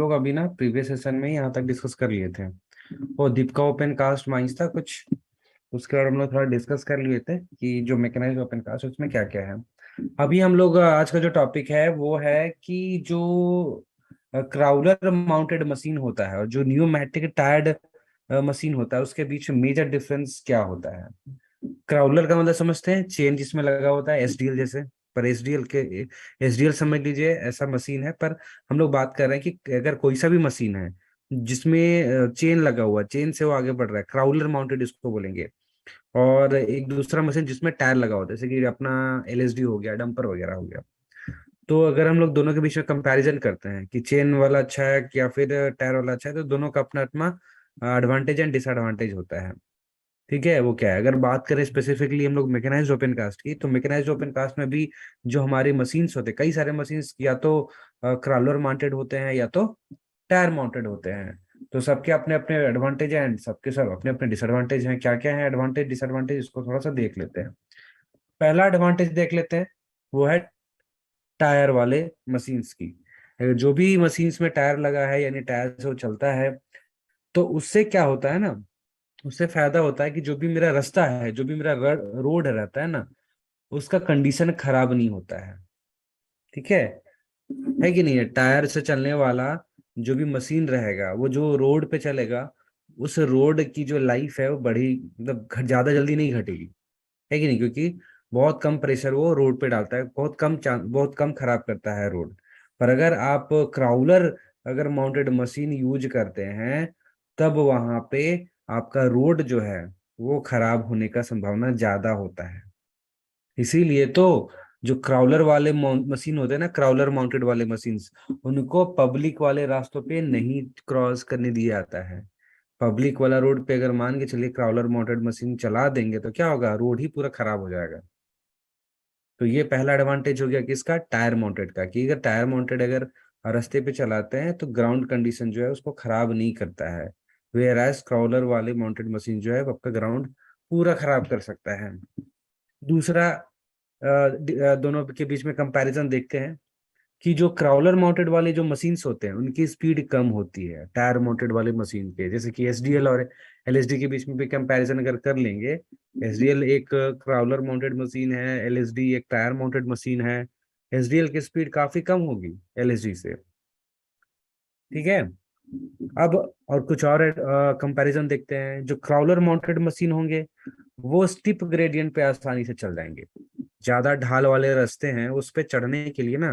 लोग अभी ना प्रीवियस सेशन में यहाँ तक डिस्कस कर लिए थे। वो दीपिका ओपन कास्ट माइंस था कुछ। उसके बाद हम लोग थोड़ा डिस्कस कर लिए थे कि जो मैकेनाइज्ड ओपन कास्ट उसमें क्या क्या है। अभी हम लोग आज का जो टॉपिक है वो है कि जो क्राउलर माउंटेड मशीन होता है और जो न्यूमैटिक टायर्ड मशीन होता है उसके बीच मेजर डिफरेंस क्या होता है। क्राउलर का मतलब समझते हैं, चेन जिसमें लगा होता है एसडीएल जैसे। पर एसडीएल समझ लीजिए ऐसा मशीन है, पर हम लोग बात कर रहे हैं कि अगर कोई सा भी मशीन है जिसमें चेन लगा हुआ, चेन से वो आगे बढ़ रहा है, क्राउलर माउंटेड इसको बोलेंगे। और एक दूसरा मशीन जिसमें टायर लगा होता है, जैसे कि अपना एलएसडी हो गया, डंपर वगैरह हो गया। तो अगर हम लोग दोनों के बीच में कंपैरिजन करते हैं कि चेन वाला अच्छा है या फिर टायर वाला अच्छा है, तो दोनों का अपना अपना एडवांटेज एंड डिसएडवांटेज होता है। ठीक है, वो क्या है, अगर बात करें स्पेसिफिकली हम लोग मैकेनाइज्ड ओपन कास्ट की, तो मैकेनाइज्ड ओपन कास्ट में भी जो हमारे मशीन्स होते हैं, कई सारे मशीन्स या तो क्राउलर माउंटेड होते हैं या तो टायर माउंटेड होते हैं। तो सबके अपने अपने एडवांटेज हैं एंड सबके सब अपने अपने डिसएडवांटेज हैं। क्या क्या है एडवांटेज डिसएडवांटेज, इसको थोड़ा सा देख लेते हैं। पहला एडवांटेज देख लेते हैं, वो है टायर वाले मशीन्स की। जो भी मशीन्स में टायर लगा है यानी टायर से वो चलता है, तो उससे क्या होता है ना, उससे फायदा होता है कि जो भी मेरा रास्ता है, जो भी मेरा रोड रहता है ना, उसका कंडीशन खराब नहीं होता है। ठीक है कि नहीं है। टायर से चलने वाला जो भी मशीन रहेगा वो जो रोड पे चलेगा, उस रोड की जो लाइफ है वो बड़ी मतलब ज्यादा जल्दी नहीं घटेगी। है कि नहीं, क्योंकि बहुत कम प्रेशर वो रोड पे डालता है, बहुत कम खराब करता है रोड। पर अगर आप क्राउलर अगर माउंटेड मशीन यूज करते हैं, तब वहां पे आपका रोड जो है वो खराब होने का संभावना ज्यादा होता है। इसीलिए तो जो क्राउलर वाले मशीन होते हैं ना, क्राउलर माउंटेड वाले मशीन, उनको पब्लिक वाले रास्तों पे नहीं क्रॉस करने दिया जाता है। पब्लिक वाला रोड पे अगर मान के चलिए क्राउलर माउंटेड मशीन चला देंगे तो क्या होगा, रोड ही पूरा खराब हो जाएगा। तो ये पहला एडवांटेज हो गया किसका, टायर माउंटेड का, कि अगर टायर माउंटेड अगर रास्ते पे चलाते हैं तो ग्राउंड कंडीशन जो है उसको खराब नहीं करता है। वेयर एज क्राउलर वाले माउंटेड मशीन जो है वो आपका ग्राउंड पूरा खराब कर सकता है। दूसरा, दोनों के बीच में कंपैरिजन देखते हैं कि जो क्राउलर माउंटेड वाले जो मशीन्स होते हैं उनकी स्पीड कम होती है टायर माउंटेड वाले मशीन के। जैसे कि एसडीएल और एलएसडी के बीच में भी कंपैरिजन अगर कर लेंगे, एसडीएल एक क्राउलर माउंटेड मशीन है, एलएसडी एक टायर माउंटेड मशीन है। एसडीएल की स्पीड काफी कम होगी एलएसडी से। ठीक है। अब और कुछ और कंपैरिजन देखते हैं, जो क्राउलर माउंटेड मशीन होंगे वो स्टीप ग्रेडियंट पे आसानी से चल जाएंगे। ज्यादा ढाल वाले रास्ते हैं उस पे चढ़ने के लिए ना,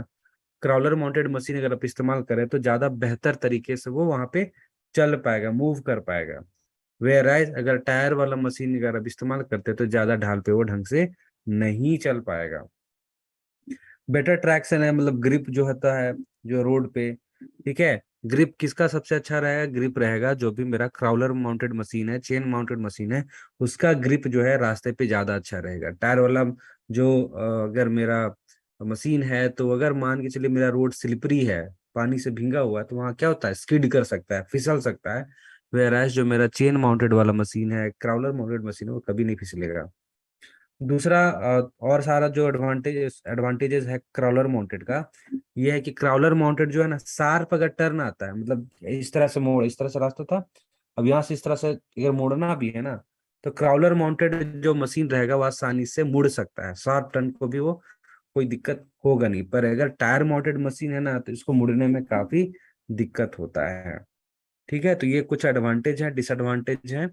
क्राउलर माउंटेड मशीन अगर आप इस्तेमाल करें तो ज्यादा बेहतर तरीके से वो वहां पे चल पाएगा, मूव कर पाएगा। वेयर अगर टायर वाला मशीन अगर आप इस्तेमाल करते हैं तो ज्यादा ढाल पे वो ढंग से नहीं चल पाएगा। बेटर ट्रैक्शन है, मतलब ग्रिप जो होता है जो रोड पे। ठीक है, ग्रिप किसका सबसे अच्छा रहेगा, ग्रिप रहेगा जो भी मेरा क्राउलर माउंटेड मशीन है, चेन माउंटेड मशीन है, उसका ग्रिप जो है रास्ते पे ज्यादा अच्छा रहेगा। टायर वाला जो अगर मेरा मशीन है, तो अगर मान के चलिए मेरा रोड स्लिपरी है, पानी से भींगा हुआ है, तो वहाँ क्या होता है, स्किड कर सकता है, फिसल सकता है। वेयर जो मेरा चेन माउंटेड वाला मशीन है, क्राउलर माउंटेड मशीन है, वो कभी नहीं फिसलेगा। दूसरा, और सारा जो एडवांटेजेस है क्रॉलर माउंटेड का, ये है कि क्रॉलर माउंटेड जो है ना, शार्प अगर टर्न आता है, मतलब इस तरह से मोड़, इस तरह से रास्ता था, अब यहाँ से इस तरह से अगर मोड़ना भी है ना, तो क्राउलर माउंटेड जो मशीन रहेगा वो आसानी से मुड़ सकता है, शार्प टर्न को भी वो कोई दिक्कत होगा नहीं। पर अगर टायर माउंटेड मशीन है ना, तो इसको मुड़ने में काफी दिक्कत होता है। ठीक है, तो ये कुछ एडवांटेज है डिसएडवांटेज है।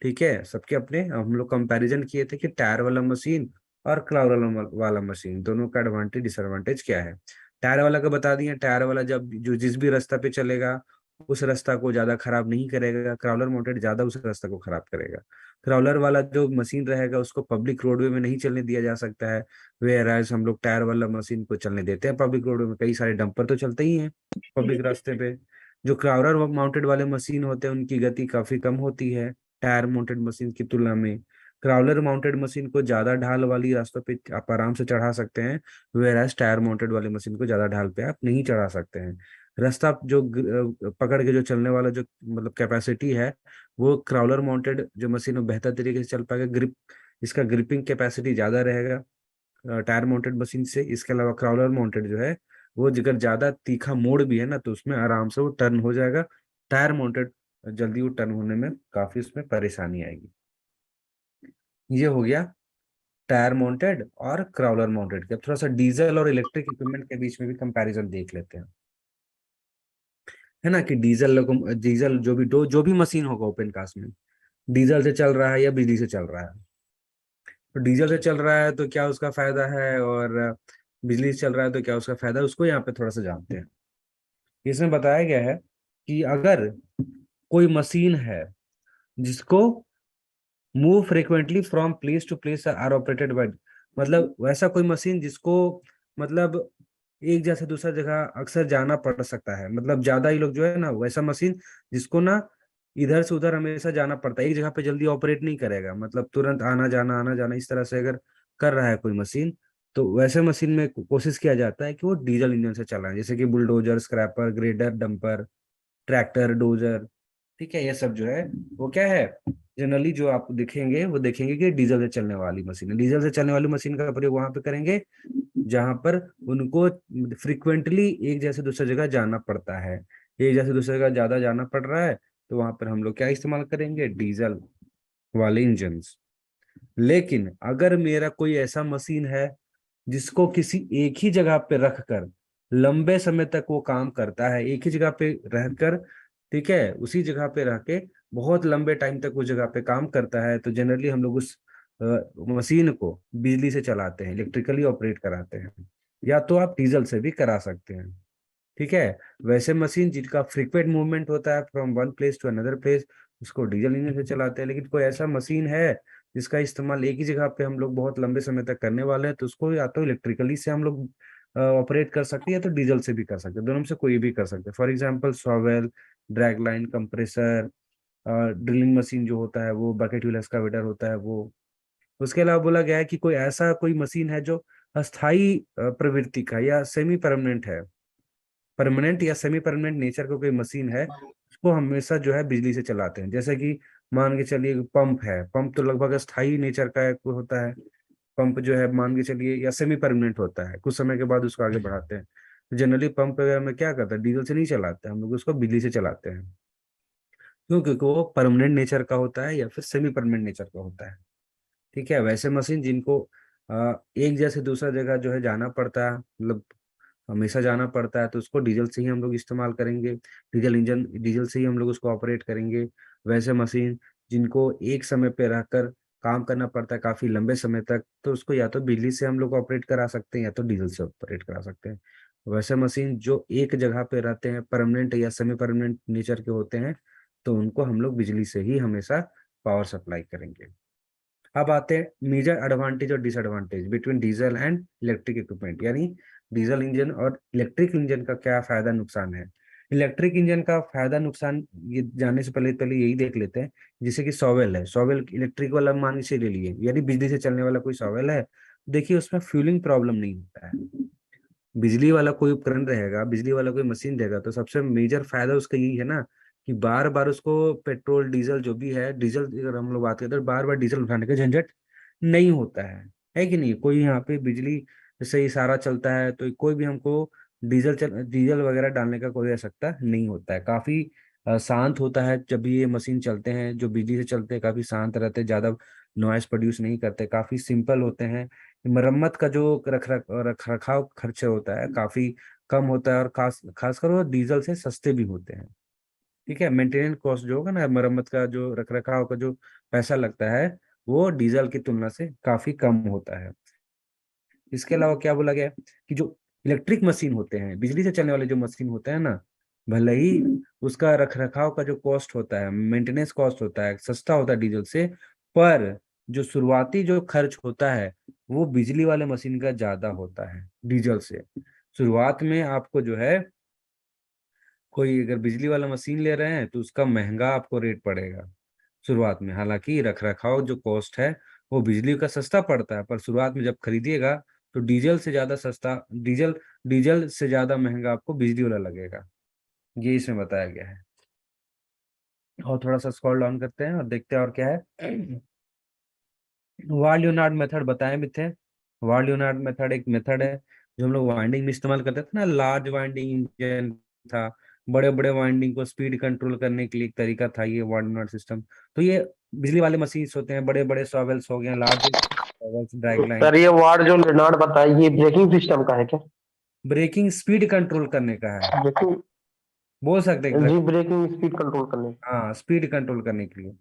ठीक है, सबके अपने हम लोग कंपैरिजन किए थे कि टायर वाला मशीन और क्लाउड वाला मशीन दोनों का एडवांटेज डिसएडवांटेज क्या है। टायर वाला का बता दिए, टायर वाला जब जो जिस भी रास्ता पे चलेगा उस रास्ता को ज्यादा खराब नहीं करेगा, क्राउलर माउंटेड ज्यादा उस रास्ता को खराब करेगा। क्राउलर वाला जो मशीन रहेगा उसको पब्लिक रोडवे में नहीं चलने दिया जा सकता है। वेयर एज हम लोग टायर वाला मशीन को चलने देते हैं पब्लिक रोडवे में, कई सारे डंपर तो चलते ही हैं पब्लिक रास्ते पे। जो क्राउलर माउंटेड वाले मशीन होते हैं उनकी गति काफी कम होती है टायर माउंटेड मशीन की तुलना में। क्राउलर माउंटेड मशीन को ज्यादा ढाल वाली रास्तों पे आप आराम से चढ़ा सकते हैं, वेयर टायर माउंटेड वाले मशीन को ज्यादा ढाल पे आप नहीं चढ़ा सकते हैं। रास्ता जो पकड़ के जो चलने वाला जो मतलब कैपेसिटी है, वो क्राउलर माउंटेड जो मशीन है बेहतर तरीके से चल पाएगा। इसका ग्रिपिंग कैपेसिटी ज्यादा रहेगा टायर माउंटेड मशीन से। इसके अलावा क्राउलर माउंटेड जो है वो अगर ज्यादा तीखा मोड़ भी है ना तो उसमें आराम से वो टर्न हो जाएगा। टायर माउंटेड जल्दी वो टर्न होने में काफी उसमें परेशानी आएगी। ये हो गया टायर माउंटेड और क्राउलर माउंटेड के। अब थोड़ा सा डीजल और इलेक्ट्रिक इक्विपमेंट के बीच में भी कंपैरिजन देख लेते हैं, है ना, कि डीजल जो भी मशीन होगा ओपन कास्ट में, डीजल से चल रहा है या बिजली से चल रहा है। तो डीजल से चल रहा है तो क्या उसका फायदा है, और बिजली से चल रहा है तो क्या उसका फायदा है, उसको यहाँ पे थोड़ा सा जानते हैं। इसमें बताया गया है कि अगर कोई मशीन है जिसको move frequently from place to place or operated by, मतलब वैसा कोई मशीन जिसको मतलब एक जगह से दूसरा जगह अक्सर जाना पड़ सकता है, मतलब ज्यादा ही लोग जो है ना, वैसा मशीन जिसको ना इधर से उधर हमेशा जाना पड़ता है, एक जगह पे जल्दी ऑपरेट नहीं करेगा, मतलब तुरंत आना जाना इस तरह से अगर कर रहा है कोई मशीन, तो वैसे मशीन में कोशिश किया जाता है कि वो डीजल इंजन से चलाए, जैसे कि bulldozer, scraper, grader, dumper, tractor, dozer. ठीक है, ये सब जो है वो क्या है, जनरली जो आप देखेंगे वो देखेंगे कि डीजल से चलने वाली मशीन है। डीजल से चलने वाली मशीन का प्रयोग वहां पे करेंगे जहां पर उनको फ्रिक्वेंटली एक जैसे दूसरी जगह जाना पड़ता है, एक जैसे दूसरी जगह ज्यादा जाना पड़ रहा है, तो वहां पर हम लोग क्या इस्तेमाल करेंगे, डीजल वाले इंजन। लेकिन अगर मेरा कोई ऐसा मशीन है जिसको किसी एक ही जगह पे रखकर लंबे समय तक वो काम करता है, एक ही जगह पे रहकर, ठीक है, उसी जगह पे रह के बहुत लंबे टाइम तक उस जगह पे काम करता है, तो जनरली हम लोग उस मशीन को बिजली से चलाते हैं, इलेक्ट्रिकली ऑपरेट कराते हैं, या तो आप डीजल से भी करा सकते हैं। ठीक है, वैसे मशीन जिनका फ्रीक्वेंट मूवमेंट होता है from one place to another place, उसको डीजल इंजन से चलाते हैं। लेकिन कोई ऐसा मशीन है जिसका इस्तेमाल एक ही जगह पे हम लोग बहुत लंबे समय तक करने वाले हैं, तो उसको या तो इलेक्ट्रिकली से हम लोग ऑपरेट कर सकते हैं, या तो डीजल से भी कर सकते हैं, दोनों में से कोई भी कर सकते हैं। For example shovel, drag line, compressor, drilling machine जो होता है वो, बकेट व्हील एक्सकावेटर होता है वो। उसके अलावा बोला गया है कि कोई ऐसा कोई मशीन है जो अस्थाई प्रवृत्ति का या सेमी परमानेंट है, परमानेंट या सेमी परमानेंट नेचर का कोई मशीन है, उसको हमेशा जो है बिजली से चलाते हैं। जैसे कि मान के चलिए पंप है, पंप तो लगभग स्थायी नेचर का एक होता है। पंप जो है मान के चलिए या सेमी परमानेंट होता है, कुछ समय के बाद उसको आगे बढ़ाते हैं। तो जनरली पंप वगैरह में क्या करता है, डीजल से नहीं चलाते हैं हम लोग, उसको बिजली से चलाते हैं। क्यों? क्योंकि वो परमानेंट नेचर का होता है या फिर सेमी परमानेंट नेचर का होता है। ठीक है, वैसे मशीन जिनको एक जगह से दूसरा जगह जो है जाना पड़ता है, मतलब हमेशा जाना पड़ता है, तो उसको डीजल से ही हम लोग इस्तेमाल करेंगे, डीजल से ही हम लोग उसको ऑपरेट करेंगे। वैसे मशीन जिनको एक समय पे रहकर काम करना पड़ता है काफी लंबे समय तक, तो उसको या तो बिजली से हम लोग ऑपरेट करा सकते हैं या तो डीजल से ऑपरेट करा सकते हैं। वैसे मशीन जो एक जगह पे रहते हैं, परमानेंट या सेमी परमानेंट नेचर के होते हैं, तो उनको हम लोग बिजली से ही हमेशा पावर सप्लाई करेंगे। अब आते हैं मेजर एडवांटेज और disadvantage between diesel and electric equipment, यानी डीजल इंजन और इलेक्ट्रिक इंजन का क्या फायदा नुकसान है। इलेक्ट्रिक इंजन का फायदा नुकसान ये जानने से पहले पहले यही देख लेते हैं। जैसे कि सॉवेल है, सॉवेल इलेक्ट्रिक वाला मान से ले लिए, यानी बिजली से चलने वाला कोई सॉवेल है, देखिए उसमें फ्यूलिंग प्रॉब्लम नहीं होता है। बिजली वाला कोई उपकरण रहेगा, बिजली वाला कोई मशीन रहेगा, तो सबसे मेजर फायदा उसका यही है ना, कि बार बार उसको पेट्रोल डीजल जो भी है, डीजल अगर हम लोग बात करें तो बार बार डीजल उठाने का झंझट नहीं होता है कि नहीं। कोई यहाँ पे बिजली से ही सारा चलता है, तो कोई भी हमको डीजल वगैरह डालने का कोई आवश्यकता नहीं होता है। काफी शांत होता है जब भी ये मशीन चलते हैं, जो बिजली से चलते हैं काफी शांत रहते हैं, ज्यादा नॉइस प्रोड्यूस नहीं करते, काफी सिंपल होते हैं। मरम्मत का जो रख रखाव खर्चे होता है काफी कम होता है, और खासकर वो डीजल से सस्ते भी होते हैं। ठीक है, मेंटेनेंस कॉस्ट जो होगा ना, मरम्मत का जो रख रखाव का जो पैसा लगता है, वो डीजल की तुलना से काफी कम होता है। इसके अलावा क्या बोला गया है कि जो इलेक्ट्रिक मशीन होते हैं, बिजली से चलने वाले जो मशीन होते हैं ना, भले ही उसका रख रखाव का जो कॉस्ट होता है, मेंटेनेंस कॉस्ट होता है, सस्ता होता है डीजल से, पर जो शुरुआती जो खर्च होता है वो बिजली वाले मशीन का ज्यादा होता है डीजल से। शुरुआत में आपको जो है, कोई अगर बिजली वाला मशीन ले रहे हैं तो उसका महंगा आपको रेट पड़ेगा शुरुआत में। हालांकि रख रखाव जो कॉस्ट है वो बिजली का सस्ता पड़ता है, पर शुरुआत में जब खरीदिएगा तो डीजल से ज्यादा महंगा आपको बिजली वाला लगेगा। ये इसमें बताया गया है। और थोड़ा सा स्क्रॉल डाउन करते हैं और देखते हैं और क्या है। वार लियोनार्ड मेथड बताए भी थे। वार लियोनार्ड मेथड एक मेथड है जो हम लोग वाइंडिंग में इस्तेमाल करते थे ना, लार्ज वाइंडिंग इंजन था, बड़े बड़े वाइंडिंग को स्पीड कंट्रोल करने के लिए एक तरीका था ये वार्ड नॉट सिस्टम। तो ये बिजली वाले मशीन होते हैं, बड़े बड़े सॉवेल्स हो गए, लार्ज सॉवेल्स, ड्रैग लाइन। सर ये वार्ड जो लेनार्ड बताया ये ब्रेकिंग सिस्टम का है क्या? ब्रेकिंग स्पीड कंट्रोल करने का है, ब्रेकिंग, बोल सकते हैं एक तरह। जी ब्रेकिंग स्पीड कंट्रोल करने। हाँ, स्पीड कंट्रोल करने के लिए।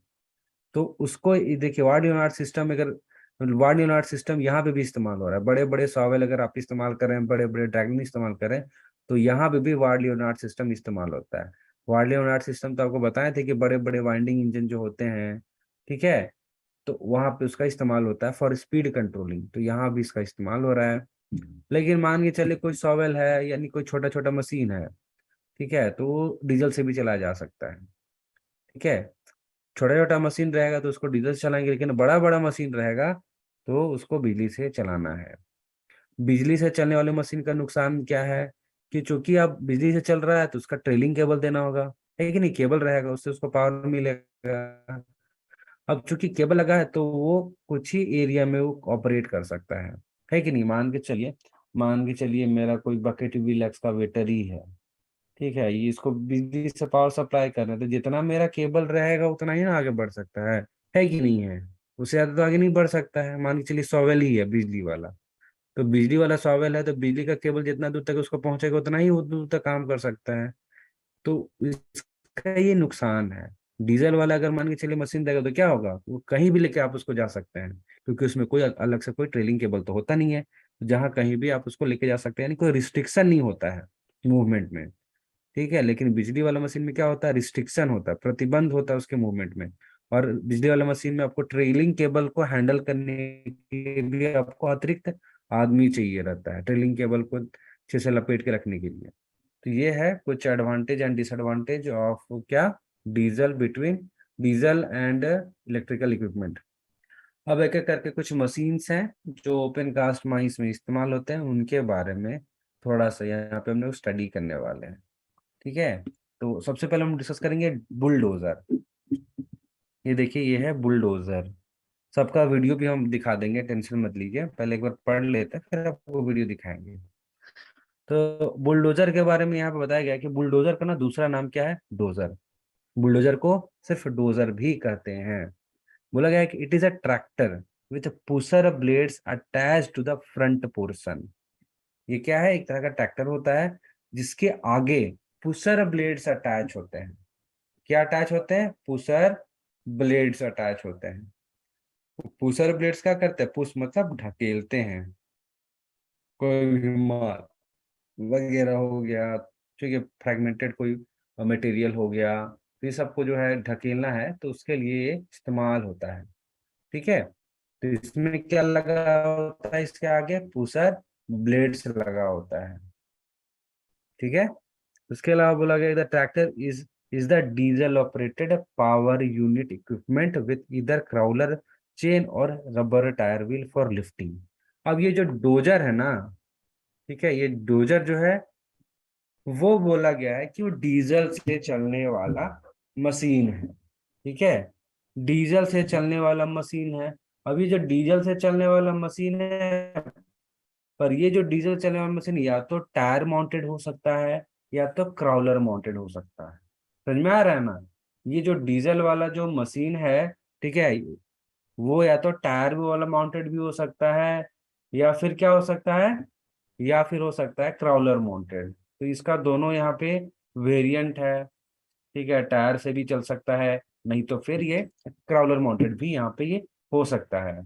तो उसको देखिए, वार्ड यूनिट सिस्टम, अगर वार्ड यूनिट सिस्टम यहाँ पे भी इस्तेमाल हो रहा है, बड़े बड़े सॉवेल अगर आप इस्तेमाल करें, बड़े बड़े ड्रैगन इस्तेमाल करें, तो यहाँ पे भी वार्ड यूनिट सिस्टम इस्तेमाल होता है। वार्ड यूनिट सिस्टम तो आपको बताए थे कि बड़े बड़े वाइंडिंग इंजन जो होते हैं, ठीक है, तो वहां पे उसका इस्तेमाल होता है फॉर स्पीड कंट्रोलिंग, तो यहाँ भी इसका इस्तेमाल हो रहा है। लेकिन मान के चले कोई सॉवेल है, यानी कोई छोटा छोटा मशीन है, ठीक है, तो वो डीजल से भी चलाया जा सकता है, ठीक है। छोटा छोटा मशीन रहेगा तो उसको डीजल से चलाएंगे, लेकिन बड़ा बड़ा मशीन रहेगा तो उसको बिजली से चलाना है। बिजली से चलने वाली मशीन का नुकसान क्या है, कि चूंकि अब बिजली से चल रहा है तो उसका ट्रेलिंग केबल देना होगा, है कि नहीं, केबल रहेगा उससे उसको पावर मिलेगा। अब चूंकि केबल लगा है तो वो कुछ ही एरिया में वो ऑपरेट कर सकता है कि नहीं। मान के चलिए मेरा कोई बकेट व्हील एक्सकावेटर ही है, ठीक है, ये इसको बिजली से पावर सप्लाई करना है, तो जितना मेरा केबल रहेगा उतना ही ना आगे बढ़ सकता है कि नहीं है। उससे ज्यादा तो आगे नहीं बढ़ सकता है। मान के चलिए सॉवेल ही है बिजली वाला, तो बिजली वाला सॉवेल है, तो बिजली का केबल जितना दूर तक उसको पहुंचेगा उतना ही वो दूर तक काम कर सकता है। तो इसका ये नुकसान है। डीजल वाला अगर मान के चलिए मशीन रहेगा तो क्या होगा, वो कहीं भी लेके आप उसको जा सकते हैं, क्योंकि उसमें कोई अलग से कोई ट्रेलिंग केबल तो होता नहीं है। जहां कहीं भी आप उसको लेके जा सकते हैं, यानी कोई रिस्ट्रिक्शन नहीं होता है मूवमेंट में, ठीक है। लेकिन बिजली वाला मशीन में क्या होता है, रिस्ट्रिक्शन होता है, प्रतिबंध होता है उसके मूवमेंट में। और बिजली वाला मशीन में आपको ट्रेलिंग केबल को हैंडल करने के लिए आपको अतिरिक्त आदमी चाहिए रहता है, ट्रेलिंग केबल को अच्छे से लपेट के रखने के लिए। तो ये है कुछ एडवांटेज एंड डिसएडवांटेज ऑफ क्या, diesel between diesel and electrical equipment. अब एक एक करके कुछ मशीन्स हैं जो ओपन कास्ट माइंस में इस्तेमाल होते हैं, उनके बारे में थोड़ा सा यहाँ पे हम लोग स्टडी करने वाले हैं, ठीक है। तो सबसे पहले हम डिस्कस करेंगे बुलडोजर। ये देखिए, ये है बुलडोजर। सबका वीडियो भी हम दिखा देंगे, टेंशन मत लीजिए, पहले एक बार पढ़ लेते हैं फिर आपको वीडियो दिखाएंगे। तो बुलडोजर के बारे में यहाँ पे बताया गया है कि बुलडोजर का ना दूसरा नाम क्या है, डोजर। बुलडोजर को सिर्फ डोजर भी कहते हैं। बोला गया है कि it is a tractor with pusher blades attach to the front portion. ये क्या है, एक तरह का ट्रैक्टर होता है जिसके आगे पुशर ब्लेड्स अटैच होते हैं। क्या अटैच होते हैं, पुशर ब्लेड्स अटैच होते हैं। पुशर ब्लेड्स क्या करते हैं, पुश मतलब ढकेलते हैं, कोई भी माल वगैरह हो गया, ठीक है, फ्रेगमेंटेड कोई मटेरियल हो गया, तो ये सबको जो है ढकेलना है, तो उसके लिए ये इस्तेमाल होता है, ठीक है। तो इसमें क्या लगा होता है, इसके आगे पुशर ब्लेड्स लगा होता है, ठीक है। उसके अलावा बोला गया the tractor is the diesel operated power unit equipment with इधर क्राउलर चेन और rubber tyre wheel for lifting. अब ये जो डोजर है ना, ठीक है, ये डोजर जो है वो बोला गया है कि वो डीजल से चलने वाला मशीन है, ठीक है, डीजल से चलने वाला मशीन है। अब ये जो डीजल से चलने वाला मशीन है, पर ये जो डीजल चलने वाला मशीन या तो टायर माउंटेड हो सकता है या तो क्राउलर माउंटेड हो सकता है। समझ में आ रहा है ना, ये जो डीजल वाला जो मशीन है, ठीक है, वो या तो टायर भी वाला माउंटेड भी हो सकता है, या फिर क्या हो सकता है, या फिर हो सकता है क्राउलर माउंटेड। तो इसका दोनों यहाँ पे वेरिएंट है, ठीक है, टायर से भी चल सकता है, नहीं तो फिर ये क्राउलर माउंटेड भी यहाँ पे ये हो सकता है।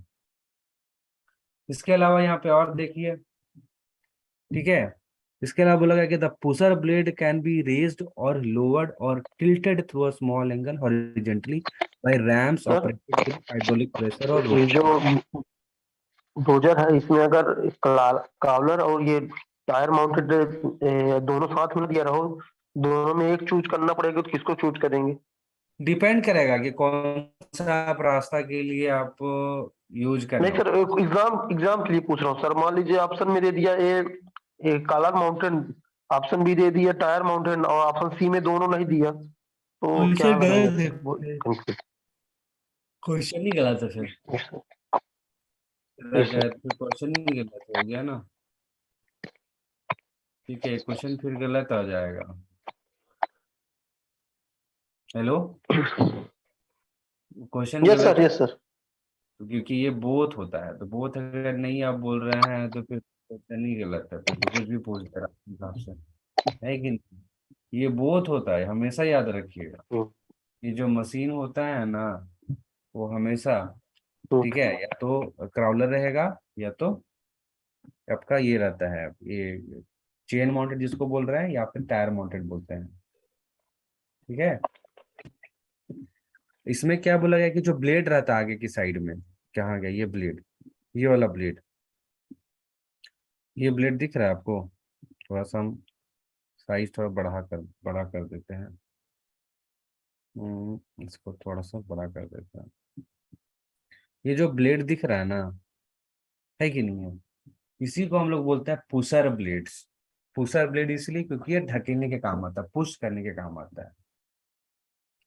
इसके अलावा यहाँ पे और देखिए, ठीक है, इसके अलावा बोला गया कि the pusher blade can be raised और लोअर्ड और tilted through a small angle horizontally by rams सर ऑपरेटेड विद हाइड्रोलिक प्रेशर और ये रोटर। जो डोजर है इसमें अगर कावलर और ये टायर माउंटेड दोनों साथ में दिया रहो, दोनों में एक चूज करना पड़ेगा तो किसको चूज करेंगे? डिपेंड करेगा कि कौन सा आप रास्ता के लिए आप यूज नहीं करें। सर, एग्जाम एग्जाम के लिए पूछ रहा हूँ सर। मान लीजिए ऑप्शन में दे दिया ए कालर माउंटेन, ऑप्शन बी दे दिया टायर माउंटेन और ऑप्शन सी में दोनों नहीं दिया, तो क्या क्वेश्चन लगाएंगे गलत सर वो? है, क्वेश्चन ही गलत है फिर, यस सर। क्वेश्चन ही गलत हो गया ना। ठीक है, क्वेश्चन फिर गलत आ जाएगा। हेलो, क्वेश्चन यस गलत सर, है, यस सर। क्योंकि ये बोथ होता है, तो बोथ अगर नहीं आप बोल रहे हैं तो फिर क्वेश्चन ही गलत है, फिर तो कुछ भी पूछ दे रहा है अपने हिसाब से, है कि नहीं? ये बोथ होता है, हमेशा याद रखिएगा। हम्म, ये जो मशीन होता है ना, वो हमेशा, ठीक है, या तो क्राउलर रहेगा, या तो आपका ये रहता है, ये चेन माउंटेड जिसको बोल रहे हैं, या फिर टायर माउंटेड बोलते हैं। ठीक है, इसमें क्या बोला गया कि जो ब्लेड रहता है आगे की साइड में, कहाँ गया ये ब्लेड, ये वाला ब्लेड, ये ब्लेड दिख रहा है आपको? थोड़ा सा हम साइज थोड़ा बड़ा कर देते हैं। इसको थोड़ा सा बड़ा कर देते हैं। ये जो ब्लेड दिख रहा है ना, है कि नहीं है, इसी को हम लोग बोलते हैं पुशर ब्लेड्स। पुशर ब्लेड इसलिए क्योंकि ये ढकेलने के काम आता है, पुश करने के काम आता है।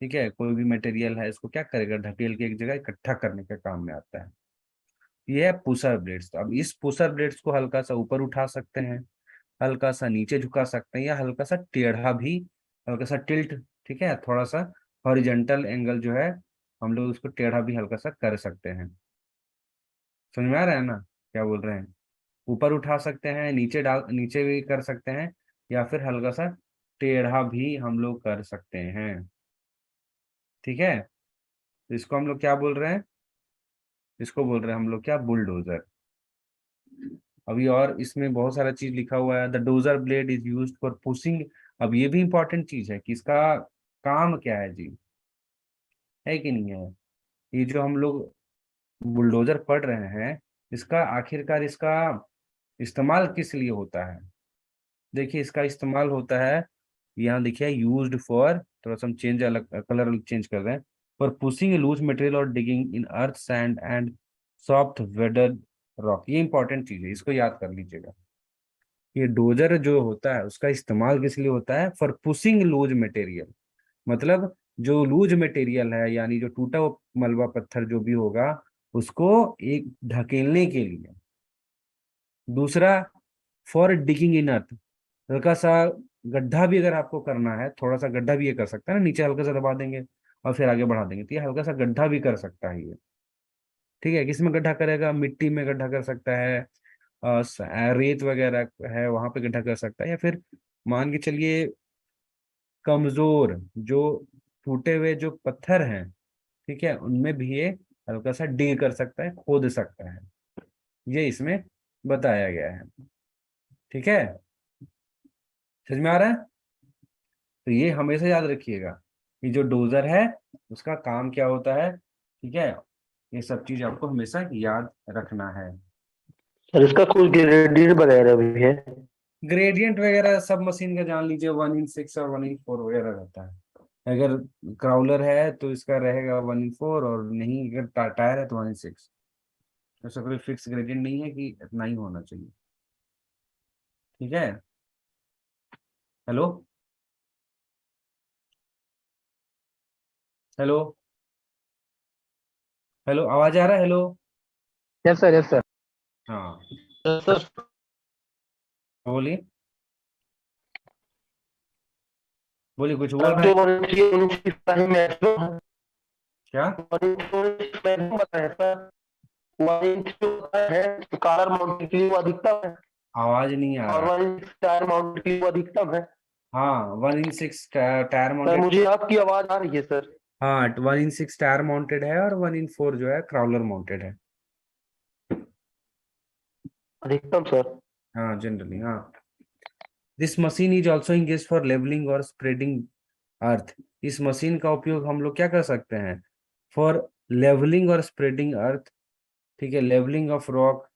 ठीक है, कोई भी मटेरियल है, इसको क्या करेगा, ढकेल के एक जगह इकट्ठा करने के काम में आता है। ये है पुशर ब्लेड्स। तो अब इस पुशर ब्लेड्स को हल्का सा ऊपर उठा सकते हैं, हल्का सा नीचे झुका सकते हैं, या हल्का सा टेढ़ा भी, हल्का सा टिल्ट, ठीक है, थोड़ा सा हॉरिजेंटल एंगल जो है, हम लोग उसको टेढ़ा भी हल्का सा कर सकते हैं। समझ में आ रहा है ना क्या बोल रहे हैं? ऊपर उठा सकते हैं, नीचे भी कर सकते हैं, या फिर हल्का सा टेढ़ा भी हम लोग कर सकते हैं। ठीक है, तो इसको हम लोग क्या बोल रहे हैं? इसको बोल रहे हैं हम लोग क्या, बुलडोजर। अभी और इसमें बहुत सारा चीज लिखा हुआ है, the dozer blade is used for pushing. अब ये भी इंपॉर्टेंट चीज है कि इसका काम क्या है जी, है कि नहीं है? ये जो हम लोग बुलडोजर पढ़ रहे हैं, इसका आखिरकार इसका इस्तेमाल किस लिए होता है? देखिए, इसका इस्तेमाल होता है, यहाँ देखिए यूज्ड फॉर, थोड़ा सा हम चेंज, अलग कलर चेंज कर रहे हैं, फॉर पुशिंग लूज मटेरियल और digging in earth sand and soft weather rock. ये इंपॉर्टेंट चीज है, इसको याद कर लीजिएगा। ये डोजर जो होता है उसका इस्तेमाल किस लिए होता है? फॉर पुशिंग लूज मटेरियल, मतलब जो लूज मटेरियल है, यानी जो टूटा हुआ मलबा पत्थर जो भी होगा, उसको एक ढकेलने के लिए। दूसरा, फॉर डिगिंग इन अर्थ, हल्का सा गड्ढा भी अगर आपको करना है, थोड़ा सा गड्ढा भी ये कर सकता है ना, नीचे हल्का सा दबा देंगे और फिर आगे बढ़ा देंगे, तो ये हल्का सा गड्ढा भी कर सकता है ये। ठीक है, किसमें गड्ढा करेगा? मिट्टी में गड्ढा कर सकता है, रेत वगैरह है वहां पे गड्ढा कर सकता है, या फिर मान के चलिए कमजोर, जो टूटे हुए जो पत्थर हैं, ठीक है, उनमें भी ये हल्का सा डील कर सकता है, खोद सकता है। ये इसमें बताया गया है। ठीक है, समझ में आ रहा है? तो ये हमेशा याद रखिएगा कि जो डोजर है उसका काम क्या होता है। ठीक है, ये सब चीज आपको हमेशा याद रखना है। सर इसका कोई ग्रेडियंट वगैरह भी है? ग्रेडियंट वगैरह सब मशीन का जान लीजिए, 1/6 और 1/4 वगैरह रहता है। अगर क्राउलर है तो इसका रहेगा 1/4, और नहीं अगर टायर है तो 1/6। ऐसा कोई फिक्स ग्रेडियंट नहीं है कि इतना ही होना चाहिए। ठीक है, हेलो, हेलो, हेलो, आवाज आ रहा है? Hello, yes sir, yes sir. हाँ, यस सर। बोलिए, बोलिए, कुछ बोल तब रहे जो हैं? 1 इंच का ही मैक्सिमम है। क्या? 1 इंच मैक्सिमम बताया सर। 1 इंच जो होता है कॉलर माउंट के लिए वो अधिकतम है। आवाज नहीं आ और रहा। 1 इंच टायर माउंट के लिए वो अधिकतम है। हाँ, 1/6 टायर सर माउंटेड। मुझे आपकी आवाज आ रही है सर। हाँ, 1/6 टायर माउंटेड है, और 1/4 जो है क्राउलर माउंटेड है। अधिकतम सर। हाँ, जनरली, हाँ। This machine is also engage for levelling और स्प्रेडिंग अर्थ। इस मशीन का उपयोग हम लोग क्या कर सकते हैं? फॉर लेवलिंग और स्प्रेडिंग अर्थ। ठीक है, levelling of rock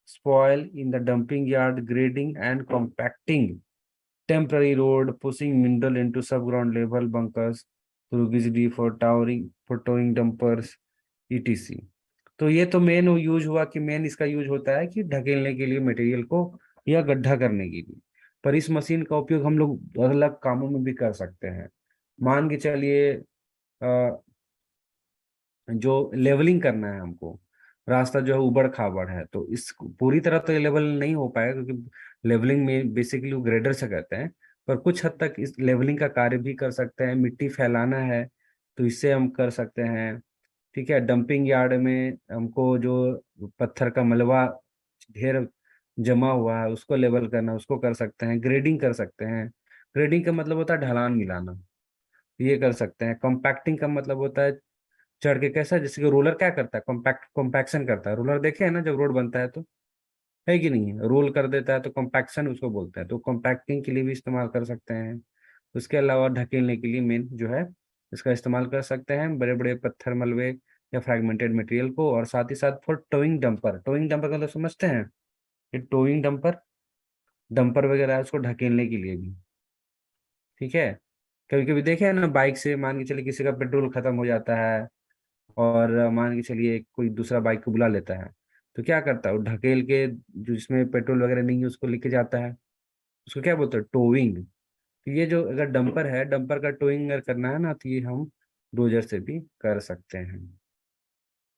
spoil in the dumping yard, grading and compacting temporary road, pushing mineral into subground level bunkers through GD for towing dumpers, etc. तो ये तो मेन यूज हुआ कि main इसका use होता है कि ढकेलने के लिए मटेरियल को, या गड्ढा करने के लिए। पर इस मशीन का उपयोग हम लोग अलग कामों में भी कर सकते हैं। मान के चलिए, जो लेवलिंग करना है हमको, रास्ता जो है उबड़ खाबड़ है, तो इस पूरी तरह तो ये लेवल नहीं हो पाएगा, क्योंकि लेवलिंग में बेसिकली वो ग्रेडर से करते हैं, पर कुछ हद तक इस लेवलिंग का कार्य भी कर सकते हैं। मिट्टी फैलाना है तो इससे हम कर सकते हैं। ठीक है, डंपिंग यार्ड में हमको जो पत्थर का मलबा ढेर जमा हुआ है उसको लेवल करना, उसको कर सकते हैं। ग्रेडिंग कर सकते हैं, ग्रेडिंग का मतलब होता है ढलान मिलाना, ये कर सकते हैं। कॉम्पैक्टिंग का मतलब होता है चढ़ के, कैसा जैसे कि रोलर क्या करता है, कॉम्पैक्शन करता है। रोलर देखे है ना, जब रोड बनता है तो, है कि नहीं है, रोल कर देता है तो कॉम्पैक्शन उसको बोलते हैं। तो कॉम्पैक्टिंग के लिए भी इस्तेमाल कर सकते हैं। उसके अलावा ढकेलने के लिए मेन जो है इसका इस्तेमाल कर सकते हैं, बड़े बड़े पत्थर मलबे या फ्रैगमेंटेड मटेरियल को। और साथ ही साथ for towing dumper, towing dumper का मतलब समझते हैं, ये टोइंग डंपर, डंपर वगैरह है उसको ढकेलने के लिए भी। ठीक है, कभी कभी देखे है ना, बाइक से मान के चलिए किसी का पेट्रोल खत्म हो जाता है, और मान के चलिए कोई दूसरा बाइक को बुला लेता है, तो क्या करता है वो ढकेल के, जो जिसमें पेट्रोल वगैरह नहीं है उसको लेके जाता है, उसको क्या बोलते हैं, टोइंग। तो ये जो अगर डंपर है, डंपर का टोइंग अगर करना है ना, तो ये हम डोजर से भी कर सकते हैं।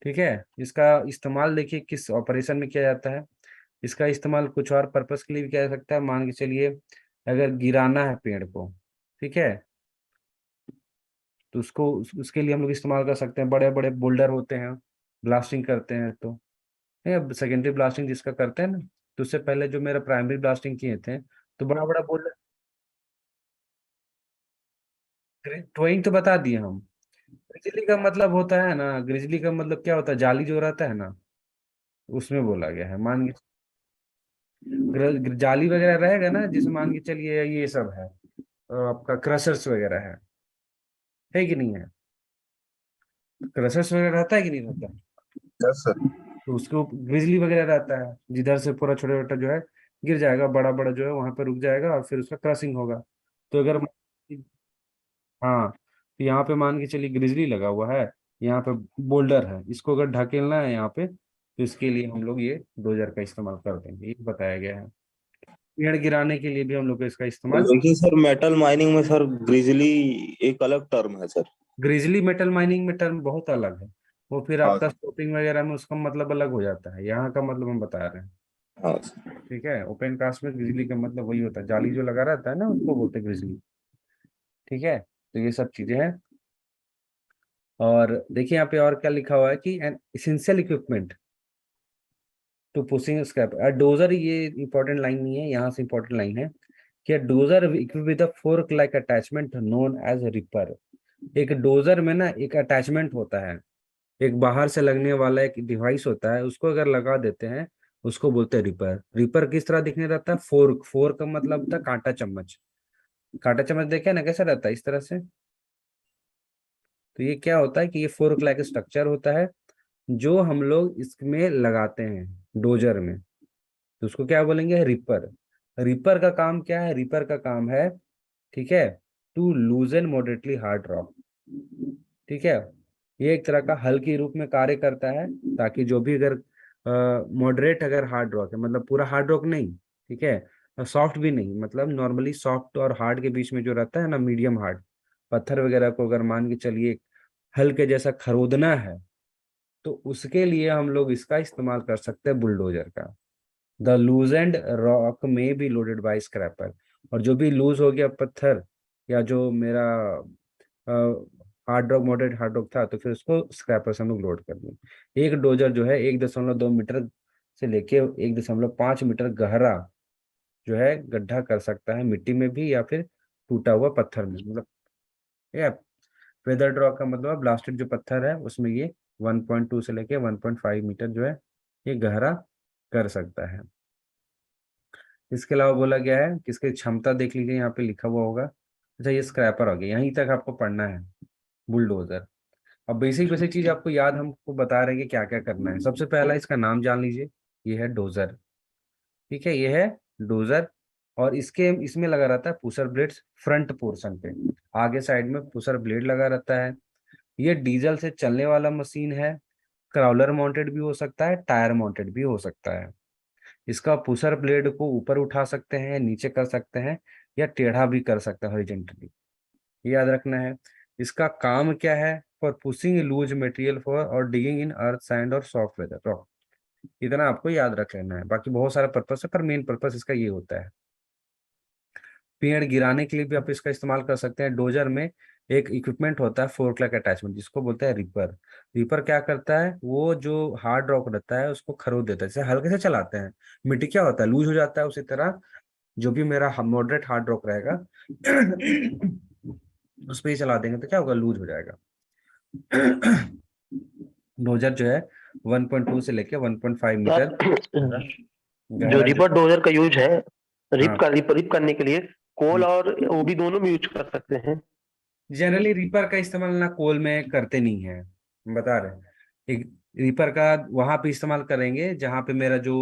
ठीक है, इसका इस्तेमाल देखिए किस ऑपरेशन में किया जाता है। इसका इस्तेमाल कुछ और पर्पस के लिए भी किया जा सकता है। मान के चलिए अगर गिराना है पेड़ को, ठीक है, तो उसको उसके लिए हम लोग इस्तेमाल कर सकते हैं। बड़े बड़े बोल्डर होते हैं, ब्लास्टिंग करते हैं, तो सेकेंडरी ब्लास्टिंग जिसका करते हैं ना, तो उससे पहले जो मेरा प्राइमरी ब्लास्टिंग किए थे, तो बड़ा बड़ा बोल्डर। ड्राइंग तो बता दिए हम। ग्रिजली का मतलब होता है ना, ग्रिजली का मतलब क्या होता है, जाली जो रहता है ना, उसमें बोला गया है। मान के जाली वगैरह रहेगा ना, जिसमें मान के चलिए ये सब है, आपका क्रशर्स वगैरह है कि नहीं है, क्रशर्स वगैरह रहता है कि नहीं रहता है, यस सर। तो उसको ग्रिजली वगैरह रहता है, जिधर से पूरा छोटा छोटा जो है गिर जाएगा, बड़ा बड़ा जो है वहां पर रुक जाएगा और फिर उसका क्रशिंग होगा। तो अगर, हाँ, तो यहाँ पे मान के चलिए ग्रिजली लगा हुआ है, यहाँ पे बोल्डर है, इसको अगर ढकेलना है यहाँ पे, तो इसके लिए हम लोग ये डोजर का इस्तेमाल कर देंगे, ये बताया गया है। पेड़ गिराने के लिए भी हम लोग इसका इस्तेमाल। देखिए सर, मेटल माइनिंग में सर ग्रिजली एक अलग टर्म है सर। ग्रिजली मेटल माइनिंग में टर्म बहुत अलग है, वो फिर हाँ आपका सर। स्कोपिंग वगैरह में उसका मतलब अलग हो जाता है, यहाँ का मतलब हम बता रहे हैं। हाँ सर। ठीक है, ओपन कास्ट में ग्रिजली का मतलब वही होता है, जाली जो लगा रहता है ना उसको बोलते हैं ग्रिजली। ठीक है, तो ये सब चीजें हैं। और देखिए यहाँ पे और क्या लिखा हुआ है कि an essential equipment to pushing scrap dozer, ये इंपॉर्टेंट लाइन नहीं है, यहाँ से इंपॉर्टेंट लाइन है कि dozer equip with a fork like attachment known as ripper. एक डोजर में ना एक अटैचमेंट होता है, एक बाहर से लगने वाला एक डिवाइस होता है, उसको अगर लगा देते हैं उसको बोलते हैं रिपर। रिपर किस तरह दिखने रहता है, फोर्क, फोर्क का मतलब होता है कांटा चम्मच। कांटा चम्मच देखे ना कैसा रहता है, इस तरह से। तो ये क्या होता है कि ये फोर्क लाइक स्ट्रक्चर होता है, जो हम लोग इसमें लगाते हैं डोजर में, तो उसको क्या बोलेंगे, रिपर। रिपर का काम क्या है, रिपर का काम है, ठीक है, to loosen moderately hard rock. ठीक है, ये एक तरह का हल के रूप में कार्य करता है, ताकि जो भी अगर मॉडरेट अगर हार्ड रॉक है, मतलब पूरा हार्ड रॉक नहीं, ठीक है, सॉफ्ट भी नहीं, मतलब नॉर्मली सॉफ्ट और हार्ड के बीच में जो रहता है ना, मीडियम हार्ड पत्थर वगैरह को अगर मान के चलिए हल के जैसा खरोदना है, तो उसके लिए हम लोग इसका इस्तेमाल कर सकते हैं, बुलडोजर का। द लूज एंड रॉक में बी लोडेड बाय स्क्रैपर, और जो भी लूज हो गया पत्थर, या जो मेरा hard rock, moderate hard rock था, तो फिर उसको स्क्रैपर से हम लोग लोड कर दें। एक डोजर जो है 1.2 मीटर से लेके 1.5 मीटर गहरा जो है गड्ढा कर सकता है, मिट्टी में भी या फिर टूटा हुआ पत्थर में, मतलब या वेदर ड्रॉ का मतलब ब्लास्टेड जो पत्थर है उसमें ये 1.2 से लेके 1.5 मीटर जो है ये गहरा कर सकता है। इसके अलावा बोला गया है कि इसकी क्षमता देख लीजिए, यहाँ पे लिखा हुआ होगा। अच्छा, ये स्क्रैपर हो गया, यहीं तक आपको पढ़ना है, बुलडोजर। अब बेसिक बेसिक चीज आपको याद, हमको बता रहे हैं कि क्या क्या करना है। सबसे पहला इसका नाम जान लीजिए, ये है डोजर। ठीक है, ये है डोजर। और इसके इसमें लगा रहता है पुशर ब्लेड्स फ्रंट पोर्शन पे, आगे साइड में पुशर ब्लेड लगा रहता है। ये डीजल से चलने वाला मशीन है, क्राउलर माउंटेड भी हो सकता है, टायर माउंटेड भी हो सकता है। इसका पुशर ब्लेड को ऊपर उठा सकते हैं, नीचे कर सकते हैं, या टेढ़ा भी कर सकते हैं हॉरिजेंटली, याद रखना है। इसका काम क्या है, for pushing loose material for और डिगिंग इन अर्थ सैंड और सॉफ्ट वेदर रॉक। इतना आपको याद रख लेना है, बाकी बहुत सारा पर्पस है पर मेन पर्पस इसका ये होता है। पेड़ गिराने के लिए भी आप इसका इस्तेमाल कर सकते हैं। डोजर में एक इक्विपमेंट होता है फोर्क लाइक अटैचमेंट, जिसको बोलते हैं रिपर। रिपर क्या करता है, वो जो हार्ड रॉक रहता है उसको खरोद देता है, जैसे हल्के से चलाते हैं मिट्टी क्या होता है लूज हो जाता है, उसी तरह जो भी मेरा मॉडरेट हार्ड रॉक रहेगा उस पर ही चला देंगे तो क्या होगा, लूज हो जाएगा। डोजर जो है 1.2 से लेके 1.5 मीटर सर जो गहरा जो, रिपर डोजर का यूज है हाँ रिप करने के लिए कोल और ओबी दोनों में यूज कर सकते हैं। जनरली रीपर का इस्तेमाल ना कोल में करते नहीं है, हम बता रहे हैं। एक रीपर का वहां पे इस्तेमाल करेंगे जहां पे मेरा जो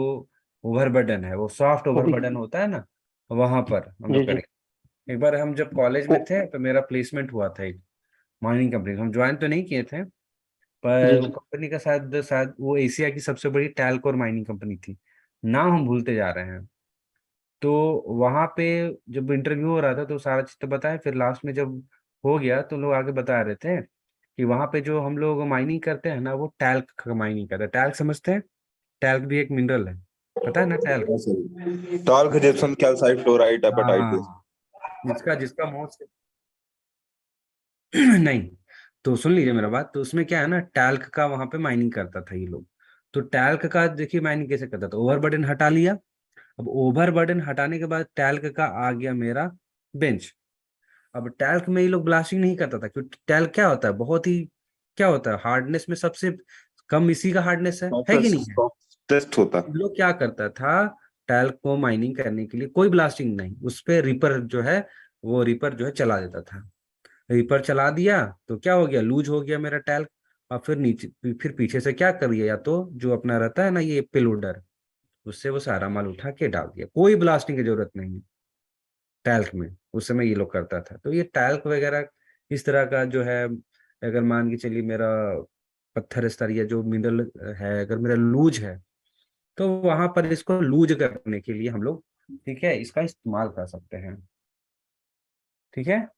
ओवरबर्डन है वो सॉफ्ट ओबी ओवरबर्डन होता है ना, वहां पर हम जी लोग जी। करेंगे। एक बार हम जब कॉलेज ओ, में थे तो मेरा प्लेसमेंट हुआ था एक माइनिंग कंपनी, हम ज्वाइन तो नहीं किए थे, जी पर वो जी। कंपनी का शायद शायद वो एशिया की सबसे बड़ी टैल्क और माइनिंग कंपनी थी, नाम हम भूलते जा रहे हैं। तो वहां पे जब इंटरव्यू हो रहा था तो सारा चीज तो बताया, फिर लास्ट में जब हो गया तो लोग आगे बता रहे थे कि वहां पे जो हम लोग माइनिंग करते हैं ना वो टैल्क का माइनिंग करते हैं। टैल्क समझते हैं, टैल्क भी एक मिनरल है, पता है ना talc. Talk gypsum calcite fluoride हेपेटाइट। हाँ, जिसका जिसका मोस्ट नहीं, तो सुन लीजिए मेरा बात, तो उसमें क्या है ना, टैल्क का वहां पे माइनिंग करता था ये लोग। तो टैल्क का देखिए माइनिंग कैसे करता था, ओवरबर्डन हटा लिया। अब ओवरबर्डन हटाने के बाद टैल्क का आ गया मेरा बेंच। अब टैल्क में ये लोग ब्लास्टिंग नहीं करता था, क्योंकि टैल्क क्या होता है, बहुत ही क्या होता है, हार्डनेस में सबसे कम इसी का हार्डनेस है कि नहीं है। टेस्ट होता ये लोग क्या करता था, टैल्क को माइनिंग करने के लिए कोई ब्लास्टिंग नहीं, उस पे रिपर जो है वो रिपर जो है चला देता था। रीपर चला दिया तो क्या हो गया, लूज हो गया मेरा टैल्क। और फिर नीचे फिर पीछे से क्या कर दिया, या तो जो अपना रहता है ना ये पेलोडर, उससे वो सारा माल उठा के डाल दिया, कोई ब्लास्टिंग की जरूरत नहीं है टैल्क में। उस समय ये लोग करता था। तो ये टैल्क वगैरह इस तरह का जो है, अगर मान के चलिए मेरा पत्थर स्तर या जो मिनरल है अगर मेरा लूज है, तो वहां पर इसको लूज करने के लिए हम लोग, ठीक है, इसका इस्तेमाल कर सकते हैं। ठीक है,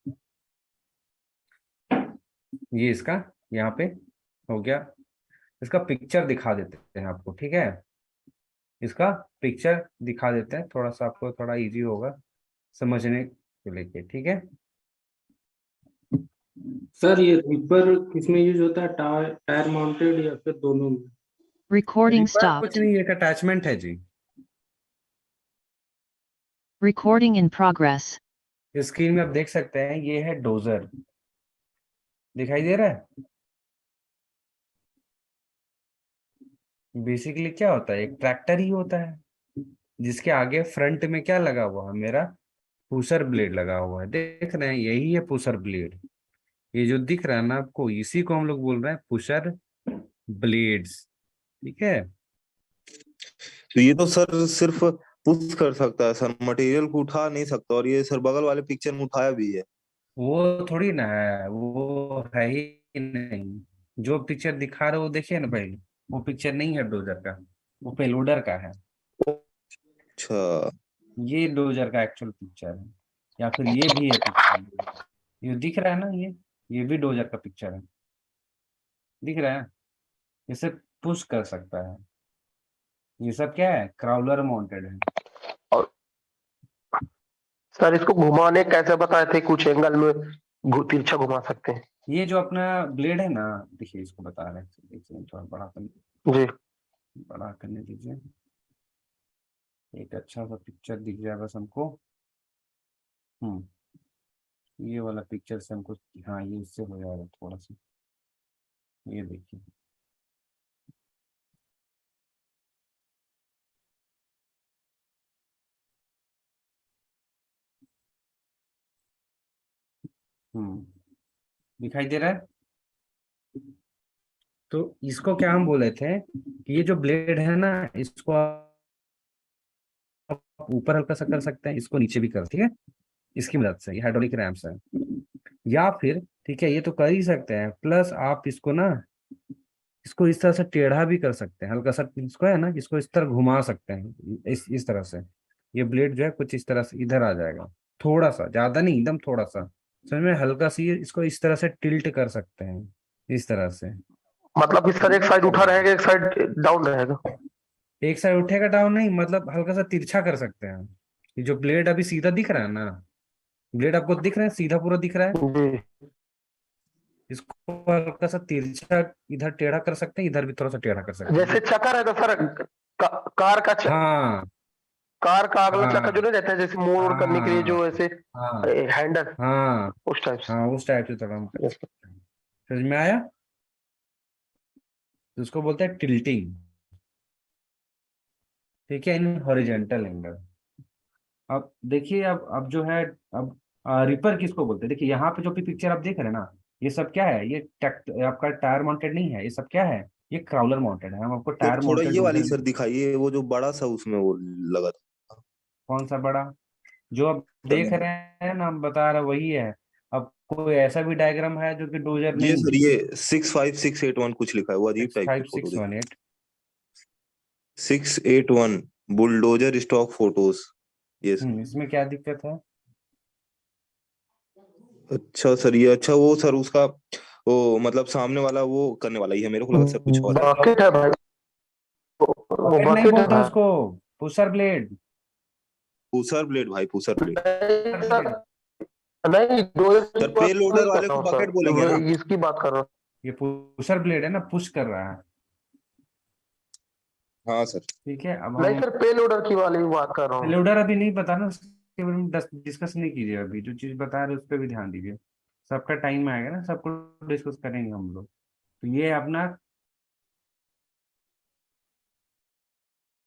ये इसका यहाँ पे हो गया। इसका पिक्चर दिखा देते हैं आपको, ठीक है, इसका पिक्चर दिखा देते हैं, थोड़ा सा आपको थोड़ा इजी होगा समझने को लेके, ठीक है। सर ये रीपर किसमें यूज होता है, टायर टायर माउंटेड या फिर दोनों में? Recording रिपर कुछ stopped. नहीं, एक अटैचमेंट है जी। Recording in progress. स्क्रीन में आप देख सकते हैं, ये है डोजर, दिखाई दे रहा है। बेसिकली क्या होता है, एक ट्रैक्टर ही होता है जिसके आगे फ्रंट में क्या लगा हुआ है, मेरा पुशर ब्लेड लगा हुआ है, देख रहे हैं, यही है पुशर ब्लेड। ये जो दिख रहा है ना आपको, इसी को हम लोग बोल रहे हैं पुशर ब्लेड्स, ठीक है। तो ये तो सर सिर्फ पुश कर सकता है सर, मटेरियल को उठा नहीं सकता। और ये सर बगल वाले पिक्चर में उठाया भी है। वो थोड़ी ना है, वो है ही नहीं। जो पिक्चर दिखा रहे हो वो देखिए ना पहले, वो पिक्चर नहीं है डोजर का, वो पेलोडर का है। अच्छा। ये डोजर का एक्चुअल पिक्चर है, या फिर ये भी है पिक्चर, ये दिख रहा है ना, ये भी डोजर का पिक्चर है, दिख रहा है। इसे पुश कर सकता है, ये सब क्या है, क्राउलर माउंटेड है। और सर इसको घुमाने कैसे बताए थे, कुछ एंगल में तिरछा घुमा सकते हैं। ये जो अपना ब्लेड है ना, देखिए इसको बता रहे हैं, देखिए थोड़ा जी बड़ा करने दीजिए, एक अच्छा सा पिक्चर दिख जाए बस हमको। ये वाला पिक्चर से हमको, हाँ ये इससे हो जाएगा थोड़ा सा, ये देखिए। हम्म दिखाई दे रहा है। तो इसको क्या हम बोले थे कि ये जो ब्लेड है ना, इसको आप ऊपर हल्का सा कर सकते हैं, इसको नीचे भी कर, ठीक है, इसकी मदद से, ये हाइड्रोलिक रैम्स है। या फिर ठीक है, ये तो कर ही सकते हैं, प्लस आप इसको ना, इसको इस तरह से टेढ़ा भी कर सकते हैं, हल्का सा इसको है ना, इसको इस तरह घुमा सकते हैं, इस तरह से। ये ब्लेड जो है कुछ इस तरह से इधर आ जाएगा, थोड़ा सा, ज्यादा नहीं, एकदम थोड़ा सा, समझ में, हल्का सी इसको इस तरह से टिल्ट कर सकते हैं, इस तरह से। मतलब कि सर एक साइड उठा रहेगा, एक साइड डाउन रहेगा। एक साइड उठेगा डाउन नहीं, मतलब हल्का सा तिरछा कर सकते हैं। ये जो ब्लेड अभी सीधा दिख रहा है ना, ब्लेड आपको दिख रहा है सीधा पूरा दिख रहा है, जी इसको हल्का सा तिरछा इधर टेढ़ा कर सकते हैं, इधर भी थोड़ा सा टेढ़ा कर सकते जैसे हैं। चक्का रहता सर, कार का हाँ कार का अगला चक्का जो हाँ नहीं रहता है, जैसे मोड़ ओड़ करने के लिए हाँ जो ऐसे हाँ हैंडल, हाँ उस टाइप से। हाँ, उस टाइप से थोड़ा हम कर Yes, sir. सकते हैं। समझ में आया? तो उसको बोलते हैं टिल्टिंग। ठीक है, इन हॉरिजेंटल एंगल। अब देखिए, अब जो है, अब रिपर किसको बोलते हैं? देखिए यहाँ पे जो भी पिक्चर आप देख रहे हैं ना, ये सब क्या है? ये आपका टायर माउंटेड नहीं है, ये सब क्या है? ये क्राउलर माउंटेड है। हम आपको सर टायर थोड़ा माउंटेड ये वाली डोजर। सर दिखाइए, वो जो बड़ा सा उसमें वो लगा था। कौन सा बड़ा? जो आप सर देख रहे हैं ना, हम बता रहे वही है। अब कोई ऐसा भी डायग्राम है जो कि डोजर ये नहीं सर, है? ये 65681 कुछ लिखा है, वो अजीब टाइप की फोटो दिख। 65618। 681 बुलडोजर स्टॉक फोटोज। ये सर। इसमें क्या दिक्कत है? अच्छा सर, ये अच्छा वो सर उसका वो मतलब सामने वाला वो करने वाला ही है, मेरे को लगा सर कुछ और है। बकेट है भाई, वो पॉकेट नहीं बकेट है बोलते भाई। उसको, पुशर ब्लेड। पूसर ब्लेड भाई, पूसर ब्लेड। नहीं सर, ब्लेड। नहीं डोजर की सर पे बात लोडर नहीं कर वाले रहा को हूँ बकेट सर, बोलेंगे वो ना। इसकी बात कर रहा हूँ। ये पुशर ब्लेड है ना, पुश कर रहा है। हाँ सर। ठीक है, अब नहीं हम सर, पे लोडर की वाली बात कर रहा हूँ। लोडर अभी नहीं पता ना, उसके बारे में डिस्कस नहीं कीजिए। अभी जो चीज बता रहे हैं उस पर भी ध्यान दीजिए। सबका टाइम आएगा ना, सबको डिस्कस करेंगे हम लोग। तो ये अपना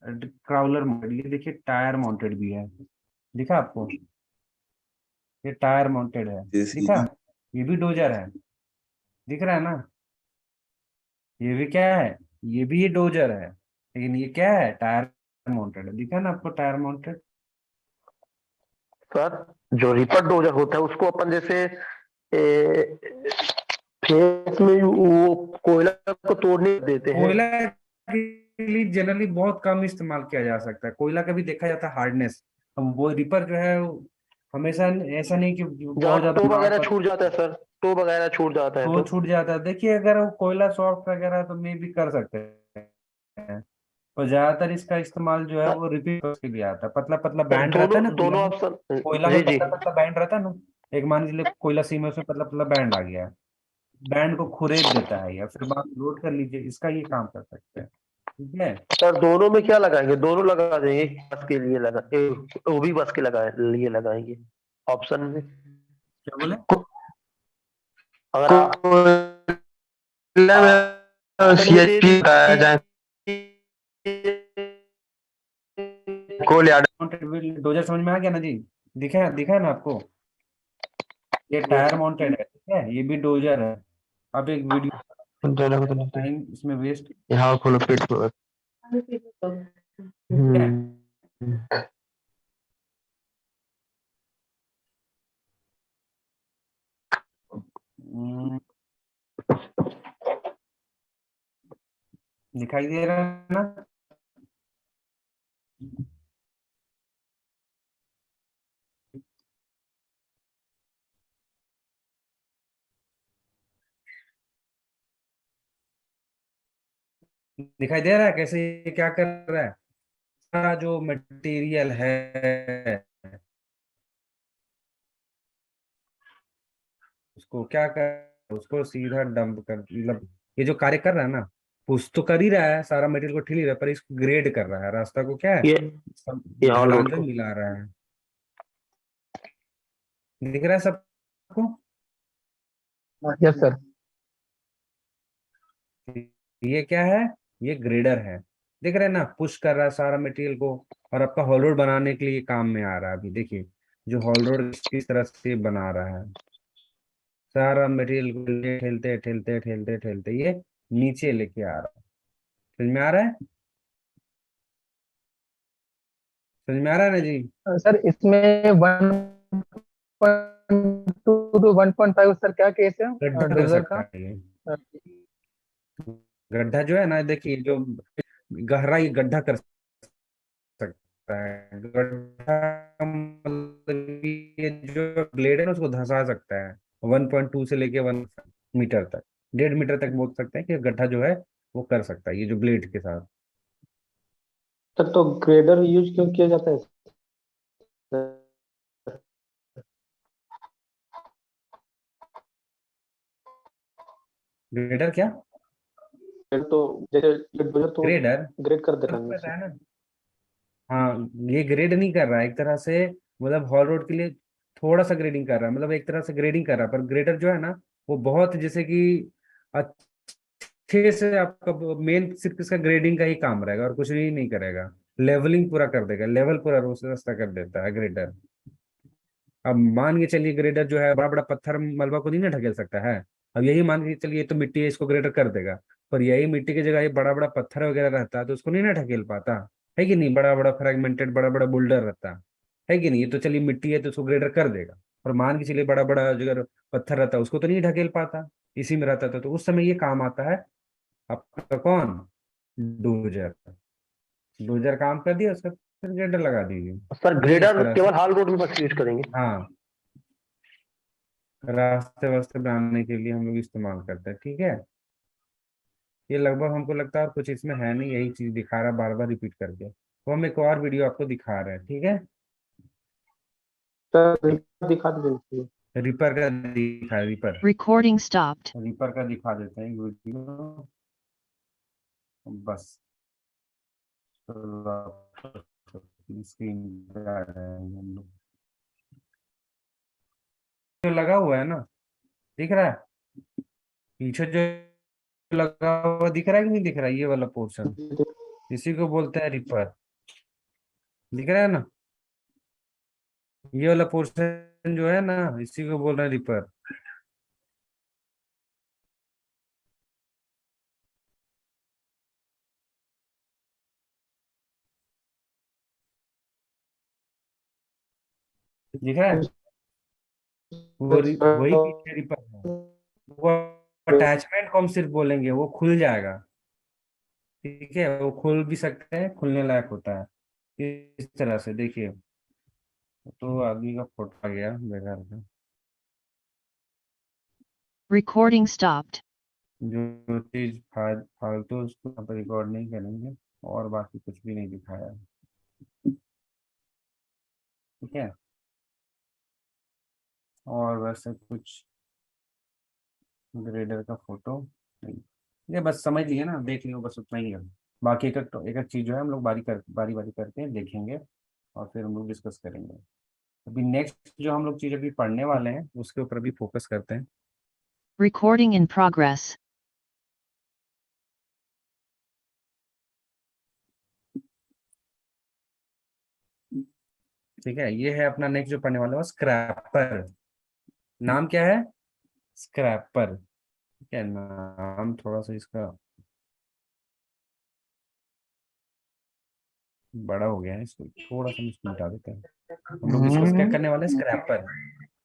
क्राउलर माउंटेड, ये देखिए टायर माउंटेड भी है। दिखा आपको? ये टायर माउंटेड है। जैसे दिखा? ये भी डोजर है। दिख रहा है ना? ये भी क्या है? ये भी डोजर है, लेकिन ये क्या है? टायर माउंटेड है। दिखा ना आपको टायर माउंटेड? सर जो रिपर डोजर होता है उसको अपन जैसे फेस में वो कोयला को तोड़ने देते हैं। कोयला के लिए जनरली बहुत कम इस्तेमाल किया जा सकता है। कोयला का भी देखा जाता है हार्डनेस। अब वो रिपर जो है वो हमेशा ऐसा नहीं कि जहाँ बहुत ज्यादा टो हार्ड वगैरह पर छूट जाता है सर, टो वगैरह छूट जाता है तो तो। छूट जाता है। देखिए, अगर वो कोयला सॉफ्ट वगैरह है तो मे भी कर सकते हैं। और ज्यादातर इसका इस्तेमाल जो है सर वो रिपीट के लिए आता है। पतला पतला सर, बैंड रहता दोनों है ना कोयला दोनों में। ऑप्शन। कोयला में जी जी। पतला पतला बैंड रहता है ना। एक मान लीजिए कोयला सी में उसमें पतला पतला बैंड आ गया है, बैंड को खुरेद देता है, या फिर बात लोड कर लीजिए, इसका ये काम कर सकते हैं। ठीक है। सर दोनों में क्या लगाएंगे, दोनों लगा देंगे, बस के लिए लगा वो भी बस के लगा लिए लगाएंगे ऑप्शन में। क्या बोले? अगर CHP लगाया जाए कोल यार्ड। डोजर समझ में आ गया ना जी? दिखा है ना आपको? ये टायर माउंटेड है, ठीक है, ये भी डोजर है। अब एक वीडियो टाइम इसमें वेस्ट। यहाँ खोलो पेट को। ठीक है। हम्म, दिखाई दे रहा है ना? दिखाई दे रहा है कैसे ये क्या कर रहा है? सारा जो मटेरियल है उसको क्या कर, उसको सीधा डंप कर, मतलब ये जो कार्य कर रहा है ना, पुश तो कर ही रहा है, सारा मटेरियल को ठिल ही रहा है, पर इसको ग्रेड कर रहा है, रास्ता को क्या है, ये सब यहाँ ढलान लोड से को। मिला रहा है। दिख रहा है सबको? Yes sir. ये क्या है? ये ग्रेडर है। देख रहे हैं ना, पुश कर रहा है सारा मटेरियल को, और आपका हॉल रोड बनाने के लिए काम में आ रहा है। अभी देखिए जो हॉल रोड किस तरह से बना रहा है, सारा मटेरियल को ठेलते ठेलते ठेलते ठेलते ये नीचे लेके आ रहा है। समझ में आ रहा है? समझ में आ रहा है ना जी? सर इसमें 1.2 to 1.5 सर क्या केस है गड्ढा भी हो डोजर सकता का? है ये। गड्ढा जो है ना, देखिए जो गहराई गड्ढा कर सकता है। गड्ढा मतलब ये जो ब्लेड है ना उसको धंसा सकता है 1.2 से लेके 1 मीटर तक। 1.5 मीटर तक बोल सकते हैं कि गड्ढा जो है वो कर सकता है ये जो ब्लेड के साथ। सर तो ग्रेडर यूज क्यों किया जाता है सर? ग्रेडर क्या? तो जैसे ये डोजर तो ग्रेडर ग्रेड कर दे रहा है कर नीचे। रहा है ना। हाँ, ये ग्रेड नहीं कर रहा है एक तरह से, मतलब हॉल रोड के लिए थोड़ा सा ग्रेडिंग कर रहा है, मतलब एक तरह से ग्रेडिंग कर रहा है, पर ग्रेडर जो है ना वो बहुत जैसे कि अच्छे से आपका मेन सिर्फ इसका ग्रेडिंग का ही काम रहेगा और कुछ नहीं करेगा। लेवलिंग पूरा कर देगा, लेवल पूरा रास्ता कर देता है ग्रेडर। अब मान के चलिए ग्रेडर जो है बड़ा बड़ा पत्थर मलबा को नहीं ना ढकेल सकता है। अब यही मान के चलिए तो मिट्टी है, इसको ग्रेडर कर देगा, पर यही मिट्टी की जगह ये बड़ा बड़ा पत्थर वगैरह रहता है तो उसको नहीं ना ढकेल पाता, है कि नहीं? बड़ा बड़ा फ्रेगमेंटेड बड़ा बड़ा बुल्डर रहता है कि नहीं? ये तो चलिए मिट्टी है तो उसको ग्रेडर कर देगा, और मान के चलिए बड़ा बड़ा अगर पत्थर रहता है उसको तो नहीं ढकेल पाता, इसी में रहता था, तो उस समय ये काम आता है आपका कौन? डोजर। डोजर काम कर दिया उसका, फिर ग्रेडर लगा दीजिए। सर ये इस ग्रेडर तरह से। केवल हाल रोड में बस यूज करेंगे? हाँ, रास्ते वास्ते बनाने के लिए हम लोग इस्तेमाल करते हैं, ठीक है। ये लगभग हमको लगता है और कुछ इसमें है नहीं, यही चीज दिखा रहा है बार बार रिपीट करके, तो हम एक और वीडियो आपको दिखा रहे हैं, ठीक है। सर दिखा दीजिए। रिपर का दिखा, रिपर Recording stopped. रिपर का दिखा देते हैं वीडियो बस। स्क्रीन पे आ रहे हैं हम लोग, जो लगा हुआ है ना, दिख रहा है पीछे जो लगा हुआ, दिख रहा है कि नहीं दिख रहा है? ये वाला पोर्शन, इसी को बोलते हैं रिपर, दिख रहा है ना? ये वाला पोर्शन जो है ना, इसी को बोल रहे हैं रिपर। दिख रहा है? वही पीछे रिपर है। वो अटैचमेंट को हम सिर्फ बोलेंगे, वो खुल जाएगा, ठीक है, वो खुल भी सकते हैं, खुलने लायक होता है इस तरह से। देखिए, तो आदमी का फोटो आ गया बेकार का, Recording stopped. जो चीज फालतू उसको यहाँ पर रिकॉर्ड नहीं करेंगे, और बाकी कुछ भी नहीं दिखाया, ठीक है। और वैसे कुछ ग्रेडर का फोटो नहीं, ये बस समझ लिए ना, देख लियो, बस उतना ही है। बाकी एक एक चीज जो है हम लोग बारी बारी करते हैं, देखेंगे और फिर हम लोग डिस्कस करेंगे। अभी नेक्स्ट जो हम लोग चीज अभी पढ़ने वाले हैं उसके ऊपर भी फोकस करते हैं। Recording in progress. ठीक है, ये है अपना नेक्स्ट जो पढ़ने वाला है स्क्रैपर। नाम क्या है? स्क्रैपर, ठीक है। नाम थोड़ा सा इसका बड़ा हो गया है, इसको थोड़ा सा इसको मिटा देते हैं। हम लोग डिस्कस क्या करने वाले हैं? स्क्रैपर।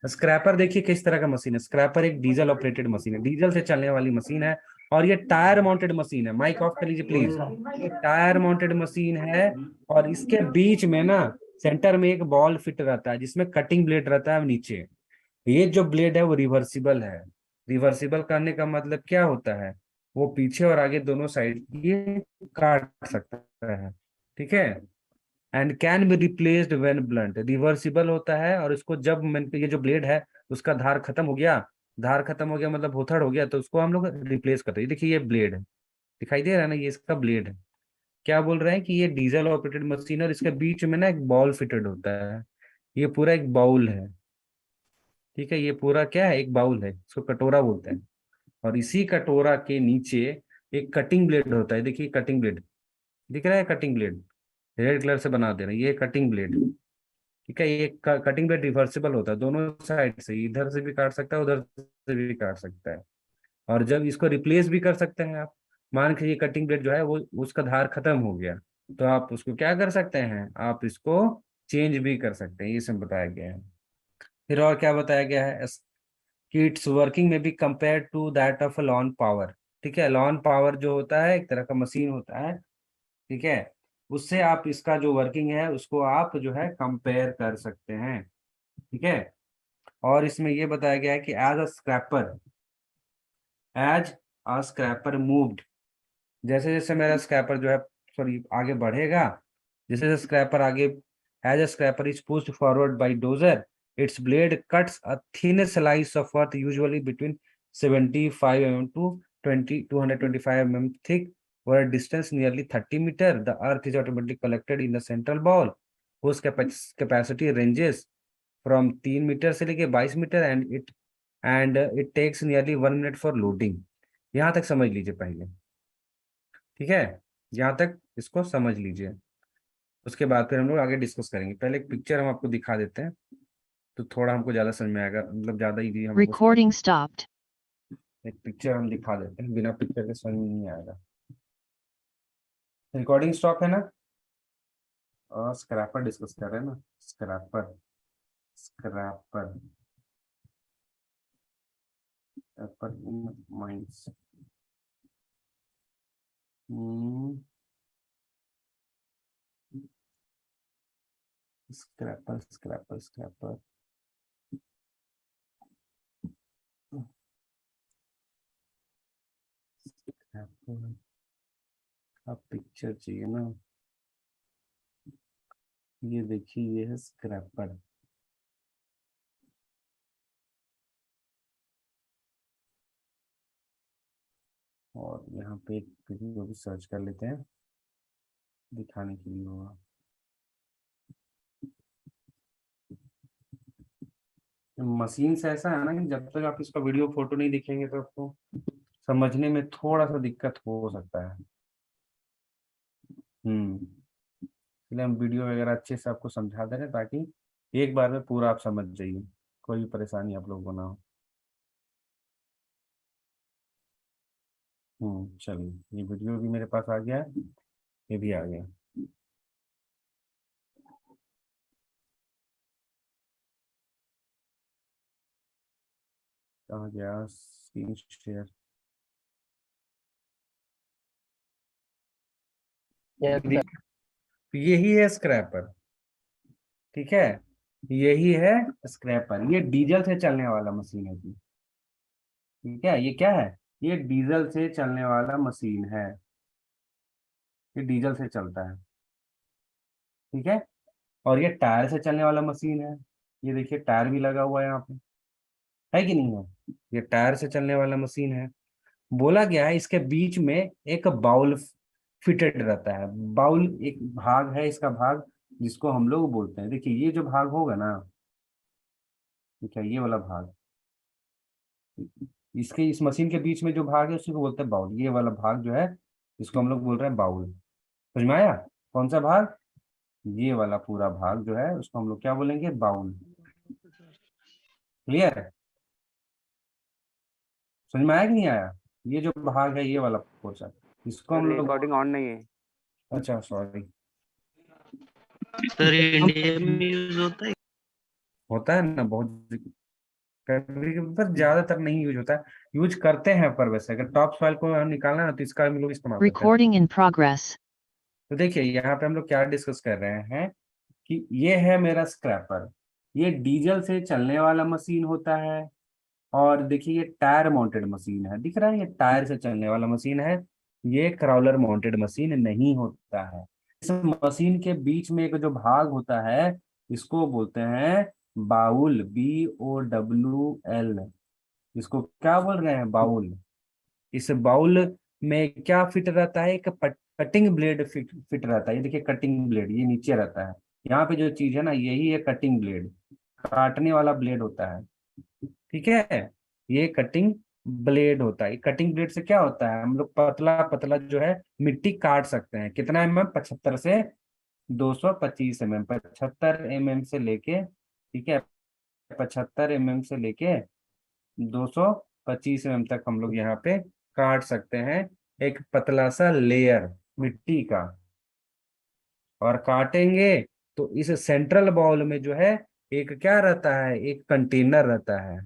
स्क्रैपर देखिए किस तरह का मशीन है। स्क्रैपर एक डीजल ऑपरेटेड मशीन है, डीजल से चलने वाली मशीन है, और ये टायर माउंटेड मशीन है। माइक ऑफ कर लीजिए प्लीज। ये टायर माउंटेड मशीन है, और इसके बीच में ना सेंटर में एक बॉल फिट रहता है जिसमें कटिंग ब्लेड रहता है नीचे। ये जो ब्लेड है वो रिवर्सिबल है। रिवर्सिबल करने का मतलब क्या होता है? वो पीछे और आगे दोनों साइड ये काट सकता है, ठीक है। And can be replaced when blunt, reversible होता है, और इसको जब ये जो ब्लेड है उसका धार खत्म हो गया, धार खत्म हो गया मतलब भुथड़ हो गया, तो उसको हम लोग रिप्लेस करते हैं। देखिए ये ब्लेड है, दिखाई दे रहा है ना, ये इसका ब्लेड है। क्या बोल रहे हैं कि ये डीजल ऑपरेटेड मशीन है, और इसके बीच में ना एक बॉल फिटेड होता है। ये पूरा एक बाउल है, ठीक है। ये पूरा क्या है? एक बाउल है, इसको कटोरा बोलते हैं। और इसी कटोरा के नीचे एक कटिंग ब्लेड होता है। देखिए कटिंग ब्लेड दिख रहा है, कटिंग ब्लेड रेड कलर से बना दे रहे हैं, ये कटिंग ब्लेड, ठीक है। ये कटिंग ब्लेड रिवर्सिबल होता है, दोनों साइड से, इधर से भी काट सकता है उधर से भी काट सकता है। और जब इसको रिप्लेस भी कर सकते हैं आप, मान के ये कटिंग ब्लेड जो है वो उसका धार खत्म हो गया, तो आप उसको क्या कर सकते हैं? आप इसको चेंज भी कर सकते हैं, ये सब बताया गया है। फिर और क्या बताया गया है कि इट्स वर्किंग में be compare to that of lawn power, ठीक है। लॉन पावर जो होता है एक तरह का मशीन होता है, ठीक है, उससे आप इसका जो वर्किंग है उसको आप जो है कंपेयर कर सकते हैं, ठीक है। और इसमें ये बताया गया है कि as a scraper, as a scraper moved, जैसे जैसे मेरा स्क्रैपर जो है सॉरी आगे बढ़ेगा, जैसे जैसे स्क्रैपर आगे, as a scraper is pushed forward by dozer, it's blade cuts a thin slice of earth usually between 75 mm to 225 mm thick for a distance nearly 30 meter. The earth is automatically collected in the central bowl whose capacity ranges from 3 metre से लेके 22 metre and it takes nearly 1 minute for loading. यहाँ तक समझ लीजिए पहले, ठीक है, यहाँ तक इसको समझ लीजिए, उसके बाद फिर हम लोग आगे डिस्कस करेंगे। पहले एक पिक्चर हम आपको दिखा देते हैं तो थोड़ा हमको ज्यादा समझ में आएगा, मतलब ज्यादा इजी हमको। Recording stopped. एक पिक्चर हम दिखा देते हैं, बिना पिक्चर के समझ में नहीं आएगा। रिकॉर्डिंग स्टॉप है ना, और स्क्रैपर डिस्कस कर रहे हैं ना, scraper scraper scraper mines scraper scraper scraper scraper अब पिक्चर चाहिए ना, ये देखिए ये है स्क्रैपर। और यहाँ पे एक वीडियो भी सर्च कर लेते हैं दिखाने के लिए होगा। मशीन से ऐसा है ना कि जब तक आप इसका वीडियो फोटो नहीं दिखेंगे तो आपको समझने में थोड़ा सा दिक्कत हो सकता है। इसलिए हम वीडियो वगैरह अच्छे से आपको समझा दे रहे हैं ताकि एक बार में पूरा आप समझ जाइए, कोई भी परेशानी आप लोगों को ना हो। चलिए ये वीडियो भी मेरे पास आ गया है, ये भी आ गया। कहाँ गया स्क्रीन शेयर? Yes, sir. यही है स्क्रैपर, ठीक है, यही है स्क्रैपर। ये डीजल से चलने वाला मशीन है जी, ठीक है, ये क्या है, ये डीजल से चलने वाला मशीन है, ये डीजल से चलता है, ठीक है। और ये टायर से चलने वाला मशीन है, ये देखिए टायर भी लगा हुआ है यहाँ पे, है कि नहीं है, ये टायर से चलने वाला मशीन है। बोला गया है इसके बीच में एक बाउल फिटेड रहता है। बाउल एक भाग है, इसका भाग जिसको हम लोग बोलते हैं, देखिए ये जो भाग होगा ना, ठीक है, ये वाला भाग, इसके इस मशीन के बीच में जो भाग है उसी को बोलते हैं बाउल। ये वाला भाग जो है इसको हम लोग बोल रहे हैं बाउल। समझ में आया? कौन सा भाग? ये वाला पूरा भाग जो है उसको हम लोग क्या बोलेंगे? बाउल। क्लियर है? समझ में आया कि नहीं आया? ये जो भाग है ये वाला पोर्शन, इसको हम लोग, रिकॉर्डिंग ऑन नहीं है। अच्छा सॉरी, सर ये इंडिया में यूज होता है ना बहुत कभी कभी, पर ज्यादातर नहीं यूज होता है, यूज करते हैं पर वैसे अगर टॉप सॉइल को निकालना है ना तो इसका हम लोग इस्तेमाल करते हैं। Recording in progress. तो देखिए यहाँ पे हम लोग क्या डिस्कस कर रहे हैं कि ये है मेरा स्क्रैपर, ये डीजल से चलने वाला मशीन होता है, और देखिए ये टायर माउंटेड मशीन है, दिख रहा है, ये टायर से चलने वाला मशीन है, ये क्रॉलर माउंटेड मशीन नहीं होता है। इस मशीन के बीच में एक जो भाग होता है इसको बोलते हैं बाउल, BOWL, इसको क्या बोल रहे हैं? बाउल। इस बाउल में क्या फिट रहता है? एक कटिंग ब्लेड फिट रहता है, ये देखिए कटिंग ब्लेड ये नीचे रहता है, यहाँ पे जो चीज है ना यही है कटिंग ब्लेड, काटने वाला ब्लेड होता है, ठीक है, ये कटिंग ब्लेड होता है। कटिंग ब्लेड से क्या होता है, हम लोग पतला पतला जो है मिट्टी काट सकते हैं। कितना mm? 75 से 225 mm, 75 mm से लेके, ठीक है, 75 mm से लेके 225 mm तक हम लोग यहाँ पे काट सकते हैं एक पतला सा लेयर मिट्टी का। और काटेंगे तो इस सेंट्रल बाउल में जो है एक क्या रहता है? एक कंटेनर रहता है,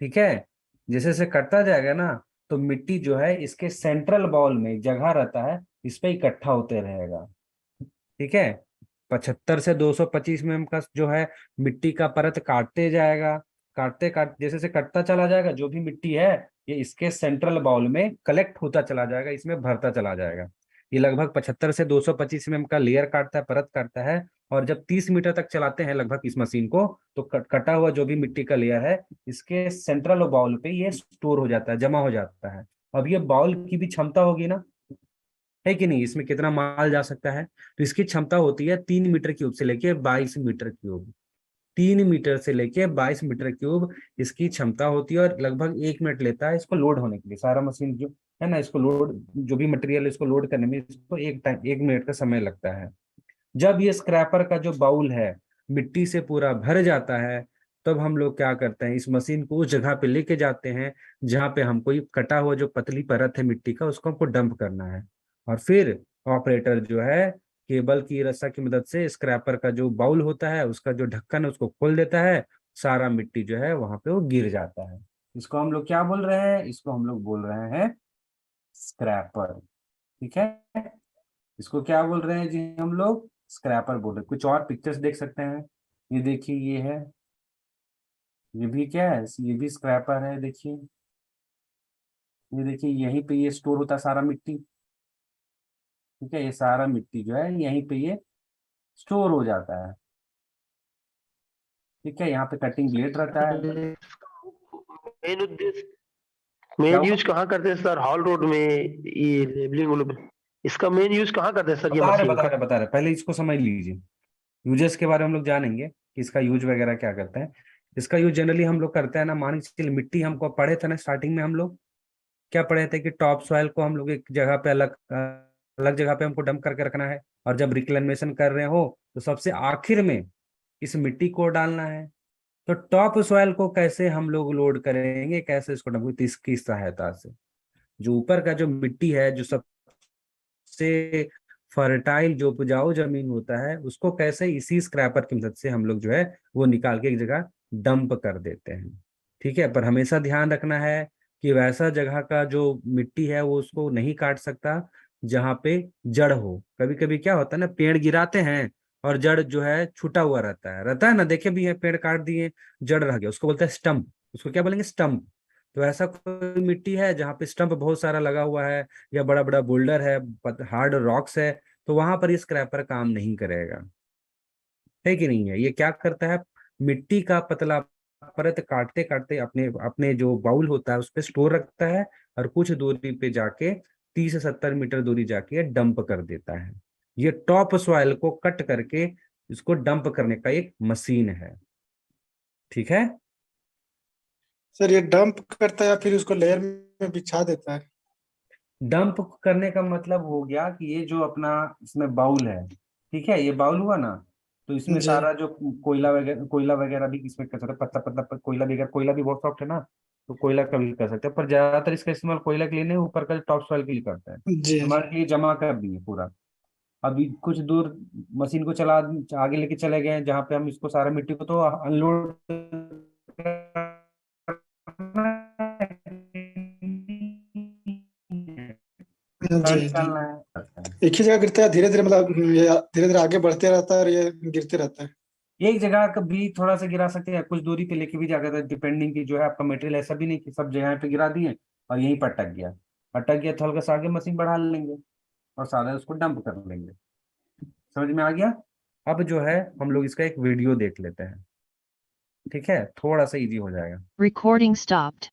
ठीक है। जैसे जैसे कटता जाएगा ना तो मिट्टी जो है इसके सेंट्रल बाउल में जगह रहता है, इस पे इकट्ठा होते रहेगा, ठीक है। 75 से 225 mm का जो है मिट्टी का परत काटते जाएगा, काटते जैसे जैसे कटता चला जाएगा, जो भी मिट्टी है ये इसके सेंट्रल बाउल में कलेक्ट होता चला जाएगा, इसमें भरता चला जाएगा। ये लगभग 75 से 225 mm का लेयर काटता है, परत काटता है। और जब 30 मीटर तक चलाते हैं लगभग इस मशीन को, तो कटा हुआ जो भी मिट्टी का लेयर है इसके सेंट्रल बाउल पे ये स्टोर हो जाता है, जमा हो जाता है। अब ये बाउल की भी क्षमता होगी ना, है कि नहीं, इसमें कितना माल जा सकता है। तो इसकी क्षमता होती है 3 मीटर क्यूब से लेके 22 मीटर क्यूब। 3 मीटर से लेके 22 मीटर क्यूब इसकी क्षमता होती है, और लगभग 1 मिनट लेता है इसको लोड होने के लिए। सारा मशीन जो है ना, इसको लोड, जो भी मटेरियल इसको लोड करने में इसको 1 मिनट का समय लगता है। जब ये स्क्रैपर का जो बाउल है मिट्टी से पूरा भर जाता है, तब हम लोग क्या करते हैं, इस मशीन को उस जगह पे लेके जाते हैं जहाँ पे हमको ये कटा हुआ जो पतली परत है मिट्टी का, उसको हमको डंप करना है। और फिर ऑपरेटर जो है केबल की रस्सा की मदद से स्क्रैपर का जो बाउल होता है उसका जो ढक्कन है उसको खोल देता है, सारा मिट्टी जो है वहां पे वो गिर जाता है। इसको हम लोग क्या बोल रहे हैं, इसको हम लोग बोल रहे हैं स्क्रैपर। ठीक है, इसको क्या बोल रहे हैं जी, हम लोग स्क्रैपर बोल रहे हैं। कुछ और पिक्चर्स देख सकते हैं, ये देखिए, ये है, ये भी क्या है, ये भी स्क्रैपर है। देखिए, ये देखिए, यहीं पे ये स्टोर होता है सारा मिट्टी। ठीक है, ये सारा मिट्टी जो है यहीं पे ये स्टोर हो जाता है। ठीक है, यहाँ पे कटिंग ब्लेड रहता है। मेन उद्देश्य, क्या मेन हुआ, यूज कहाँ करते हैं सर, हॉल रोड में ये लेबलिंग, इसका मेन यूज कहाँ करते हैं सर ये मशीन का? बता रहे, पहले इसको समझ लीजिए। यूजेस के बारे में हम लोग जानेंगे कि इसका यूज वगैरह क्या करते हैं। इसका यूज जनरली हम लोग करते हैं ना, मान के चलिए मिट्टी हमको पढ़े थे ना स्टार्टिंग में, हम लोग क्या पढ़े थे कि टॉप सॉइल को हम लोग एक जगह पे अलग अलग जगह पे हमको डंप करके रखना है, और जब रिक्लेमेशन कर रहे हो तो सबसे आखिर में इस मिट्टी को डालना है। तो टॉप सॉइल को कैसे हम लोग लोड करेंगे, कैसे इसको डंप, इसकी सहायता से जो ऊपर का जो मिट्टी है, जो सबसे फर्टाइल जो उपजाऊ जमीन होता है, उसको कैसे इसी स्क्रैपर की मदद से हम लोग जो है वो निकाल के एक जगह डंप कर देते हैं। ठीक है, पर हमेशा ध्यान रखना है कि वैसा जगह का जो मिट्टी है वो उसको नहीं काट सकता जहाँ पे जड़ हो। कभी कभी क्या होता है ना, पेड़ गिराते हैं और जड़ जो है छूटा हुआ रहता है ना, देखे भी है, पेड़ काट दिए जड़ रह गया, उसको बोलते हैं स्टम्प। उसको क्या बोलेंगे, स्टम्प। तो ऐसा कोई मिट्टी है जहाँ पे स्टम्प बहुत सारा लगा हुआ है, या बड़ा बड़ा बोल्डर है, हार्ड रॉक्स है, तो वहां पर ये स्क्रैपर काम नहीं करेगा। है कि नहीं है, ये क्या करता है, मिट्टी का पतला परत काटते काटते अपने अपने जो बाउल होता है उस पर स्टोर रखता है, और कुछ दूरी पे जाके 30 से 70 मीटर दूरी जाके डंप कर देता है। ये टॉप सॉइल को कट करके इसको डंप करने का एक मशीन है। ठीक है, सर ये डंप करता है या फिर उसको लेयर में बिछा देता है? डंप करने का मतलब हो गया कि ये जो अपना इसमें बाउल है, ठीक है, ये बाउल हुआ ना, तो इसमें जी। सारा जो कोयला वगैरह भी इसमें कर सकते हैं, पतला पतला कोयला भी, अगर कोयला भी बहुत सॉफ्ट है ना, तो कोयला का भी कर सकते हैं, पर ज्यादातर इसका इस्तेमाल कोयला के लिए नहीं, ऊपर का टॉप सॉइल के लिए करते हैं। जी। हमारे लिए जमा कर दिए पूरा। अभी कुछ दूर मशीन को चला आगे लेके चले गए जहाँ पे हम इसको सारा मिट्टी को तो अनलोड जी। जी। निकालना है। एक ही जगह गिरता है, धीरे धीरे मतलब ये धीरे धीरे आगे बढ़ते रहता है और ये गिरते रहता है? एक जगह का भी थोड़ा सा गिरा सकते हैं, कुछ दूरी पे लेके भी जा सकते हैं, डिपेंडिंग की जो है आपका मटेरियल। ऐसा भी नहीं कि सब जगह पे गिरा दिए और यहीं पर अटक गया तो हल्का सा आगे मशीन बढ़ा लेंगे और सारा उसको डंप कर लेंगे। समझ में आ गया। अब जो है हम लोग इसका एक वीडियो देख लेते हैं। ठीक है, थोड़ा सा इजी हो जाएगा। Recording stopped.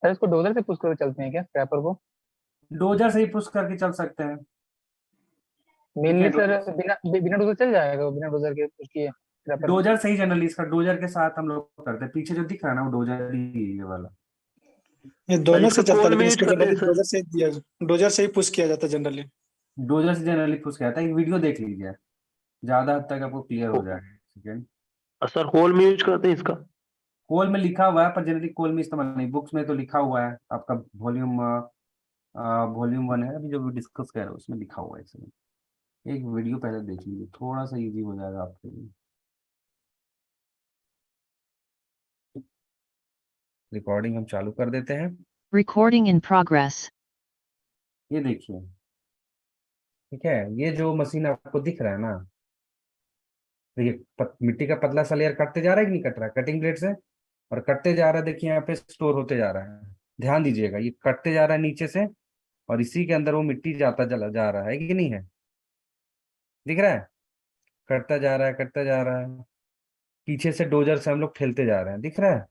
सर इसको डोजर से पुश करके चलते हैं क्या स्क्रैपर को? डोजर से ही पुश करके चल सकते हैं। मेनली सर बिना बिना डोजर चल जाएगा वो, बिना डोजर के पुश किए स्क्रैपर? डोजर से ही जनरली इसका डोजर के साथ हम लोग करते हैं। पीछे जो दिख रहा है ना वो डोजर ही है, ये वाला। ये दोनों से इसका चलता है, कोल में लेकिन यूज इसको करते हैं जनरली सर? डोजर से ही पुश किया जाता है जनरली। डोजर से जनरली पुश किया जाता है। एक वीडियो देख लीजिए, ज्यादा हद तक आपको क्लियर हो जाएगा। सेकेंड, सर होल में यूज करते हैं इसका? कोल में लिखा हुआ है पर जनरली कोल में इस्तेमाल नहीं। बुक्स में तो लिखा हुआ है आपका, वॉल्यूम 1 है अभी जो डिस्कस कर रहे हो उसमें लिखा हुआ है। इसमें एक वीडियो पहले देख लीजिए, थोड़ा सा इजी हो जाएगा आपके लिए। रिकॉर्डिंग हम चालू कर देते हैं। Recording in progress. ये देखिए, ठीक है, ये जो मशीन आपको दिख रहा है ना, देखिए मिट्टी का पतला सा लेयर कटते जा रहा है कि नहीं कट रहा है कटिंग ब्लेड से, और कटते जा रहा है, देखिए यहाँ पे स्टोर होते जा रहा है। ध्यान दीजिएगा, ये कटते जा रहा है नीचे से, और इसी के अंदर वो मिट्टी जाता चला जा रहा है कि नहीं है, दिख रहा है, कटता जा रहा है, कटता जा रहा है। पीछे से डोजर से हम लोग ठेलते जा रहे हैं, दिख रहा है,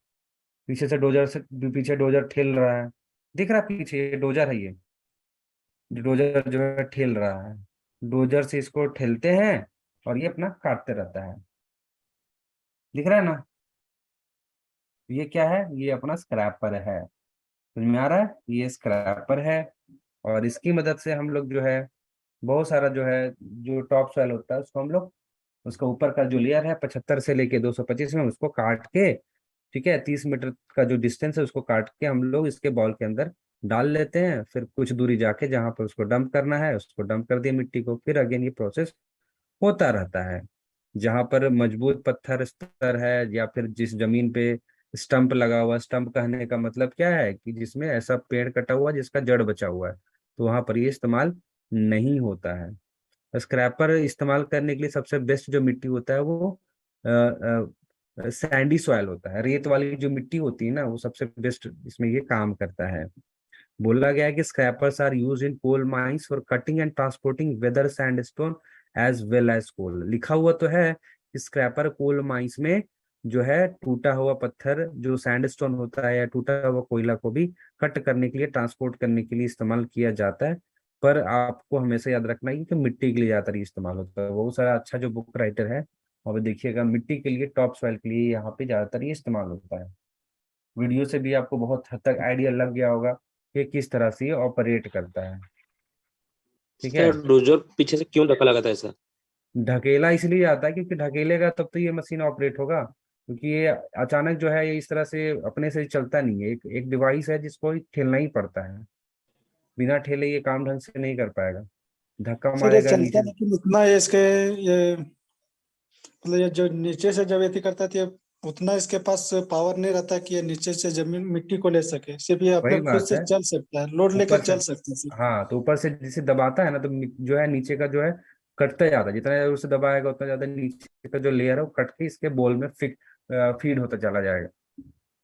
पीछे से डोजर से, पीछे डोजर ठेल रहा है, दिख रहा है, पीछे ये डोजर है, ये डोजर जो है ठेल रहा है, डोजर से इसको ठेलते हैं और ये अपना काटते रहता है, दिख रहा है ना। ये क्या है, ये अपना स्क्रैपर है, समझ में आ रहा है, ये स्क्रैपर है। और इसकी मदद से हम लोग जो है बहुत सारा जो है, जो टॉप सॉइल होता है उसको हम लोग, उसका ऊपर का जो लेयर है 75 से लेके 225 में, उसको काट के, ठीक है, 30 मीटर का जो डिस्टेंस है उसको काट के हम लोग इसके बॉल के अंदर डाल लेते हैं। फिर कुछ दूरी जाके जहां पर उसको डंप करना है उसको डंप कर दिया मिट्टी को, फिर अगेन ये प्रोसेस होता रहता है। जहां पर मजबूत पत्थर स्तर है, या फिर जिस जमीन पे स्टंप लगा हुआ, स्टंप कहने का मतलब क्या है कि जिसमें ऐसा पेड़ कटा हुआ जिसका जड़ बचा हुआ है, तो वहां पर ये इस्तेमाल नहीं होता है। स्क्रैपर इस्तेमाल करने के लिए सबसे बेस्ट जो मिट्टी होता है वो सैंडी सॉइल होता है, रेत वाली जो मिट्टी होती है ना, वो सबसे बेस्ट इसमें ये काम करता है। बोला गया है कि scrapers are use in coal mines for cutting and transporting weather sandstone as well as coal. लिखा हुआ तो है कि स्क्रैपर कोल माइंस में जो है टूटा हुआ पत्थर जो सैंडस्टोन होता है या टूटा हुआ कोयला को भी कट करने के लिए, ट्रांसपोर्ट करने के लिए इस्तेमाल किया जाता है। पर आपको हमेशा याद रखना है कि मिट्टी के लिए ज्यादातर ये इस्तेमाल होता है। बहुत सारा अच्छा जो बुक राइटर है, और देखिएगा मिट्टी के लिए, टॉप सॉइल के लिए यहाँ पे ज्यादातर ये इस्तेमाल होता है। वीडियो से भी आपको बहुत हद तक आइडिया लग गया होगा कि किस तरह से ये ऑपरेट करता है, ठीक है। सर डोजर पीछे से क्यों धक्का लगाता है सर? ढकेला इसलिए आता है क्योंकि ढकेलेगा तब तो ये मशीन ऑपरेट होगा, क्योंकि ये अचानक जो है ये इस तरह से अपने से चलता नहीं है, एक एक डिवाइस है जिसको ठेलना ही पड़ता है, बिना ठेले ये काम ढंग से नहीं कर पाएगा, धक्का सर ये मारेगा चलता नीचे। लेकिन उतना है इसके, ये मतलब ये जो नीचे से जब ये करता है तो ये उतना इसके पास पावर नहीं रहता कि ये नीचे से जमीन मिट्टी को ले सके, सिर्फ ये अपने वही खुद बात से है, चल सकता है, लोड लेकर ऊपर से, चल सकता है सिर्फ। हाँ तो ऊपर से जिसे दबाता है ना, तो जो है नीचे का जो है कटता जाता है, जितना ज्यादा उसे दबाएगा उतना ज्यादा नीचे का जो लेयर है वो कट के इसके बोल में फीड होता चला जाएगा।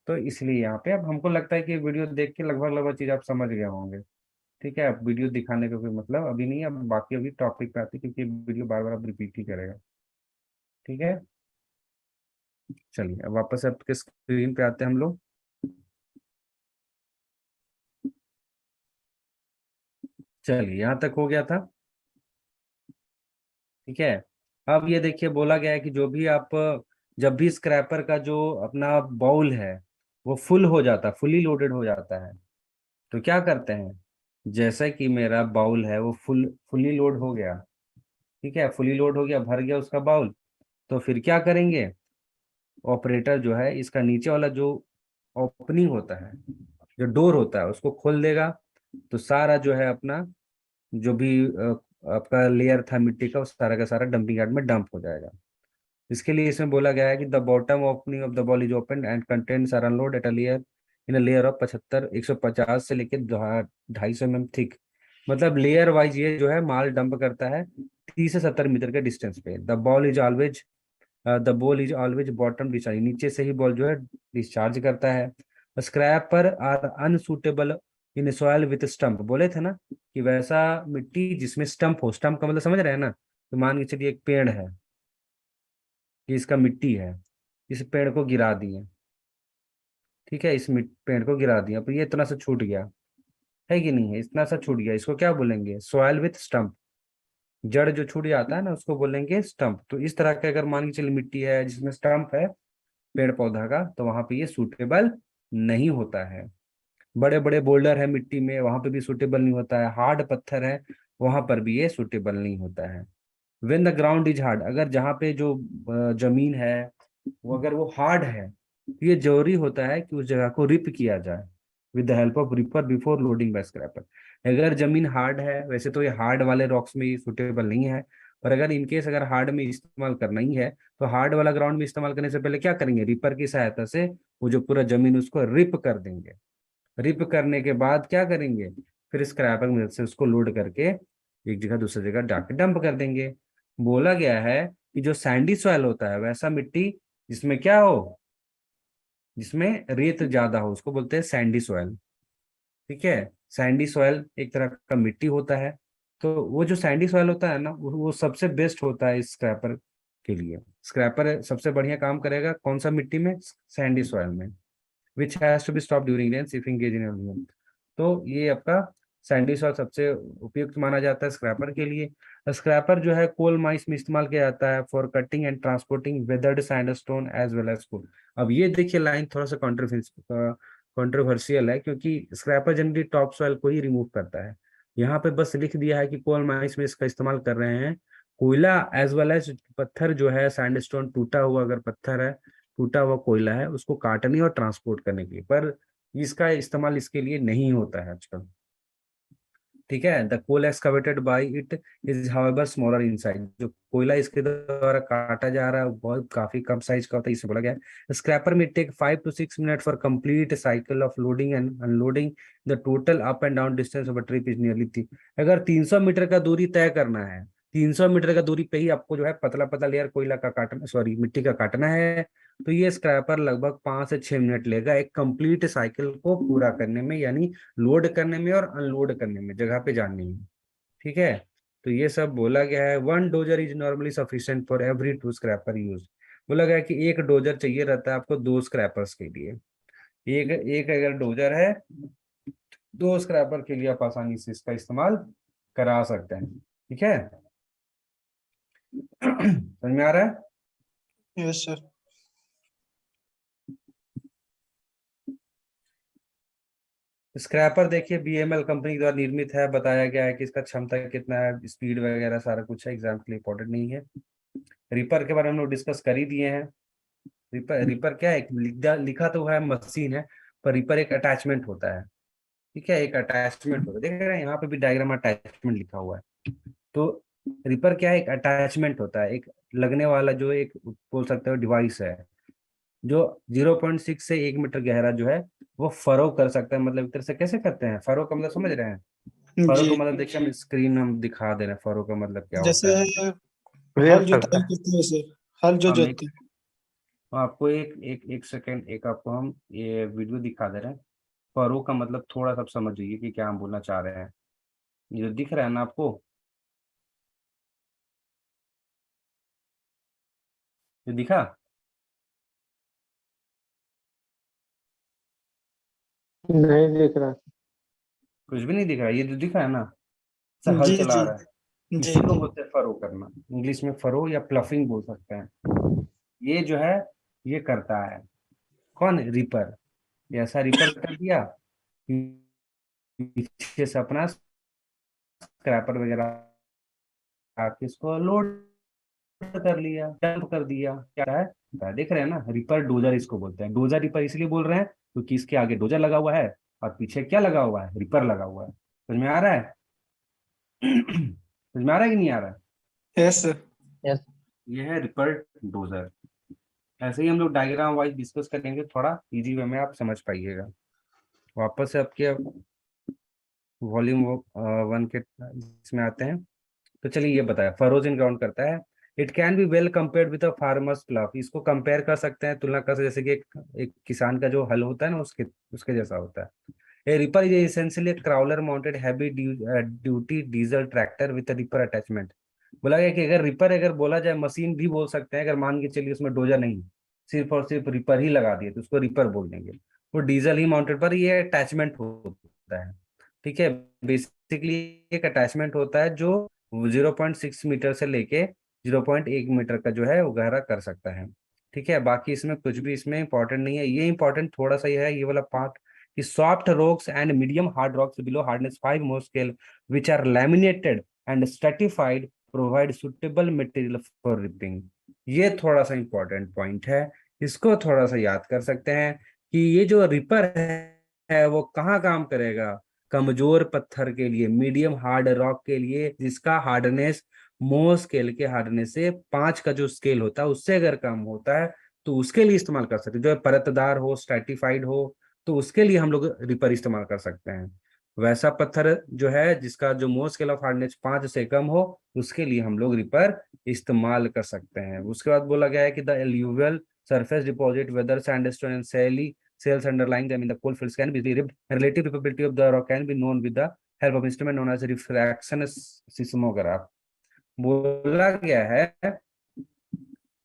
तो इसलिए यहाँ पे अब हमको लगता है कि वीडियो देख के लगभग लगभग चीज आप समझ गए होंगे, ठीक है। अब वीडियो दिखाने का कोई मतलब अभी नहीं है, अब बाकी अभी टॉपिक पे आते हैं, क्योंकि वीडियो बार बार अब रिपीट ही करेगा, ठीक है। चलिए अब वापस आपके स्क्रीन पे आते हैं हम लोग। चलिए यहाँ तक हो गया था, ठीक है। अब ये देखिए बोला गया है कि जो भी आप, जब भी स्क्रैपर का जो अपना बाउल है वो फुल हो जाता है, फुली लोडेड हो जाता है, तो क्या करते हैं, जैसा कि मेरा बाउल है वो फुली लोड हो गया, ठीक है, फुली लोड हो गया, भर गया उसका बाउल, तो फिर क्या करेंगे, ऑपरेटर जो है इसका नीचे वाला जो ओपनिंग होता है, जो डोर होता है उसको खोल देगा, तो सारा जो है अपना जो भी आपका लेयर था मिट्टी का, उस सारा का सारा डंपिंग यार्ड में डंप हो जाएगा। इसके लिए इसमें बोला गया है कि the bottom opening of the bowl is open and contents are unload at a layer in a layer of 150 से लेके 250 mm थिक। मतलब लेयर वाइज ये जो है माल डंप करता है 30 से 70 मीटर के डिस्टेंस पे। The bowl is always bottom discharge, नीचे से ही बॉल जो है डिस्चार्ज करता है। Scraper are unsuitable in soil with stump, बोले थे ना कि वैसा मिट्टी जिसमें स्टंप हो, स्टंप का मतलब समझ रहे हैं ना, तो मान के चलिए एक पेड़ है, कि इसका मिट्टी है, इस पेड़ को गिरा दिए, ठीक है, पेड़ को गिरा दिया, तो ये इतना सा छूट गया, है कि नहीं है, इतना सा छूट गया, इसको क्या बोलेंगे, सॉइल विथ स्टंप। जड़ जो छूट जाता है ना उसको बोलेंगे स्टंप। तो इस तरह का अगर मान के चलिए मिट्टी है जिसमें स्टंप है पेड़ पौधा का, तो वहां पे ये सूटेबल नहीं होता है। बड़े बड़े बोल्डर है मिट्टी में, वहां पे भी सूटेबल नहीं होता है। हार्ड पत्थर है, वहां पर भी ये सूटेबल नहीं होता है। When the ground is hard, अगर जहाँ पे जो जमीन है वो अगर वो हार्ड है, तो ये जरूरी होता है कि उस जगह को रिप किया जाए with the help of ripper before loading by scraper. अगर जमीन हार्ड है, वैसे तो ये हार्ड वाले रॉक्स में सुटेबल नहीं है, पर अगर इनकेस अगर हार्ड में इस्तेमाल करना ही है, तो हार्ड वाला ग्राउंड में इस्तेमाल करने से पहले क्या करेंगे, रिपर की सहायता से वो जो पूरा जमीन उसको रिप कर देंगे। रिप करने के बाद क्या करेंगे, फिर स्क्रैपर की मदद से उसको लोड करके एक जगह दूसरी जगह जाके डंप कर देंगे। बोला गया है कि जो सैंडी सॉइल होता है वैसा मिट्टी जिसमें क्या हो, जिसमें रेत ज्यादा हो, उसको बोलते हैं सैंडी सॉइल। ठीक है, सैंडी सॉइल एक तरह का मिट्टी होता है। तो वो जो सैंडी सॉइल होता है ना, वो सबसे बेस्ट होता है स्क्रैपर के लिए। स्क्रैपर सबसे बढ़िया काम करेगा कौन सा मिट्टी में, सैंडी सॉइल में, which has to be stop during rain if engage in. तो ये आपका सैंडी सॉइल सबसे उपयुक्त माना जाता है स्क्रैपर के लिए। स्क्रैपर जो है कोल माइंस में इस्तेमाल किया जाता है for cutting and transporting weathered sandstone as well as coal. अब ये देखिए लाइन थोड़ा सा कंट्रोवर्शियल है, क्योंकि स्क्रैपर जनरली टॉप सॉइल को ही रिमूव करता है। यहाँ पे बस लिख दिया है कि कोल माइंस में इसका इस्तेमाल कर रहे हैं, कोयला एज वेल एज पत्थर जो है सैंडस्टोन, टूटा हुआ अगर पत्थर है, टूटा हुआ कोयला है, उसको काटने और ट्रांसपोर्ट करने के लिए, पर इसका इस्तेमाल इसके लिए नहीं होता है आजकल। ठीक है, the coal excavated by it is however smaller in size. जो कोयला इसके द्वारा काटा जा रहा है वो बहुत काफी कम साइज का होता है, इसे बोला गया है। स्क्रैपर में take 5 to 6 minute for complete cycle of loading and unloading. The total up and down distance of a trip is nearly 3। अगर 300 मीटर का दूरी तय करना है, 300 मीटर का दूरी पे ही आपको जो है पतला पतला लेयर कोयला का काटना, सॉरी मिट्टी का काटना है, तो ये स्क्रैपर लगभग 5 से 6 मिनट लेगा एक कंप्लीट साइकिल को पूरा करने में, यानी लोड करने में और अनलोड करने में, जगह पे जाने में। ठीक है, तो ये सब बोला गया है। 1 dozer is normally sufficient for every 2 scraper use. बोला गया है कि 1 डोजर चाहिए रहता है आपको 2 स्क्रैपर्स के लिए। एक एक अगर डोजर है, 2 स्क्रैपर के लिए आप आसानी से इसका इस्तेमाल करा सकते हैं। ठीक है, समझ में आ रहा है? Yes sir. स्क्रैपर देखिए बीएमएल कंपनी द्वारा निर्मित है, बताया गया है कि इसका क्षमता कितना है, स्पीड वगैरह सारा कुछ है, एग्जाम के लिए इंपॉर्टेंट नहीं है। रिपर के बारे में हम लोग डिस्कस कर ही दिए हैं। रिपर क्या है, लिखा तो है मशीन है, पर रिपर एक अटैचमेंट होता है। ठीक है, एक अटैचमेंट होता है, देख रहे हैं यहाँ पे भी डायग्राम अटैचमेंट लिखा हुआ है। तो रिपर क्या है, एक अटैचमेंट होता है, एक लगने वाला जो एक बोल सकते हो डिवाइस है, जो 0.6 से 1 मीटर गहरा जो है वो फरो कर सकता है। मतलब एक तरह से कैसे करते हैं, फरो का मतलब समझ रहे हैं? फरो का जी, मतलब देखिए हम स्क्रीन हम दिखा दे रहे हैं, फरो का मतलब क्या जैसे होता है। हल रेत जोताई करता है। करते हैं वैसे, हल जो हम जोतते हैं। आपको एक सेकेंड, एक आपको हम ये वीडियो दिखा दे रहे हैं। फरो का मतलब थोड़ा सा समझिए कि क्या हम बोलना चाह रहे हैं। ये जो दिख रहा है ना आपको, ये दिखा? नहीं दिख रहा। कुछ भी नहीं दिख रहा, ये जो दिख रहा है ना, से हल जी चला जी रहा है, जी इसी को जी। बोलते हैं फरो करना। इंग्लिश में फरो या प्लफिंग बोल सकते हैं। ये जो है ये करता है कौन, रिपर। ये ऐसा रिपर कर दिया कि पीछे से अपना स्क्रैपर वगैरह आके इसको लोड कर लिया, डंप कर दिया, क्या है देख रहे हैं ना, रिपर डोजर इसको बोलते हैं। डोजर रिपर इसलिए बोल रहे हैं क्योंकि इसके आगे डोजर लगा हुआ है और पीछे क्या लगा हुआ है, रिपर लगा हुआ है। समझ में आ रहा है? समझ में आ रहा है कि नहीं आ रहा है? Yes sir. यस। ये है रिपर डोजर। ऐसे ही हम लोग डायग्राम वाइज डिस्कस करेंगे, थोड़ा इजी वे में आप समझ पाइएगा। वापस से आपके वॉल्यूम 1 के इसमें आते हैं। तो चलिए ये बताया फरोज इन ग्राउंड करता है। It can be well compared with a farmers plough. इसको कंपेयर कर सकते हैं, तुलना कर सकते हैं, जैसे कि एक किसान का जो हल होता है ना, उसके उसके जैसा होता है। A ripper is essentially crawler mounted heavy duty diesel tractor with ripper attachment. बोला गया कि अगर रिपर अगर बोला जाए, मशीन भी बोल सकते हैं, अगर मान के चलिए उसमें डोजर नहीं, सिर्फ और सिर्फ रिपर ही लगा दिए तो उसको रिपर बोल देंगे। वो डीजल ही माउंटेड, पर ये अटैचमेंट होता है। ठीक है, बेसिकली एक अटैचमेंट होता है जो 0.6 मीटर से लेके 0.1 मीटर का जो है वो गहरा कर सकता है। ठीक है, बाकी इसमें कुछ भी इसमें इंपॉर्टेंट नहीं है। ये इंपॉर्टेंट थोड़ा सा ये है, ये वाला पार्ट कि soft rocks and medium hard rocks below hardness 5 Mohs scale which are laminated and stratified provide suitable material for ripping. ये थोड़ा सा इंपॉर्टेंट पॉइंट है, इसको थोड़ा सा याद कर सकते हैं कि ये जो रिपर है वो कहाँ काम करेगा, कमजोर पत्थर के लिए, मीडियम हार्ड रॉक के लिए, जिसका हार्डनेस मोर स्केल के हार्डनेस से 5 का जो स्केल होता है उससे अगर कम होता है तो उसके लिए इस्तेमाल कर सकते हैं। जो परतदार हो, स्ट्रैटिफाइड हो, तो उसके लिए हम लोग रिपर इस्तेमाल कर सकते हैं। वैसा पत्थर जो है जिसका जो मोर स्केल ऑफ हार्डनेस 5 से कम हो, उसके लिए हम लोग रिपर इस्तेमाल कर सकते हैं। उसके बाद बोला गया है कि the alluvial surface deposit weather sandstone and shaly shales underlying them in the coal fields can be relative rippability of the rock can be known with the help of instrument known as refraction seismograph. बोला गया है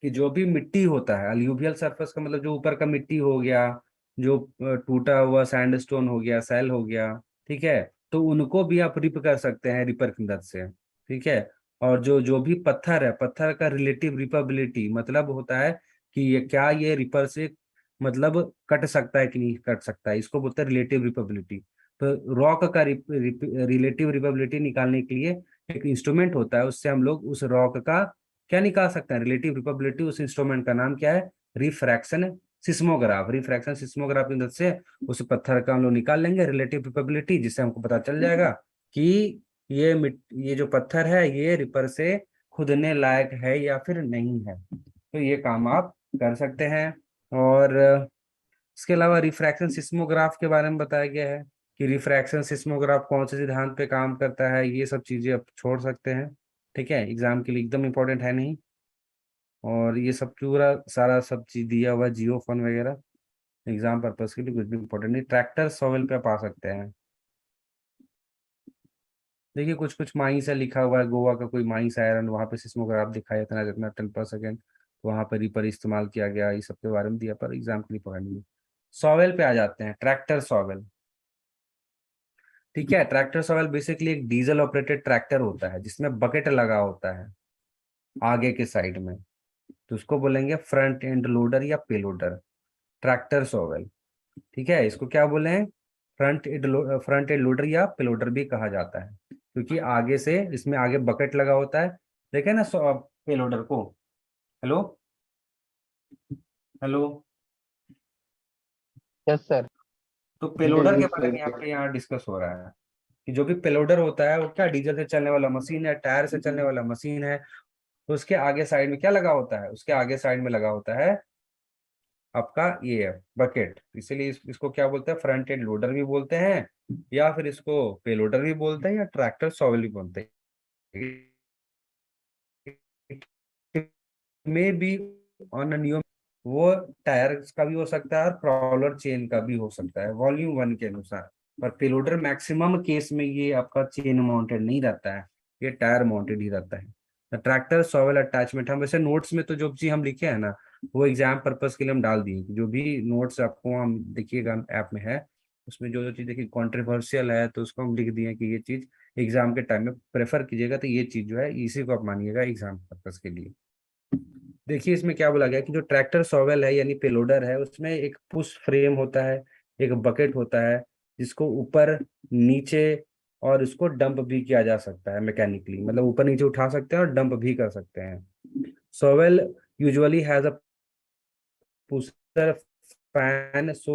कि जो भी मिट्टी होता है अल्यूवियल surface का मतलब जो ऊपर का मिट्टी हो गया, जो टूटा हुआ सैंडस्टोन हो गया, सेल हो गया, ठीक है, तो उनको भी आप रिप कर सकते हैं रिपर की मदद से, ठीक है। और जो जो भी पत्थर है, पत्थर का रिलेटिव रिपेबिलिटी मतलब होता है कि ये क्या ये रिपर से मतलब कट सकता है कि नहीं कट सकता है, इसको बोलते हैं रिलेटिव रिपेबिलिटी। तो रॉक का रिलेटिव रिपेबिलिटी निकालने के लिए एक इंस्ट्रूमेंट होता है, उससे हम लोग उस रॉक का क्या निकाल सकते हैं, रिलेटिव रिपेबिलिटी। उस इंस्ट्रूमेंट का नाम क्या है, रिफ्रैक्शन सिस्मोग्राफ। रिफ्रैक्शन सिस्मोग्राफ की मदद से उस पत्थर का हम लोग निकाल लेंगे रिलेटिव रिपेबिलिटी, जिससे हमको पता चल जाएगा कि ये जो पत्थर है ये रिपर से खुदने लायक है या फिर नहीं है। तो ये काम आप कर सकते हैं। और इसके अलावा रिफ्रैक्शन सिस्मोग्राफ के बारे में बताया गया है कि रिफ्रैक्शन सिस्मोग्राफ कौन से सिद्धांत पे काम करता है, ये सब चीजें आप छोड़ सकते हैं, ठीक है, एग्जाम के लिए एकदम इम्पोर्टेंट है नहीं। और ये सब पूरा सारा सब चीज दिया हुआ जियो फन वगैरह एग्जाम पर्पस के लिए कुछ भी इम्पोर्टेंट नहीं। ट्रैक्टर सॉवेल पे आप आ सकते हैं। देखिए कुछ कुछ माइंस है लिखा हुआ है, गोवा का कोई माइंस आयरन, वहाँ पे सिस्मोग्राफ दिखाया इतना जितना 10 पर सेकेंड, वहाँ पर रिपर इस्तेमाल किया गया, ये सब के बारे में दिया, पर एग्जाम के लिए पढ़ा नहीं है। सॉवेल पे आ जाते हैं, ट्रैक्टर सॉवेल, ठीक है। ट्रैक्टर सॉवेल बेसिकली एक डीजल ऑपरेटेड ट्रैक्टर होता है जिसमें बकेट लगा होता है आगे के साइड में, तो उसको बोलेंगे फ्रंट एंड लोडर या पेलोडर, ट्रैक्टर सॉवेल, ठीक है। इसको क्या बोले हैं, फ्रंट एंड लोडर या पेलोडर भी कहा जाता है, क्योंकि आगे से इसमें आगे बकेट लगा होता है, देखे ना पेलोडर को। Hello hello. Yes sir. तो पेलोडर के बारे में यहाँ डिस्कस हो रहा है कि जो भी पेलोडर होता है वो क्या डीजल से चलने वाला मशीन है, टायर से चलने वाला मशीन है। तो उसके आगे साइड में क्या लगा होता है, उसके आगे साइड में लगा होता है आपका ये है बकेट, इसीलिए इसको क्या बोलते हैं, फ्रंट एंड लोडर भी बोलते हैं, या फिर इसको पेलोडर भी बोलते हैं, या ट्रैक्टर सॉवेल भी बोलते हैं। में भी ऑन नियम वो टायर का भी हो सकता है और क्रॉलर चेन का भी हो सकता है वॉल्यूम 1 के अनुसार। पर पेलोडर मैक्सिमम केस में ये आपका चेन माउंटेड नहीं रहता है, ये टायर माउंटेड ही रहता है। ट्रैक्टर सॉवेल अटैचमेंट, हम वैसे नोट्स में तो जो चीज हम लिखे हैं ना वो एग्जाम पर्पस के लिए हम डाल दिए, जो भी नोट्स आपको हम देखिएगा ऐप में है, उसमें जो जो चीज देखिए कॉन्ट्रोवर्शियल है तो उसको हम लिख दिए कि ये चीज एग्जाम के टाइम में प्रेफर कीजिएगा, तो ये चीज जो है इसी को आप मानिएगा एग्जाम पर्पस के लिए। देखिए इसमें क्या बोला गया कि जो ट्रैक्टर सॉवेल है यानी पेलोडर है, उसमें एक पुश फ्रेम होता है, एक बकेट होता है जिसको ऊपर नीचे और उसको डंप भी किया जा सकता है मैकेनिकली, मतलब ऊपर नीचे उठा सकते हैं और डंप भी कर सकते हैं। Shovel usually has a pusher fan so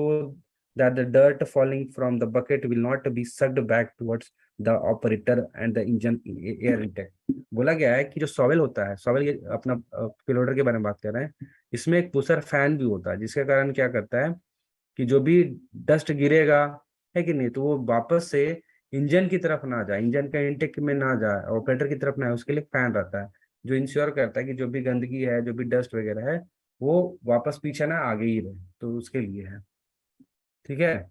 that the dirt falling from the bucket will not be sucked back towards the operator and the engine air intake। बोला गया है कि जो सॉवेल होता है, सॉवेल ये अपना पेलोडर के बारे में बात कर रहे हैं, इसमें एक पुशर फैन भी होता है जिसके कारण क्या करता है कि जो भी डस्ट गिरेगा है कि नहीं, तो वो वापस से इंजन की तरफ ना जाए, इंजन का इंटेक में ना जाए, ऑपरेटर की तरफ ना है, उसके लिए फैन रहता है जो इंश्योर करता है कि जो भी गंदगी है, जो भी डस्ट वगैरह है, वो वापस पीछे ना आगे ही रहे, तो उसके लिए है, ठीक है।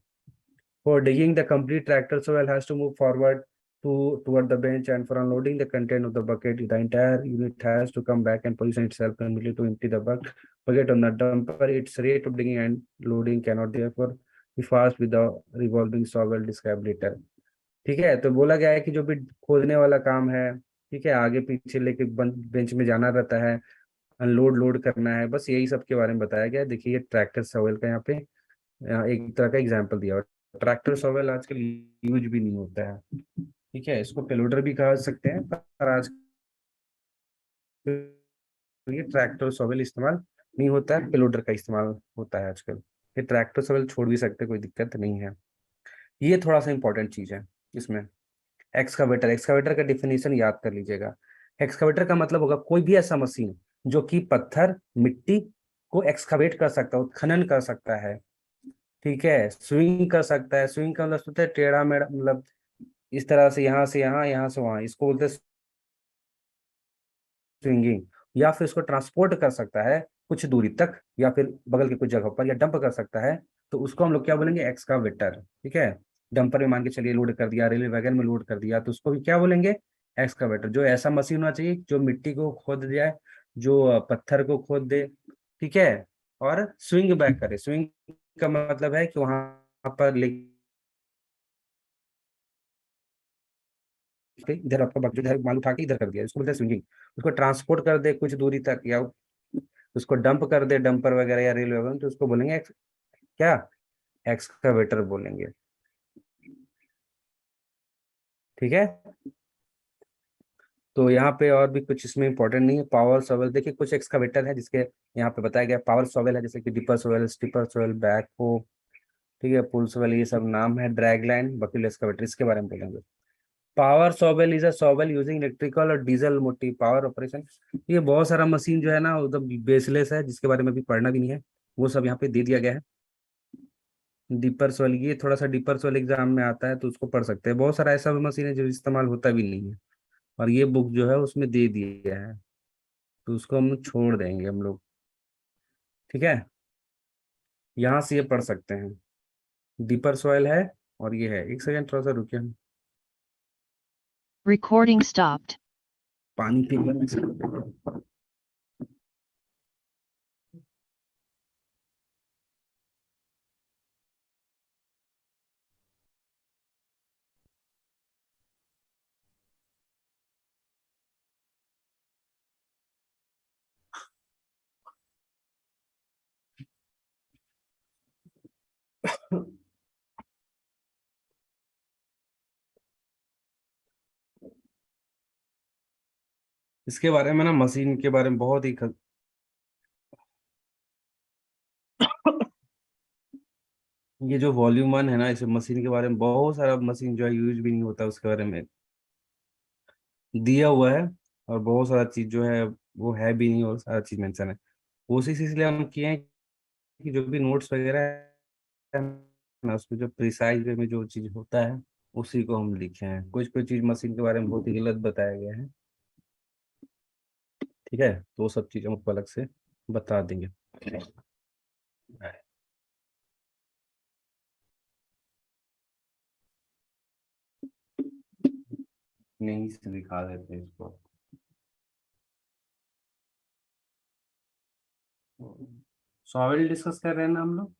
For digging, the complete tractor soil has to move forward toward the bench, and for unloading the content of the bucket, the entire unit has to come back and position itself permanently to empty the bucket on the dumper. Its rate of digging and loading cannot therefore be fast with the revolving shovel described later। ठीक है, तो बोला गया है कि जो भी खोदने वाला काम है, ठीक है, आगे पीछे लेके बेंच में जाना रहता है, अनलोड लोड करना है, बस यही सब के बारे में बताया गया है। देखिए ये ट्रैक्टर सॉवेल का यहाँ पे एक तरह का एग्जाम्पल दिया, और ट्रैक्टर सॉवेल आजकल यूज भी नहीं होता है, ठीक है, इसको पेलोडर भी कहा सकते हैं, पर आज ये ट्रैक्टर सॉवेल इस्तेमाल नहीं होता है, पेलोडर का इस्तेमाल होता है आजकल। ये ट्रैक्टर सॉवेल छोड़ भी सकते हैं, कोई दिक्कत नहीं है। ये थोड़ा सा इंपॉर्टेंट चीज है इसमें। एक्सकावेटर, एक्सकावेटर का डिफिनेशन याद कर लीजिएगा। एक्सकावेटर का मतलब होगा कोई भी ऐसा मशीन जो कि पत्थर मिट्टी को एक्सकावेट कर सकता है, खनन कर सकता है, ठीक है, स्विंग कर सकता है। स्विंग का मतलब होता है टेढ़ा मेढ़ा, मतलब इस तरह से यहाँ से यहाँ, यहाँ से वहां, इसको बोलते हैं स्विंगिंग, या फिर उसको ट्रांसपोर्ट कर सकता है कुछ दूरी तक या फिर बगल के कुछ जगह पर, या डंप कर सकता है, तो उसको हम लोग क्या बोलेंगे, एक्सकावेटर। ठीक है, डंपर में मान के चलिए लोड कर दिया, रेलवे वैगन में लोड कर दिया, तो उसको भी क्या बोलेंगे, एक्सकावेटर। जो ऐसा मशीन होना चाहिए जो मिट्टी को खोद जाए, जो पत्थर को खोद दे, ठीक है, और स्विंग बैक करे। स्विंग का मतलब है कि वहां पर ले इधर आपका जो इधर माल उठा के इधर कर दिया, इसको बोलते हैं स्विंगिंग। उसको ट्रांसपोर्ट कर दे कुछ दूरी तक, या उसको डंप कर दे डंपर वगैरह या रेलवे वगैरह, तो उसको बोलेंगे क्या, एक्सकावेटर बोलेंगे। ठीक है, तो यहाँ पे और भी कुछ इसमें इंपॉर्टेंट नहीं है। पावर शॉवेल देखिए, कुछ एक्सकावेटर है जिसके यहाँ पे बताया गया। पावर शॉवेल है जैसे कि dipper shovel, stripper shovel, backhoe, ठीक है, पुल शॉवेल, ये सब नाम है। ड्रैग लाइन, बकील एक्सकावेटर, इसके बारे में बोलेंगे। Power shovel is a shovel using electrical और डीजल मोटिव पावर ऑपरेशन। ये बहुत सारा मशीन जो है ना, मतलब बेसलेस है, जिसके बारे में भी पढ़ना भी नहीं है, वो सब यहाँ पे दे दिया गया है। डिपर शॉवेल, ये थोड़ा सा डिपर शॉवेल एग्जाम में आता है तो उसको पढ़ सकते हैं। बहुत सारा ऐसा भी मशीन है जो इस्तेमाल होता भी नहीं है, और ये बुक जो है उसमें दे दिया है, तो उसको हम लोग छोड़ देंगे हम लोग। ठीक है, यहाँ से ये पढ़ सकते हैं। डिपर सॉइल है और ये है। एक सेकंड, थोड़ा सा रुकिए, हम Recording stopped. पानी पी लें। इसके बारे में ना, मशीन के बारे में बहुत ही ये जो वॉल्यूम 1 है ना, इस मशीन के बारे में बहुत सारा मशीन जो है यूज भी नहीं होता, उसके बारे में दिया हुआ है। और बहुत सारा चीज जो है वो है भी नहीं, और सारा चीज मेंशन है। कोशिश इसलिए हम किए हैं कि जो भी नोट्स वगैरह है ना, उसमें जो प्रिसाइज वे में जो चीज होता है उसी को हम लिखे हैं। कुछ कुछ चीज मशीन के बारे में बहुत ही गलत बताया गया है। ठीक है, तो वो सब चीज हम आपको अलग से बता देंगे। नहीं से दिखा देते हैं इसको। सॉइल डिस्कस कर रहे हैं ना हम लोग।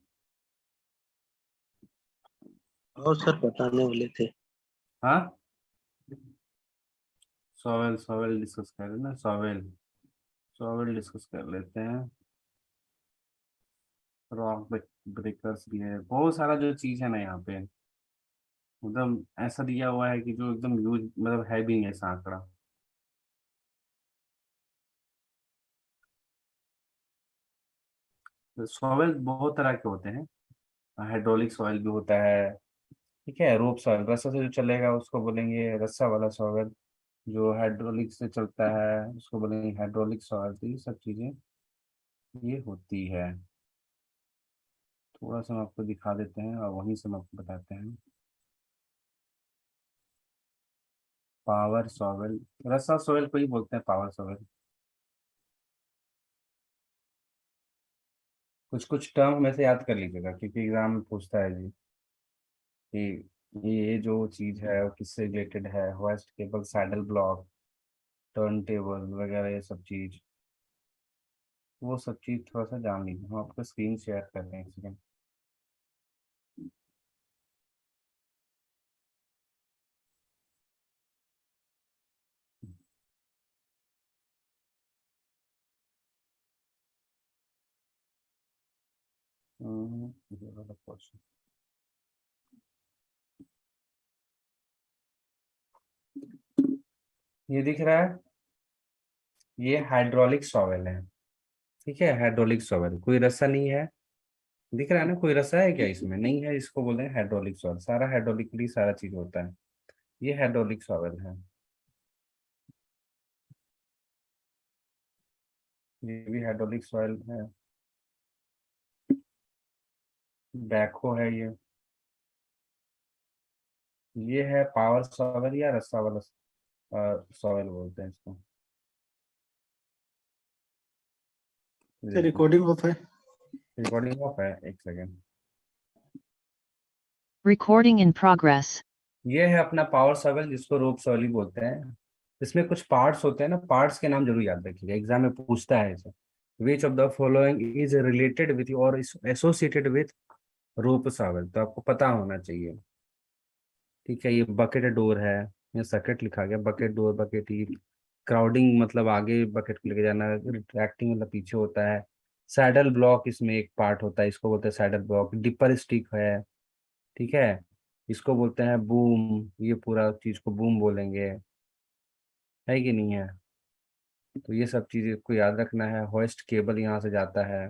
और सर बताने वाले थे। हाँ, सॉइल सॉइल डिस्कस कर रहे हैं ना, सॉइल सॉइल डिस्कस कर लेते हैं। रॉक ब्रेकर्स भी है, बहुत सारा जो चीज है ना यहाँ पे, एकदम ऐसा दिया हुआ है कि जो एकदम यूज मतलब है भी नहीं ऐसा आंकड़ा। सॉइल बहुत तरह के होते हैं। हाइड्रोलिक सॉइल भी होता है, ठीक है। रोप सॉइल, रस्सा से जो चलेगा उसको बोलेंगे रस्सा वाला सॉइल। जो हाइड्रोलिक से चलता है उसको बोलेंगे हाइड्रोलिक सॉइल। तो ये सब चीजें ये होती है। थोड़ा सा हम आपको दिखा देते हैं और वहीं से हम आपको बताते हैं। पावर सॉवेल, रसा सॉवेल को ही बोलते हैं पावर सॉवेल। कुछ कुछ टर्म हमें से याद कर लीजिएगा, क्योंकि एग्जाम में पूछता है जी कि ये जो चीज है वो किससे रिलेटेड है। Host cable, saddle block, turn table वगैरह, ये सब चीज, वो सब चीज थोड़ा सा जान लीजिए। हम आपको स्क्रीन शेयर कर रहे हैं, एक सेकंड। ये वाला portion। ये दिख रहा है, ये हाइड्रोलिक सॉवेल है। ठीक है, हाइड्रोलिक सॉवेल, कोई रस्सा नहीं है। दिख रहा है ना, कोई रस्सा है क्या इसमें, नहीं है। इसको बोलते हैं हाइड्रोलिक सॉवेल। सारा हाइड्रोलिकली सारा चीज होता है। ये हाइड्रोलिक सॉवेल है। ये भी हाइड्रोलिक सॉइल है। बैकहो है ये है पावर सॉवेल या रस्सा वाला सॉवेल बोलते हैं इसको। रिकॉर्डिंग ऑफ है। रिकॉर्डिंग ऑफ है, एक सेकेंड। Recording in progress. ये है अपना पावर सॉवेल, जिसको रोप सॉवेल बोलते हैं। इसमें कुछ पार्ट्स होते हैं ना, पार्ट्स के नाम जरूर याद रखिएगा, एग्जाम में पूछता है इसे। Which of the following is related with और एसोसिएटेड विथ रोप सॉवेल, तो आपको पता होना चाहिए। ठीक है, ये बकेट डोर है, ये सर्किट लिखा गया, bucket door, bucket heat. Crowding मतलब आगे बकेट को लेके जाना, रिट्रैक्टिंग मतलब पीछे होता है। सैडल ब्लॉक इसमें एक पार्ट होता है, इसको बोलते हैं सैडल ब्लॉक। डिपर स्टिक है, ठीक है, इसको बोलते हैं बूम, ये पूरा चीज को बूम बोलेंगे, है कि नहीं है। तो ये सब चीजें को याद रखना है। होइस्ट केबल यहाँ से जाता है,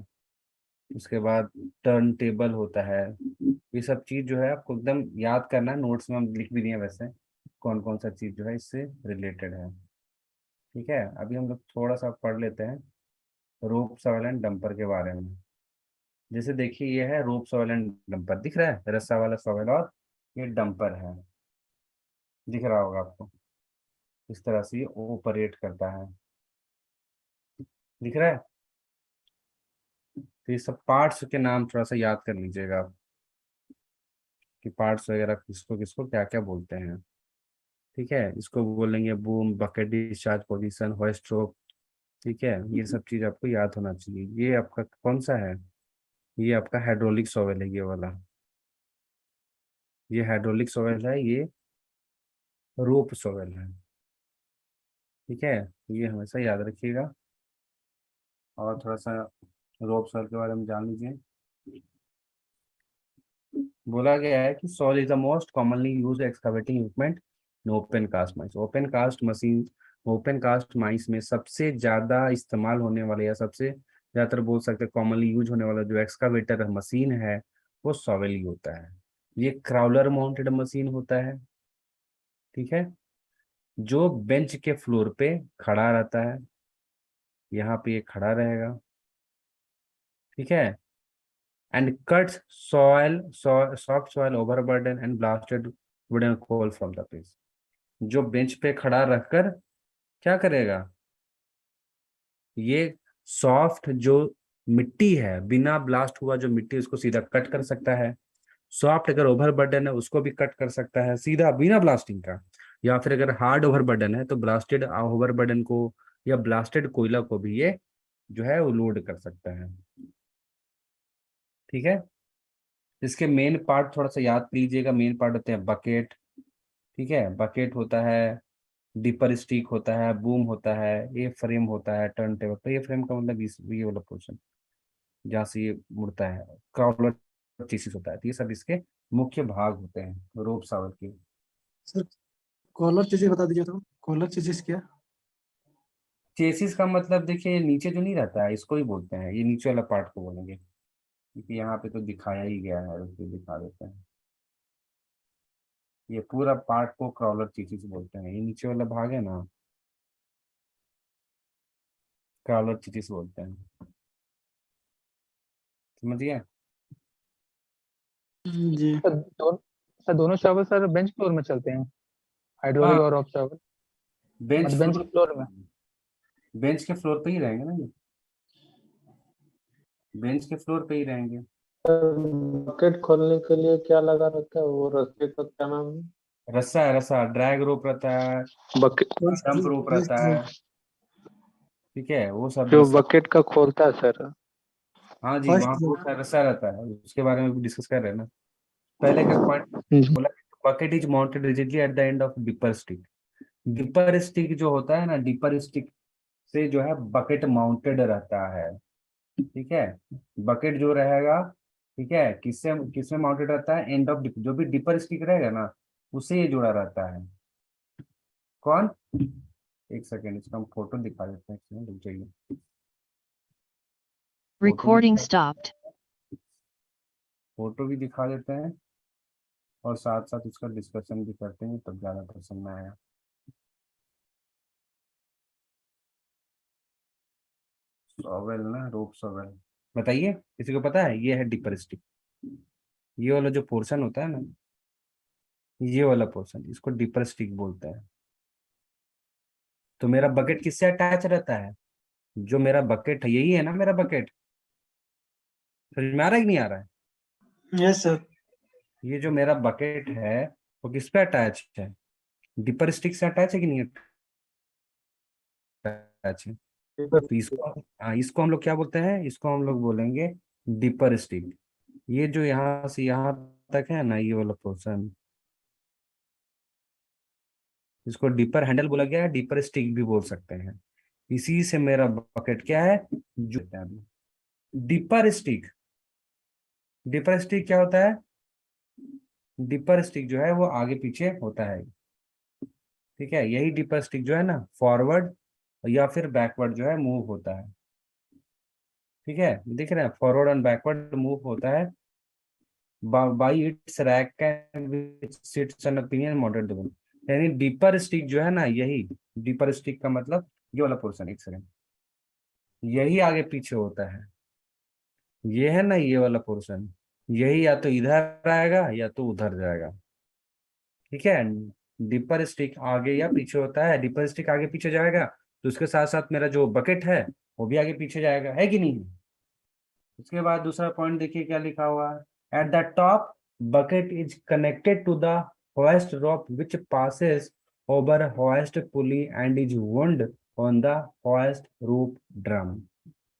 उसके बाद टर्न टेबल होता है। ये सब चीज जो है आपको एकदम याद करना है, नोट्स में हम लिख भी दिए वैसे कौन कौन सा चीज जो है इससे रिलेटेड है। ठीक है, अभी हम लोग थोड़ा सा पढ़ लेते हैं रोप सॉवेल एंड डंपर के बारे में। जैसे देखिए, ये है रोप सॉवेल एंड डंपर, दिख रहा है, रस्सा वाला सॉवेल, और ये डंपर है, दिख रहा होगा आपको। इस तरह से ये ऑपरेट करता है, दिख रहा है। तो ये सब पार्ट्स के नाम थोड़ा सा याद कर लीजिएगा आप, कि पार्ट्स वगैरह किसको किसको क्या क्या बोलते हैं। ठीक है, इसको बोलेंगे boom, bucket discharge position, hoist rope. ठीक है, ये सब चीज आपको याद होना चाहिए। ये आपका कौन सा है, ये आपका हाइड्रोलिक सॉवेल है, ये वाला, ये हाइड्रोलिक सॉवेल है, ये रोप सॉवेल है। ठीक है, ये हमेशा याद रखिएगा। और थोड़ा सा रोप सॉवेल के बारे में जान लीजिए। बोला गया है कि shovel is the most commonly used excavating equipment in open cast mines. Open cast machine, open cast mines में सबसे ज्यादा इस्तेमाल होने वाले या सबसे ज्यादातर बोल सकते हैं कॉमनली यूज होने वाला जो एक्सकावेटर मशीन है वो सॉवेल ही होता है। ये क्राउलर माउंटेड मशीन होता है, ठीक है, जो बेंच के फ्लोर पे खड़ा रहता है, यहाँ पे ये खड़ा रहेगा, ठीक है, and cuts soft soil overburden and blasted wooden coal from the place। जो बेंच पे खड़ा रहकर क्या करेगा, ये सॉफ्ट जो मिट्टी है, बिना ब्लास्ट हुआ जो मिट्टी, उसको सीधा कट कर सकता है। सॉफ्ट अगर ओवरबर्डन है उसको भी कट कर सकता है सीधा बिना ब्लास्टिंग का। या फिर अगर हार्ड ओवरबर्डन है तो ब्लास्टेड ओवरबर्डन को या ब्लास्टेड कोयला को भी ये जो है वो लोड कर सकता है। ठीक है, इसके मेन पार्ट थोड़ा सा याद कीजिएगा। मेन पार्ट होते हैं बकेट, ठीक है, बकेट होता है, डिपर स्टिक होता है, बूम होता है, ये फ्रेम होता है, टर्न टेबल। तो ये फ्रेम का मतलब ये वाला पोर्शन जहाँ से ये मुड़ता है, क्रॉलर चेसिस होता है। तो ये सब इसके मुख्य भाग होते हैं रोप सावर के। सर कॉलर चीजें बता दीजिए, तो कॉलर चीजें क्या? चेसिस का मतलब देखिए नीचे जो नहीं रहता है इसको ही बोलते हैं, ये नीचे वाला पार्ट को बोलेंगे, क्योंकि यहाँ पे तो दिखाया ही गया है, उसको दिखा देते हैं। ये पूरा पार्ट को क्रॉलर चेसिस बोलते हैं, ये नीचे वाला भाग है ना, क्रॉलर चेसिस बोलते हैं। समझिए। जी। सर दोनों शॉवर सर बेंच फ्लोर में चलते हैं, हाइड्रोलिक हाँ, और ऑफ शॉवर, बेंच मतलब बेंच के फ्लोर में। बेंच के फ्लोर पे ही रहेंगे ना ये, बेंच के फ्लोर पे ही रहेंगे। बकेट खोलने के लिए क्या लगा रहता है, वो रस्सी का क्या नाम है? रस्सा है, रस्सा, ड्रैग रोप रहता है, बकेट, डंप रोप रहता है, ठीक है, वो सब जो रस्सा। बकेट का खोलता है सर। हाँ जी, फर्स्ट वहाँ बहुत सारा रस्सा रहता है, उसके बारे में भी डिस्कस कर रहे हैं ना। पहले का पॉइंट बोला, bucket is mounted rigidly at the end of dipper stick. Dipper stick जो होता है ना, डिपर स्टिक से जो है बकेट माउंटेड रहता है, ठीक है। बकेट जो रहेगा, ठीक है, किससे किसमें माउंटेड रहता है, एंड ऑफ डिप, जो भी डिपर स्टिक रहेगा ना उससे ये जुड़ा रहता है। कौन, एक सेकेंड, इसका हम फोटो दिखा देते हैं, इसमें रुक जाइए। Recording stopped. फोटो भी दिखा देते हैं और साथ साथ उसका डिस्कशन भी करते हैं, तब ज्यादा पसंद में आया। सॉवेल ना, रोप सॉवेल, बताइए किसी को पता है। ये है डिपर स्टिक, ये वाला जो पोर्शन होता है ना, ये वाला पोर्शन इसको डिपर स्टिक बोलते हैं। तो मेरा बकेट किससे अटैच रहता है, जो मेरा बकेट है यही है ना मेरा बकेट, समझ में आ रहा है कि नहीं आ रहा है? Yes sir. ये जो मेरा बकेट है वो किस पे अटैच है? डिपर स्टिक से अटैच है कि नहीं अटैच है? तो इसको, हाँ, इसको हम लोग क्या बोलते हैं? इसको हम लोग बोलेंगे डिपर स्टिक। ये जो यहाँ से यहाँ तक है ना, ये वाला पोर्शन, इसको डिपर हैंडल बोला गया है, डिपर स्टिक भी बोल सकते हैं। इसी से मेरा बकेट क्या है, जो डिपर स्टिक। डिपर स्टिक क्या होता है? डिपर स्टिक जो है वो आगे पीछे होता है, ठीक है। यही डिपर स्टिक जो है ना फॉरवर्ड या फिर बैकवर्ड जो है मूव होता है, ठीक है। दिख रहा है, फॉरवर्ड एंड बैकवर्ड मूव होता है by its rack and which sits an opinion model division. यानी डीपर स्टिक जो है ना, यही डीपर स्टिक का मतलब ये वाला पोर्शन, एक सेकंड, यही आगे पीछे होता है। ये है ना ये वाला पोर्शन, यही या तो इधर आएगा या तो उधर जाएगा, ठीक है। डीपर स्टिक आगे या पीछे होता है, डीपर स्टिक आगे पीछे जाएगा तो उसके साथ साथ मेरा जो बकेट है वो भी आगे पीछे जाएगा, है कि नहीं? उसके बाद दूसरा पॉइंट देखिए क्या लिखा हुआ है, at the top bucket is connected to the hoist rope which passes over hoist pulley and is wound on the hoist rope drum।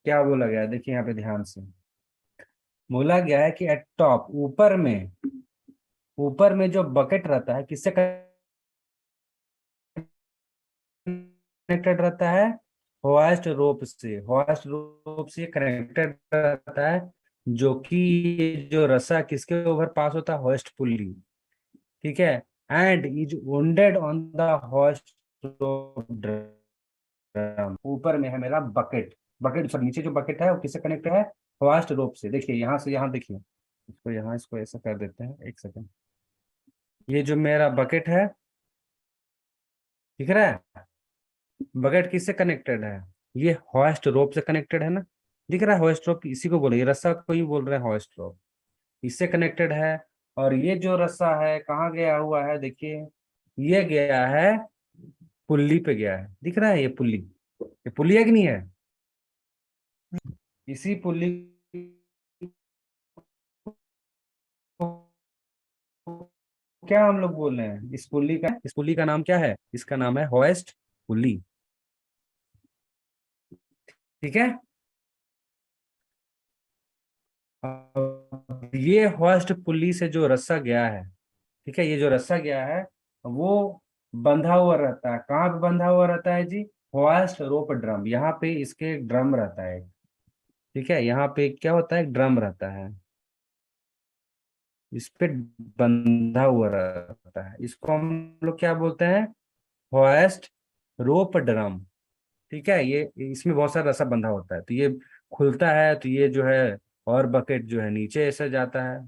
क्या बोला गया है देखिए यहाँ पे ध्यान से, बोला गया है कि एट टॉप, ऊपर में जो बकेट रहता है किससे कनेक्टेड रहता है? होइस्ट रोप से कनेक्टेड रहता है, जो कि जो रस्सा किसके ऊपर पास होता है? होइस्ट पुल्ली, ठीक है। And is wounded on the hoist rope drum. ऊपर में है मेरा बकेट, बकेट सर नीचे जो बकेट है वो किससे कनेक्टेड है? होइस्ट रोप से। देखिए यहाँ से यहाँ देखिए, इसको यहाँ इसको ऐसा कर देते हैं, एक सेकंड। ये जो मेरा बकेट है, दिख रहा है? बकेट किससे कनेक्टेड है? ये होइस्ट रोप से कनेक्टेड है ना, दिख रहा है? होइस्ट रोप इसी को बोले, ये रस्सा को ही बोल रहे हैं होइस्ट रोप, इससे कनेक्टेड है। और ये जो रस्सा है कहाँ गया हुआ है देखिए, ये गया है पुल्ली पे गया है, दिख रहा है ये पुल्ली है कि नहीं है? इसी पुल्ली को क्या हम लोग बोल रहे हैं? इस पुल्ली का नाम क्या है? इसका नाम है होइस्ट पुल्ली, ठीक है। अब ये होइस्ट पुल्ली से जो रस्सा गया है, ठीक है, ये जो रस्सा गया है वो बंधा हुआ रहता है, कहाँ पे बंधा हुआ रहता है जी? होइस्ट रोप ड्रम। यहाँ पे इसके एक ड्रम रहता है, ठीक है, यहाँ पे क्या होता है? एक ड्रम रहता है, इस पे बंधा हुआ रहता है, इसको हम लोग क्या बोलते हैं? होइस्ट रोप ड्रम, ठीक है। ये इसमें बहुत सारा रस्सा बंधा होता है, तो ये खुलता है तो ये जो है और बकेट जो है नीचे ऐसे जाता है,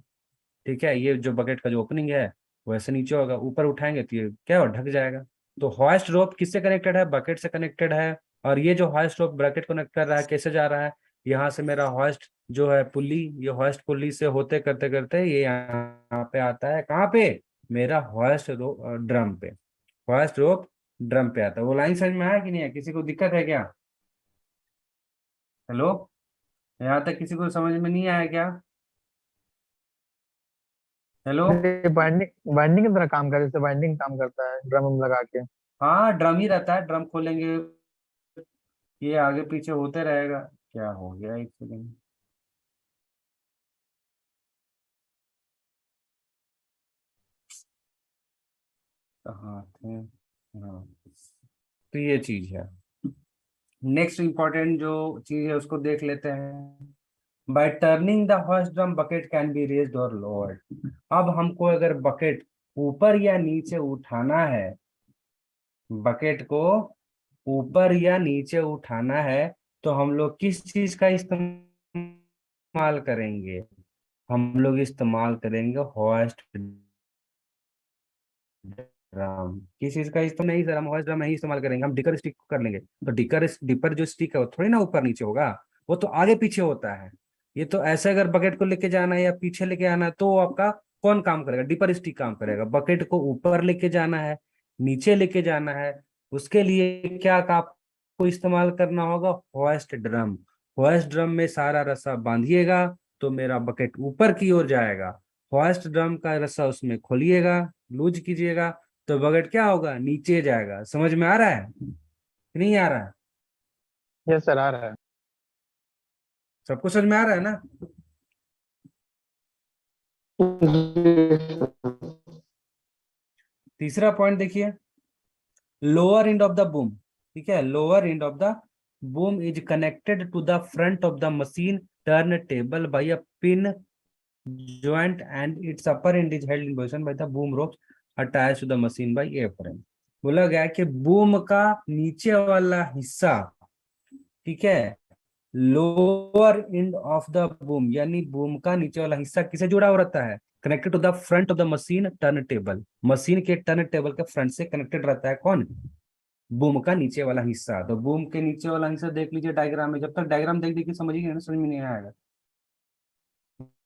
ठीक है। ये जो बकेट का जो ओपनिंग है वो ऐसे नीचे होगा, ऊपर उठाएंगे तो ये क्या हो, ढक जाएगा। तो होइस्ट रोप किससे कनेक्टेड है? बकेट से कनेक्टेड है। और ये जो होइस्ट रोप ब्रैकेट कनेक्ट कर रहा है कैसे जा रहा है? यहाँ से मेरा होइस्ट जो है पुल्ली, ये होइस्ट पुल्ली से होते करते करते ये यहाँ पे आता है, कहाँ पे? मेरा होइस्ट ड्रम पे, होइस्ट रोप ड्रम पे आता है। वो लाइन समझ में आया कि नहीं है? किसी को दिक्कत है क्या? हेलो, यहाँ तक किसी को समझ में नहीं आया क्या? हेलो, बाइंडिंग बाइंडिंग की तरह काम करे, जैसे बाइंडिंग काम करता है ड्रम लगा के। हाँ ड्रम ही रहता है, ड्रम खोलेंगे ये आगे पीछे होते रहेगा। क्या हो गया, एक सेकंड, कहाँ थे? हाँ, तो ये चीज है। नेक्स्ट इंपॉर्टेंट जो चीज है उसको देख लेते हैं। Bye turning the horse drum bucket can be raised और लोअर्ड। अब हमको अगर बकेट ऊपर या नीचे उठाना है, बकेट को ऊपर या नीचे उठाना है, तो हम लोग किस चीज का इस्तेमाल करेंगे? हम लोग इस्तेमाल करेंगे होइस्ट ड्रम। किस चीज का इस्तेमाल? नहीं सर, हम होइस्ट ड्रम नहीं इस्तेमाल करेंगे, हम डिकर स्टिक करेंगे। तो डिपर जो स्टिक है वो थोड़ी ना ऊपर नीचे होगा, वो तो आगे पीछे होता है। ये तो ऐसे अगर बकेट को लेके जाना है या पीछे लेके आना है तो आपका कौन काम करेगा? डिपर स्टिक काम करेगा। बकेट को ऊपर लेके जाना है, नीचे लेके जाना है, उसके लिए क्या काम को इस्तेमाल करना होगा होइस्ट ड्रम। होइस्ट ड्रम में सारा रस्सा बांधिएगा तो मेरा बकेट ऊपर की ओर जाएगा। होइस्ट ड्रम का रस्सा उसमें खोलिएगा, लूज कीजिएगा, तो बकेट क्या होगा, नीचे जाएगा। समझ में आ रहा है कि नहीं आ रहा है? यस सर, आ रहा है। सबको समझ में आ रहा है ना? तीसरा पॉइंट देखिए, lower end of the boom. ठीक है, lower end of the boom is connected to the front of the machine turn table by a pin joint and its upper end is held in position by the boom ropes attached to the machine by a frame। बोला गया है कि boom का नीचे वाला हिस्सा, ठीक है, lower end of the boom, यानी बूम का नीचे वाला हिस्सा किसे जुड़ा हुआ रहता है, connected to the front of the machine turn table. Machine के टर्न टेबल के फ्रंट से कनेक्टेड रहता है कौन, बूम का नीचे वाला हिस्सा। तो बूम के नीचे वाला हिस्सा देख लीजिए डायग्राम में, जब तक डायग्राम देख देखिए समझिए ना, समझ में नहीं आएगा।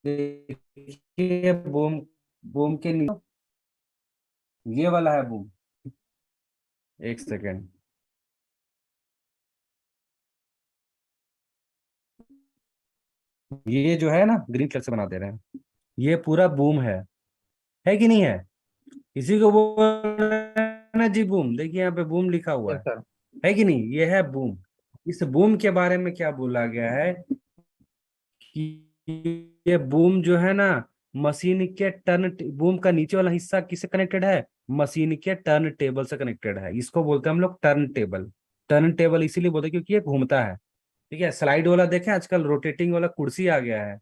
देखिए बूम, बूम के नीचे ये वाला है बूम। एक सेकेंड, ये जो है ना ग्रीन कलर से बना दे रहे हैं, ये पूरा बूम है कि नहीं है? इसी को बोल रहे हैं ना जी बूम। देखिए यहाँ पे बूम लिखा हुआ यस सर। है कि नहीं? ये है बूम। इस बूम के बारे में क्या बोला गया है कि ये बूम जो है ना, मशीन के टर्न, बूम का नीचे वाला हिस्सा किससे कनेक्टेड है, मशीन के टर्न टेबल से कनेक्टेड है। इसको बोलते हैं हम लोग टर्न टेबल। टर्न टेबल इसीलिए बोलते हैं क्योंकि ये घूमता है। ठीक है, स्लाइड वाला देखें, आजकल रोटेटिंग वाला कुर्सी आ गया है,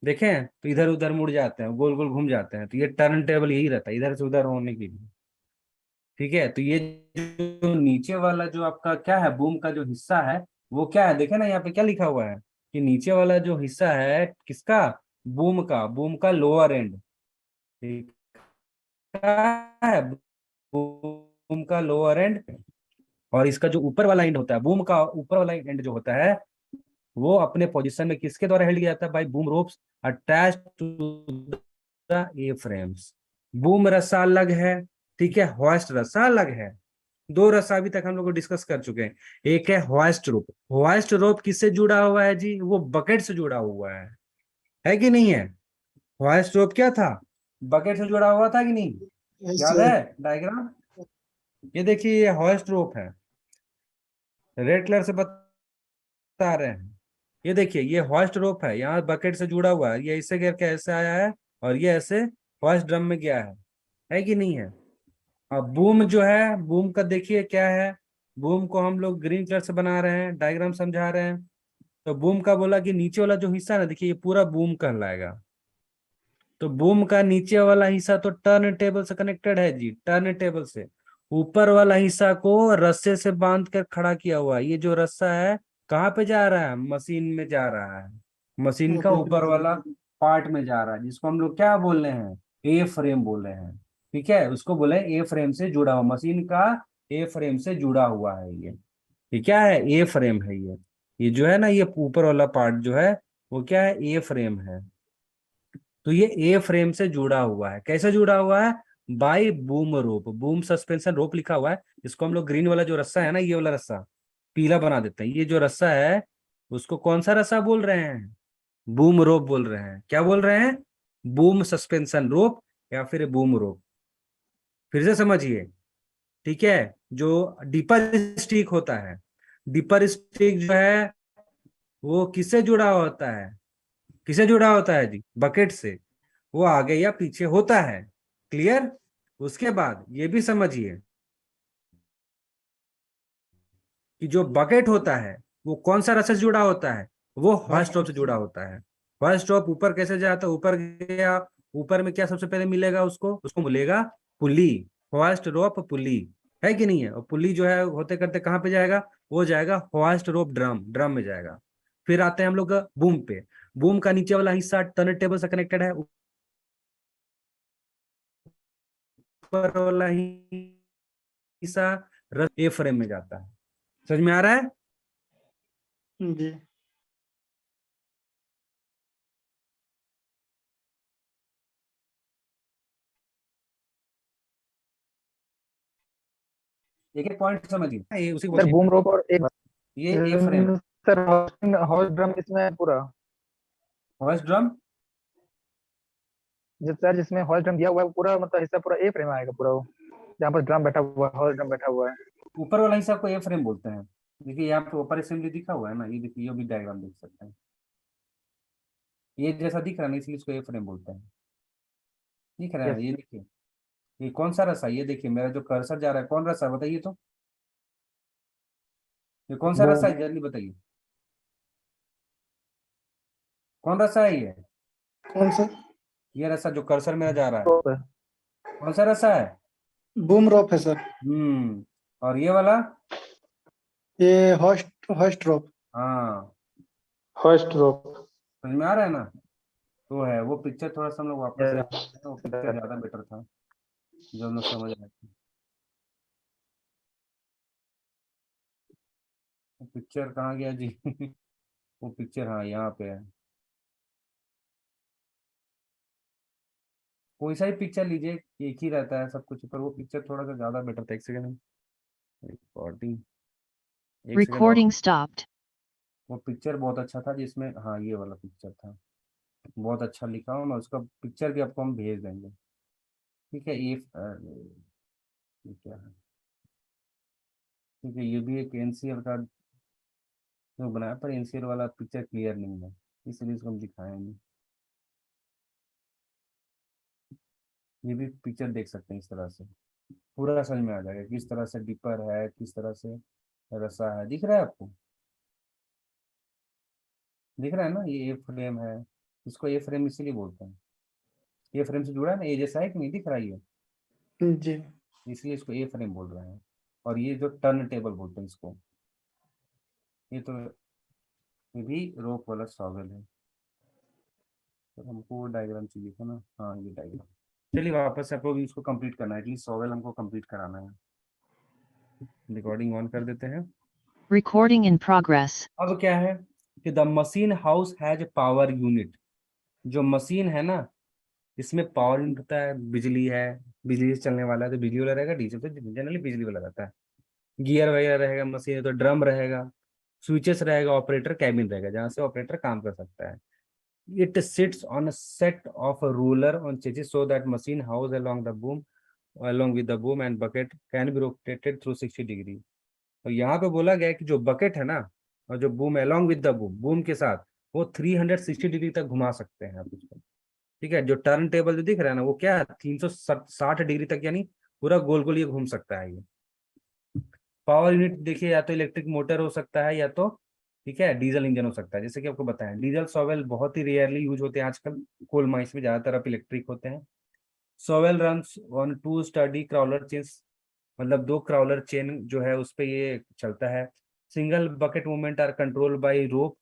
देखें तो इधर उधर मुड़ जाते हैं, गोल गोल घूम जाते हैं, तो ये टर्न टेबल यही रहता है, इधर से उधर होने के लिए। ठीक है, तो ये जो नीचे वाला जो आपका क्या है, बूम का जो हिस्सा है, वो क्या है, देखे ना यहाँ पे क्या लिखा हुआ है कि नीचे वाला जो हिस्सा है किसका, बूम का लोअर एंड। ठीक है, बूम का लोअर एंड। और इसका जो ऊपर वाला एंड होता है, बूम का ऊपर वाला एंड जो होता है, वो अपने पोजीशन में किसके द्वारा हेल्ड किया जाता है, by boom ropes attach to the A frames. Boom रस्सा अलग है, ठीक है, होइस्ट रस्सा अलग है। दो रस्सा अभी तक हम लोग डिस्कस कर चुके हैं। एक है होइस्ट रोप। होइस्ट रोप किससे जुड़ा हुआ है जी, वो बकेट से जुड़ा हुआ है कि नहीं है? होइस्ट रोप क्या था, बकेट से जुड़ा हुआ था कि नहीं? याद है डायग्राम? ये देखिए ये होइस्ट रोप है, रेड कलर से बता रहे हैं। ये देखिए ये होइस्ट रोप है, यहाँ बकेट से जुड़ा हुआ है, ये ऐसे करके ऐसे आया है और ये ऐसे होइस्ट ड्रम में गया है कि नहीं है? अब बूम जो है, बूम का देखिए क्या है, बूम को हम लोग ग्रीन कलर से बना रहे हैं, डायग्राम समझा रहे हैं। तो बूम का बोला कि नीचे वाला जो हिस्सा ना, देखिए ये पूरा बूम कहलाएगा। तो बूम का नीचे वाला हिस्सा तो टर्न टेबल से कनेक्टेड है जी, टर्न टेबल से। ऊपर वाला हिस्सा को रस्से से बांध कर खड़ा किया हुआ है। ये जो रस्सा है कहाँ पे जा रहा है, मशीन में जा रहा है, मशीन का ऊपर वाला पार्ट में जा रहा है, जिसको हम लोग क्या बोल रहे हैं, ए फ्रेम बोल रहे हैं। ठीक है, उसको बोले ए फ्रेम से जुड़ा हुआ, मशीन का ए फ्रेम से जुड़ा हुआ है ये क्या है, ए फ्रेम है ये जो है ना, ये ऊपर वाला पार्ट जो है वो क्या है, ए फ्रेम है। तो ये ए फ्रेम से जुड़ा हुआ है, कैसे जुड़ा हुआ है, by boom rope. Boom suspension रोप लिखा हुआ है, इसको हम लोग ग्रीन वाला जो रस्सा है ना, ये वाला रस्सा पीला बना देते हैं। ये जो रस्सा है उसको कौन सा रस्सा बोल रहे हैं, बूम रोप बोल रहे हैं। क्या बोल रहे हैं, बूम सस्पेंशन रोप या फिर बूम रोप। फिर से समझिए, ठीक है, जो डीपर स्टिक होता है, डीपर स्टिक जो है वो किससे जुड़ा होता है, किससे जुड़ा होता है जी, बकेट से। वो आगे या पीछे होता है, क्लियर? उसके बाद ये भी समझिए कि जो बकेट होता है वो कौन सा रस्से से जुड़ा होता है, वो हॉइस्ट रोप से जुड़ा होता है। हॉइस्ट रोप ऊपर कैसे जाता है, ऊपर गया, ऊपर में क्या सबसे पहले मिलेगा उसको, उसको मिलेगा पुली, हॉइस्ट रोप पुली, है कि नहीं है? और पुली जो है होते करते कहाँ पे जाएगा, वो जाएगा हॉइस्ट रोप ड्रम, ड्रम में जाएगा। फिर आते हैं हम लोग बूम पे। बूम का नीचे वाला हिस्सा टर्न टेबल से कनेक्टेड है, ऊपर वाला हिस्सा ए फ्रेम में जाता है। समझ में आ रहा है? जी। एक एक पॉइंट समझिए, ये उसी को सर बोलते बूम हैं। रोप और एक ये a frame, sir horse drum इसमें है पूरा, हॉर्स ड्रम, सर जिसमें हॉर्स ड्रम दिया हुआ है वो पूरा मतलब हिस्सा पूरा ए फ्रेम आएगा पूरा वो, जहाँ पर ड्रम बैठा हुआ है, हॉर्स ड्रम बैठा हुआ है। ऊपर वाला हिस्सा को ए फ्रेम बोलते हैं। देखिए यहाँ पे ऊपर असेंबली दिखा हुआ है ना, ये देखिए, ये भी डायग्राम देख सकते हैं, ये जैसा दिख रहा है ना, इसलिए इसको ए फ्रेम बोलते हैं। दिख रहा है, ये देखिए, ये कौन सा रसा है, ये देखिए मेरा जो कर्सर जा रहा है, कौन रसा है बताइए तो, ये कौन सा रसा है, जल्दी बताइए, कौन रसा है ये? कौन सा? ये रसा जो कर्सर मेरा जा रहा है, रोप है। कौन सा रसा है? बूम रोप है सर। और ये वाला? ये होस्ट होस्ट रोप। हाँ, फर्स्ट रोप। समझ में आ रहा है ना? तो है वो पिक्चर, थोड़ा सा हम लोग वापस से आते हैं, वो पिक्चर ज्यादा बेटर था जो हम लोग समझ रहे थे। वो पिक्चर कहाँ गया जी? वो पिक्चर, हाँ यहाँ पे है। कोई सा ही पिक्चर लीजिए, एक ही रहता है सब कुछ, पर वो पिक्चर थोड़ा सा ज्यादा बेटर था। एक सेकंड, रिकॉर्डिंग, एक सेकंड और। Recording stopped. वो पिक्चर बहुत अच्छा था जिसमें, हाँ ये वाला पिक्चर था, बहुत अच्छा लिखा हूँ मैं, उसका पिक्चर भी आपको हम भेज देंगे। ठीक है, ये क्या है? ठीक है, ये भी एक एनसीएल का जो बनाया, पर एनसीएल वाला पिक्चर क्लियर नहीं है, इसलिए इसको हम दिखाएंगे। ये भी पिक्चर देख सकते हैं, इस तरह से पूरा समझ में आ जाएगा किस तरह से डिपर है, किस तरह से रसा है। दिख रहा है आपको? दिख रहा है ना, ये ए फ्रेम है, इसको ए फ्रेम इसीलिए बोलते हैं, ए फ्रेम से जुड़ा है ना, ए जैसा है कि नहीं, दिख रहा है ये, जी। इसलिए इसको ए फ्रेम बोल रहे हैं। और ये जो टर्न टेबल बोलते हैं इसको, ये तो, ये भी रोप वाला सॉवल है। तो हमको वो डायग्राम चाहिए था ना, हाँ ये डायग्राम। चलिए वापस से आपको भी इसको कंप्लीट करना है, एटलीस्ट सॉवल हमको कंप्लीट कराना है। रिकॉर्डिंग ऑन कर देते हैं। Recording in progress. अब क्या है कि the machine house has power unit. जो मशीन है ना, इसमें पावर यूनिट होता है, बिजली है, बिजली से चलने वाला है तो बिजली वाला रहेगा, डीजल तो जनरली बिजली वाला रहता है। गियर वगैरह रहेगा, मशीन है तो ड्रम रहेगा, स्विचेस रहेगा, ऑपरेटर कैबिन रहेगा जहाँ से ऑपरेटर काम कर सकता है। It sits on a set of a ruler on chassis so that machine house along with the boom and bucket can be rotated through 60 degree. और यहाँ पे बोला गया है कि जो बकेट है ना, और जो boom along with the boom के साथ, वो 360 डिग्री तक घुमा सकते हैं आप उसको। ठीक है, जो टर्न टेबल जो दिख रहा है ना, वो क्या है, 360 डिग्री तक, यानी पूरा गोल गोल ये घूम सकता है ये। पावर यूनिट देखिए, या तो इलेक्ट्रिक मोटर हो सकता है, या तो ठीक है डीजल इंजन हो सकता है। जैसे कि आपको बताया, डीजल सॉवेल बहुत ही रेयरली यूज होते हैं आजकल, कोल माइंस में ज्यादातर अब इलेक्ट्रिक होते हैं। Shovel runs on two sturdy crawler chains, मतलब 2 क्राउलर चेन जो है उस पे ये चलता है। Single bucket movement are control by rope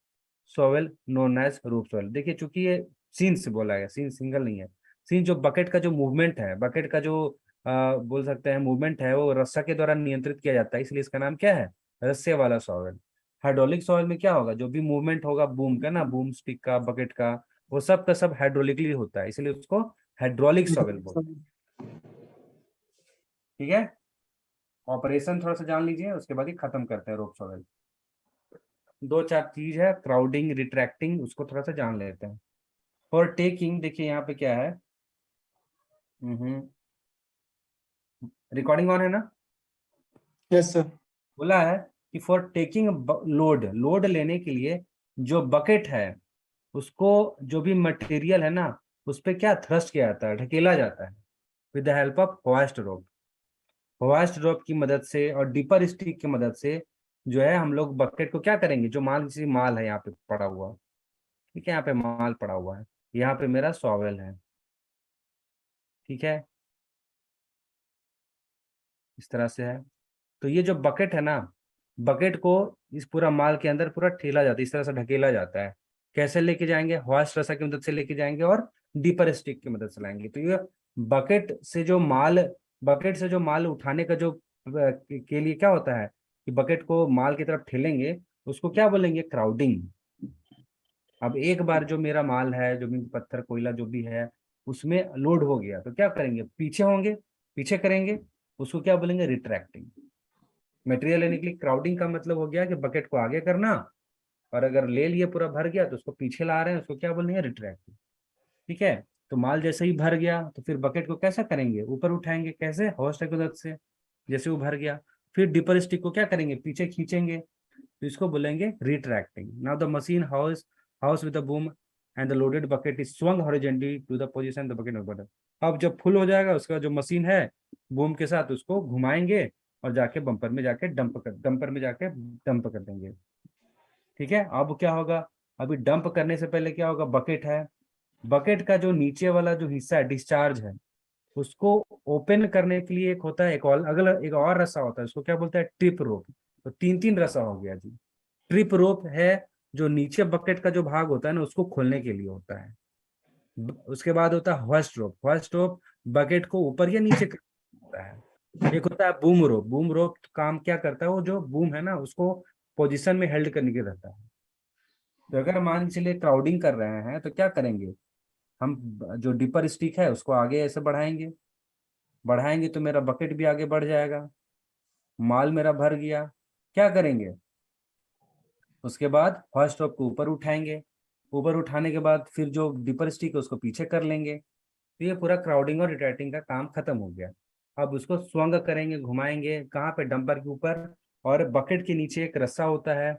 shovel known as rope shovel. देखिए चूंकि ये सीन से बोला गया, सीन सिंगल नहीं है, सीन जो बकेट का जो मूवमेंट है, बकेट का जो बोल सकते हैं मूवमेंट है, वो रस्सा के द्वारा नियंत्रित किया जाता है, इसलिए इसका नाम क्या है, रस्से वाला सॉवेल। हाइड्रोलिक सॉवेल में क्या होगा, जो भी मूवमेंट होगा बूम का ना, बूम स्टिक का, बकेट का, वो सब का सब हाइड्रोलिकली होता है, इसलिए उसको हाइड्रोलिक सॉवेल बोलते हैं। ठीक है, ऑपरेशन थोड़ा सा जान लीजिए, उसके बाद ही खत्म करते हैं रोप सॉवेल। 2-4 चीज है, क्राउडिंग, रिट्रैक्टिंग, उसको थोड़ा सा जान लेते हैं। फॉर टेकिंग, देखिए यहाँ पे क्या है, रिकॉर्डिंग ऑन है ना? Yes sir. बोला है कि फॉर टेकिंग लोड, लोड लेने के लिए जो बकेट है उसको, जो भी मटेरियल है ना, उस पर क्या थ्रस्ट किया जाता है, ढकेला जाता है with the help of hoist rope. Hoist rope की मदद से और डिपर स्टिक की मदद से जो है हम लोग बकेट को क्या करेंगे, जो माल, किसी माल है यहाँ पे पड़ा हुआ, ठीक है, यहाँ पे माल पड़ा हुआ है, यहाँ पे मेरा सॉवेल है, ठीक है, इस तरह से है। तो ये जो बकेट है ना, बकेट को इस पूरा माल के अंदर पूरा ठेला जाता है, इस तरह से ढकेला जाता है। कैसे लेके जाएंगे, हॉइस्ट रस्सा की मदद से लेके जाएंगे और डीपर स्टिक की मदद से लाएंगे। तो ये बकेट से जो माल, बकेट से जो माल उठाने का जो के लिए क्या होता है कि बकेट को माल की तरफ ठेलेंगे, उसको क्या बोलेंगे, क्राउडिंग। अब एक बार जो मेरा माल है, जो भी पत्थर कोयला जो भी है उसमें लोड हो गया, तो क्या करेंगे, पीछे होंगे, पीछे करेंगे, उसको क्या बोलेंगे, रिट्रैक्टिंग। मटेरियल लेने के लिए क्राउडिंग का मतलब हो गया कि बकेट को आगे करना, और अगर ले लिए पूरा भर गया तो उसको पीछे ला रहे हैं, उसको क्या बोलेंगे, रिट्रैक्टिंग। ठीक है, तो माल जैसे ही भर गया तो फिर बकेट को कैसा करेंगे, ऊपर उठाएंगे, कैसे, हॉर्स की मदद से। जैसे वो भर गया, फिर डिपर स्टिक को क्या करेंगे, पीछे खींचेंगे, तो इसको बोलेंगे retracting. Now the machine house with the boom and the loaded bucket is swung horizontally to the position the bucket button. अब जब फुल हो जाएगा उसका जो मशीन है बूम के साथ उसको घुमाएंगे और जाके डंपर में जाके डंप कर देंगे। ठीक है, अब क्या होगा, अभी डंप करने से पहले क्या होगा, बकेट है, बकेट का जो नीचे वाला जो हिस्सा है डिस्चार्ज है, उसको ओपन करने के लिए एक होता है, एक और अगला एक और रस्सा होता है, उसको क्या बोलते हैं, ट्रिप रोप। तो तीन तीन रस्सा हो गया जी। ट्रिप रोप है जो नीचे बकेट का जो भाग होता है ना उसको खोलने के लिए होता है। उसके बाद होता है होस्ट रोप। होस्ट रोप बकेट को ऊपर या नीचे करता है। एक होता है बूम रोप। बूम रोप काम क्या करता है, वो जो बूम है ना उसको पोजीशन में हेल्ड करने के रहता है। तो अगर मान चलिए क्राउडिंग कर रहे हैं तो क्या करेंगे, हम जो डिपर स्टिक है उसको आगे ऐसे बढ़ाएंगे, बढ़ाएंगे तो मेरा बकेट भी आगे बढ़ जाएगा, माल मेरा भर गया। क्या करेंगे, उसके बाद फर्स्ट स्टॉप को ऊपर उठाएंगे, ऊपर उठाने के बाद फिर जो डिपर स्टिक है उसको पीछे कर लेंगे। तो ये पूरा क्राउडिंग और रिटाइटिंग का काम खत्म हो गया। अब उसको स्वंग करेंगे, घुमाएंगे, कहाँ पे, डंपर के ऊपर, और बकेट के नीचे एक रस्सा होता है,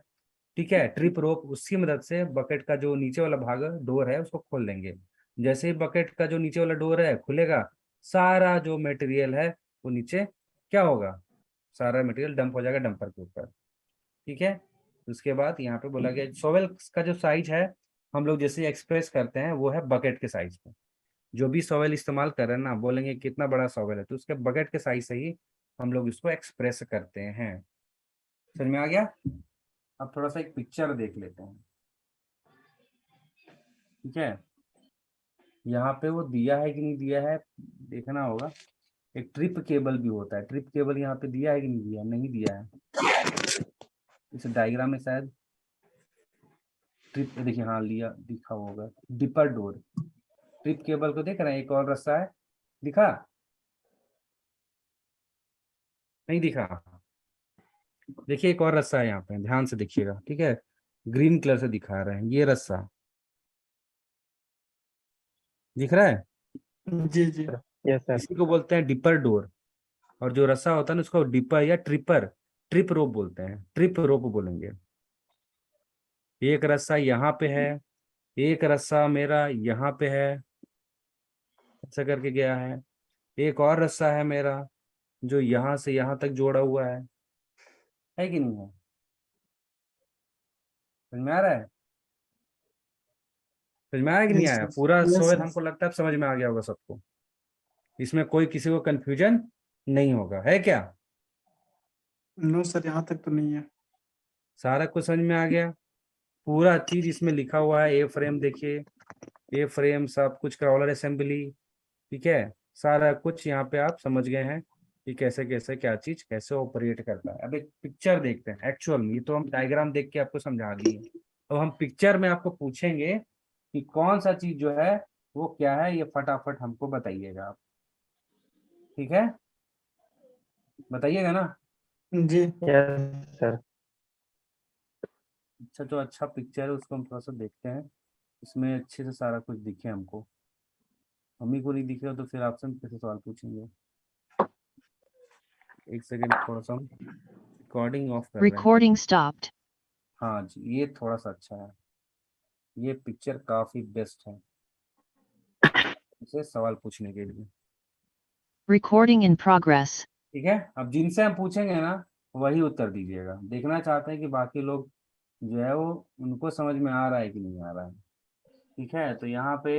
ठीक है, ट्रिप रोप, उसकी मदद से बकेट का जो नीचे वाला भाग डोर है उसको खोल देंगे। जैसे ही बकेट का जो नीचे वाला डोर है खुलेगा, सारा जो मटेरियल है वो नीचे क्या होगा, सारा मटेरियल डंप हो जाएगा डंपर के ऊपर। ठीक है, उसके बाद यहाँ पे बोला गया शॉवेल का जो साइज है हम लोग जैसे एक्सप्रेस करते हैं वो है बकेट के साइज पे। जो भी शॉवेल इस्तेमाल कर रहे हैं ना, बोलेंगे कितना बड़ा शॉवेल है तो उसके बकेट के साइज से ही हम लोग इसको एक्सप्रेस करते हैं। समझ में आ गया। अब थोड़ा सा एक पिक्चर देख लेते हैं। ठीक है, यहाँ पे वो दिया है कि नहीं दिया है देखना होगा। एक ट्रिप केबल भी होता है, ट्रिप केबल यहाँ पे दिया है कि नहीं दिया, नहीं दिया है इस डायग्राम में शायद। ट्रिप देखिए, हाँ लिया, दिखा होगा, डिपर डोर। ट्रिप केबल को देख रहे हैं, एक और रास्ता है, दिखा, नहीं दिखा। देखिए एक और रास्ता है यहाँ पे, ध्यान से देखिएगा, ठीक है, ग्रीन कलर से दिखा रहे हैं, ये रास्ता दिख रहा है, जी जी। Yes sir. इसी को बोलते हैं डिपर डोर। और जो रस्सा होता है ना उसको डिपर या ट्रिप रोप बोलते हैं, ट्रिप रोप बोलेंगे। एक रस्सा यहाँ पे है, एक रस्सा मेरा यहाँ पे है, ऐसा करके गया है, एक और रस्सा है मेरा जो यहाँ से यहाँ तक जोड़ा हुआ है कि नहीं है, समझ में आ रहा है, समझ में आया कि नहीं यस आया, पूरा यस सोच हमको लगता है अब समझ में आ गया होगा सबको, इसमें कोई किसी को कंफ्यूजन नहीं होगा, है क्या, नो सर, यहाँ तक तो नहीं है। सारा कुछ समझ में आ गया, पूरा चीज इसमें लिखा हुआ है। ए फ्रेम देखिए, ए फ्रेम सब कुछ, क्रॉलर असेंबली, ठीक है, सारा कुछ यहाँ पे आप समझ गए हैं कि कैसे कैसे क्या चीज कैसे ऑपरेट करता है। अब एक पिक्चर देखते हैं एक्चुअल में, ये तो हम डायग्राम देख के आपको समझा दिए, अब हम पिक्चर में आपको पूछेंगे कि कौन सा चीज जो है वो क्या है, ये फटाफट हमको बताइएगा आप, ठीक है, बताइएगा ना। जी। Yes sir. अच्छा, जो अच्छा पिक्चर है उसको हम थोड़ा सा देखते हैं, इसमें अच्छे से सारा कुछ दिखे हमको, मम्मी को नहीं दिखेगा तो फिर आपसे हम कैसे सवाल पूछेंगे। एक सेकंड, थोड़ा सा हम रिकॉर्डिंग ऑफ कर रहे हैं। Recording stopped. हाँ जी, ये थोड़ा सा अच्छा है, ये पिक्चर काफी बेस्ट है इसे सवाल पूछने के लिए। Recording in progress. ठीक है, अब जिनसे हम पूछेंगे ना वही उत्तर दीजिएगा, देखना चाहते हैं कि बाकी लोग जो है वो उनको समझ में आ रहा है कि नहीं आ रहा है। ठीक है, तो यहाँ पे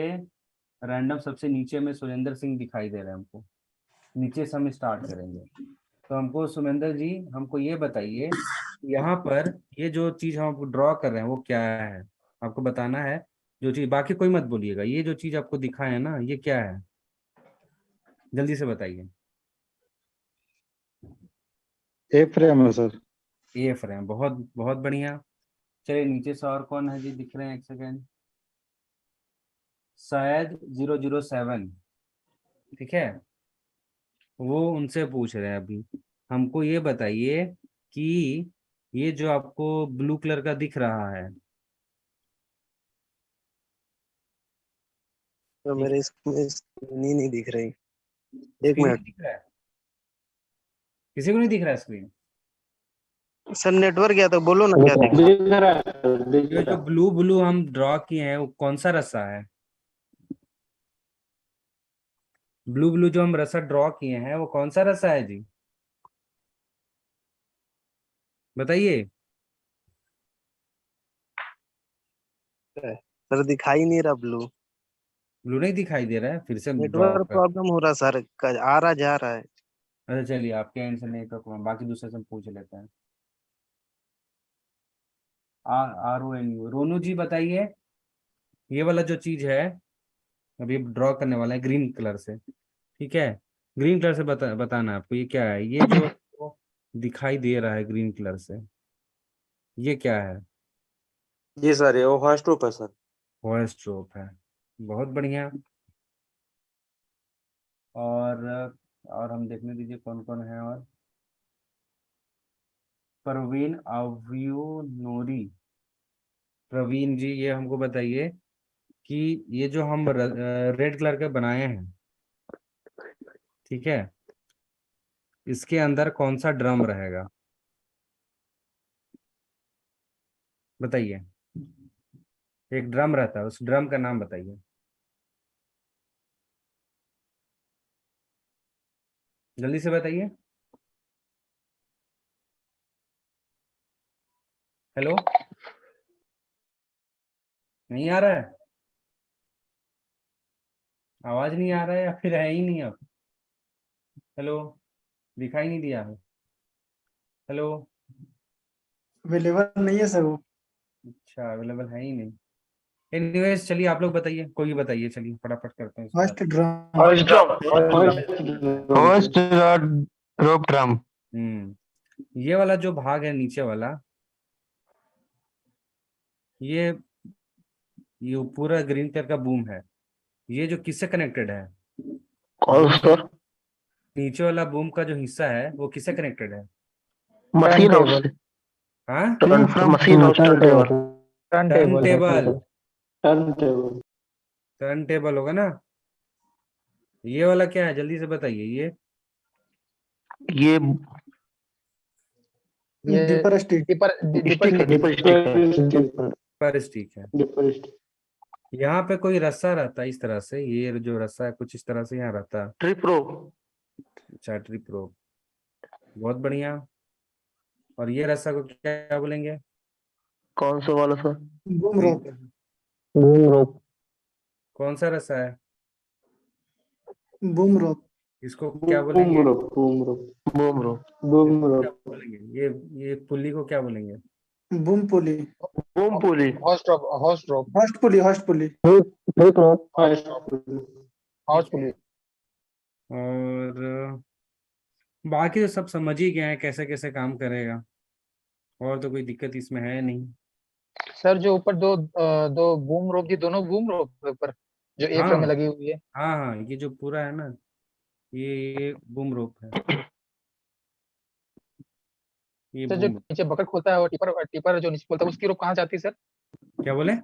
रैंडम सबसे नीचे में सुरेंद्र सिंह दिखाई दे रहे हैं हमको, नीचे से हम स्टार्ट करेंगे। तो हमको सुरेंद्र जी हमको ये बताइए, यहाँ पर ये जो चीज हम ड्रॉ कर रहे हैं वो क्या है, आपको बताना है। जो चीज, बाकी कोई मत बोलिएगा, ये जो चीज आपको दिखा है ना ये क्या है, जल्दी से बताइए। ए फ्रेम है सर। ए फ्रेम, बहुत बहुत बढ़िया। चलिए नीचे से और कौन है जी दिख रहे हैं, एक सेकेंड, शायद 007, ठीक है, वो उनसे पूछ रहे हैं अभी, हमको ये बताइए कि ये जो आपको ब्लू कलर का दिख रहा है, तो मेरे इसमें स्क्रीन नहीं दिख रही। एक स्क्रीन मिनट दिख रहा है? किसी को नहीं दिख रहा है स्क्रीन? सर, नेटवर्क गया तो बोलो ना क्या दिख दिख रहा है, दिख ये रहा जो ब्लू ब्लू हम ड्रॉ किए हैं वो कौन सा रस्सा है? ब्लू ब्लू जो हम रस्सा ड्रॉ किए हैं वो कौन सा रस्सा है जी? बताइए। है। सर दिखाई नहीं रहा ब्लू। ब्लू नहीं दिखाई दे रहा है, फिर से ड्रॉ नेटवर्क कर। प्रॉब्लम हो रहा सर, आ रहा जा रहा है। अच्छा चलिए, आपके एंड से नहीं तो बाकी दूसरे से हम पूछ लेते हैं। RONU, रोनू जी बताइए, ये वाला जो चीज है अभी ड्रॉ करने वाला है ग्रीन कलर से, ठीक है? ग्रीन कलर से बताना है आपको ये क्या है, ये जो आपको दिखाई दे रहा है ग्रीन कलर से, ये क्या है? जी सर, ये ओवरहॉट स्ट्रोप है सर। वॉइस ड्रॉप है, बहुत बढ़िया। और हम देखने दीजिए कौन कौन है। और परवीन अव्यू नूरी, प्रवीण जी ये हमको बताइए कि ये जो हम रेड कलर के बनाए हैं, ठीक है, इसके अंदर कौन सा ड्रम रहेगा? बताइए। एक ड्रम रहता है, उस ड्रम का नाम बताइए, जल्दी से बताइए। हेलो, नहीं आ रहा है? आवाज नहीं आ रहा है या फिर है ही नहीं अब? हेलो, दिखाई नहीं दिया है। हेलो, अवेलेबल नहीं है सर वो। अच्छा अवेलेबल है ही नहीं। एनीवेज चलिए आप लोग बताइए, कोई भी बताइए, चलिए फटाफट करते हैं इसको। First drum. फर्स्ट रोप ड्रम। ये वाला जो भाग है नीचे वाला, ये पूरा ग्रीन कलर का बूम है, ये जो किससे कनेक्टेड है? कौन बूम सर? नीचे वाला बूम का जो हिस्सा है वो किससे कनेक्टेड है? मशीन हाउस से। हाँ, machine house turn table. Turn turn table table. Turn table. Turn table होगा ना? ये वाला क्या है, जल्दी से बताइए। ये ये dipper stick. Dipper dipper stick है, निपल स्टिक है। पर स्टिक है। Dipper stick. यहाँ पे कोई रस्सा रहता है इस तरह से, ये जो रस्सा है कुछ इस तरह से यहाँ रहता है। ट्रिप रो। चार्टरी प्रो, बहुत बढ़िया। और ये रस्सा को क्या बोलेंगे? कौन सा वाला सर? बूम रोप। बूम रोप। कौन सा रस्सा है? बूम रोप। इसको क्या बूम बोलेंगे? रोप। बूम रोप। बूम रोप। बूम क्या रोप। बोलेंगे? ये पुल्ली को क्या बोलेंगे? बूम पुली। बूम पुली। हॉर्स ड्रॉप हॉस्ट पुली। हॉस्ट पुली। ट्रिप रोप। फर्स्ट हाउस पुली। और बाकी तो सब समझ ही गए हैं कैसे कैसे काम करेगा, और तो कोई दिक्कत इसमें है नहीं। सर जो ऊपर दो बूम रोप जी, दोनों बूम रोप के ऊपर जो ए फ्रेम में हाँ लगी हुई है। हाँ हाँ, ये जो पूरा है ना, ये बूम रोप है, ये सर जो बूम। नीचे बकेट खोलता है वो टिपर टिपर जो नीचे खोलता है उसकी रोप कहाँ जाती है सर? क्या बोले?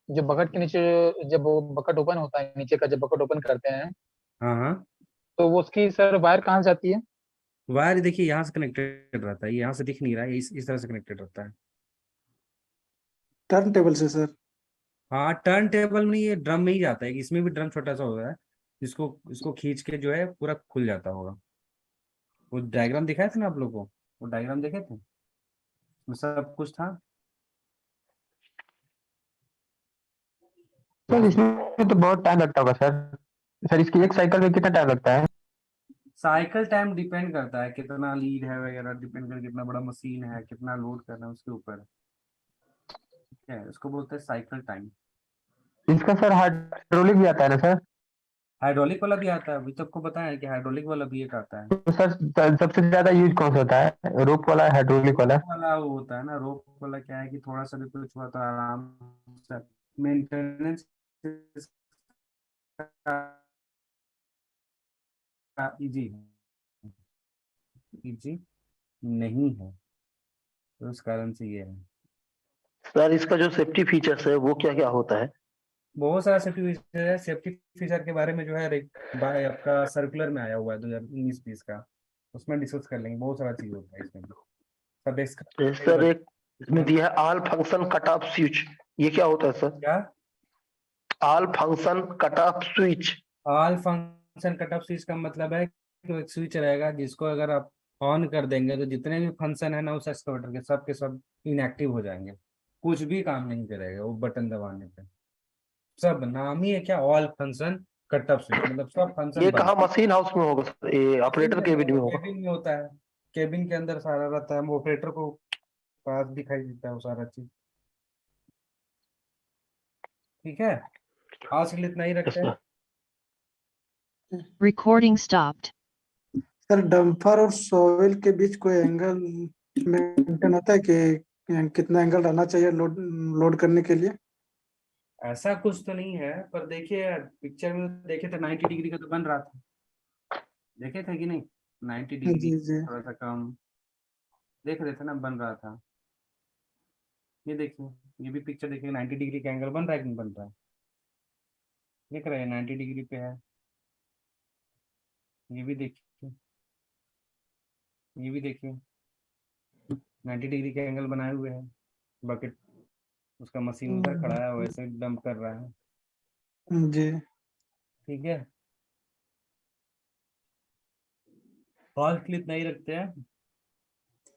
जो बकेट के नीचे, जब वो बकेट ओपन होता है नीचे का, जब बकेट ओपन करते हैं हाँ हाँ, तो वो उसकी सर वायर कहाँ जाती है? वायर देखिए यहाँ से कनेक्टेड रहता है, ये यहाँ से दिख नहीं रहा है, इस तरह से कनेक्टेड रहता है। टर्न टेबल से सर। हाँ, टर्न टेबल में ये ड्रम में ही जाता है, इसमें भी ड्रम छोटा सा होता है, इसको इसको खींच के जो है पूरा खुल जाता होगा। वो डायग्राम दिखाए थे ना आप लोगों को, वो डायग्राम देखे थे, उसमें सब कुछ था। सर इसमें तो बहुत टाइम लगता होगा सर। सर इसकी एक साइकिल में कितना टाइम लगता है? साइकिल टाइम डिपेंड करता है कितना लीड है वगैरह, डिपेंड करता है कितना बड़ा मशीन है, कितना लोड करना है उसके ऊपर, ठीक है, इसको बोलते हैं साइकिल टाइम। इसका सर हाइड्रोलिक भी आता है ना सर? हाइड्रोलिक वाला भी आता है, अभी तो आपको बताया कि हाइड्रोलिक वाला भी एक आता है। तो सर सबसे ज्यादा यूज कौन सा होता है, रोप वाला, हाइड्रोलिक वाला? वाला वो होता है ना, रोप वाला क्या है कि थोड़ा सा भी कुछ हुआ तो आराम से मेंटेनेंस इजी, इजी नहीं है। तो उस कारण से ये है। सर इसका जो सेफ्टी फीचर्स है वो क्या क्या होता है? बहुत सारा सेफ्टी फीचर है। सेफ्टी फीचर के बारे में जो है आपका सर्कुलर में आया हुआ है 2019-20 का, उसमें डिस्कस कर लेंगे। बहुत सारा चीज होता है इसमें सब इसका। सर एक इसमें दिया है all function cut off switch, ये क्या होता है सर? क्या? All function cut off switch. All function cut off switch का मतलब है कि एक स्विच रहेगा जिसको अगर आप ऑन कर देंगे तो जितने भी फंक्शन है ना उस एक्सकवेटर के सब इनएक्टिव हो जाएंगे, कुछ भी काम नहीं करेगा वो बटन दबाने पे। सब नाम ही है क्या, all function cut off switch, मतलब सब फंक्शन ये बंद। कहाँ मशीन हाउस में होगा सर? ये ऑपरेटर केबिन में होगा? केबिन में होता है, केबिन के अंदर सारा रहता है, ऑपरेटर को पास दिखाई देता है वो सारा चीज। ठीक है, आज के लिए इतना ही रखते हैं। Recording stopped. सर डंपर और सोइल के बीच कोई एंगल मेंटेन होता है कि कितना एंगल रहना चाहिए लोड करने के लिए? ऐसा कुछ तो नहीं है, पर देखिए पिक्चर में देखे थे 90 डिग्री का तो बन रहा था, देखे थे कि नहीं? 90 डिग्री जी जी। थोड़ा सा कम देख रहे थे ना, बन रहा था। ये देखिए, ये भी पिक्चर देखिए, 90 डिग्री का एंगल बन रहा है कि नहीं बन रहा है? देख रहे हैं 90 डिग्री पे है। ये भी देखिए, ये भी देखिए 90 डिग्री का एंगल बनाए हुए है। बकेट उसका मशीन उधर खड़ा है, वैसे डंप कर रहा है। जी। ठीक है, फॉल्ट क्लिप नहीं रखते हैं।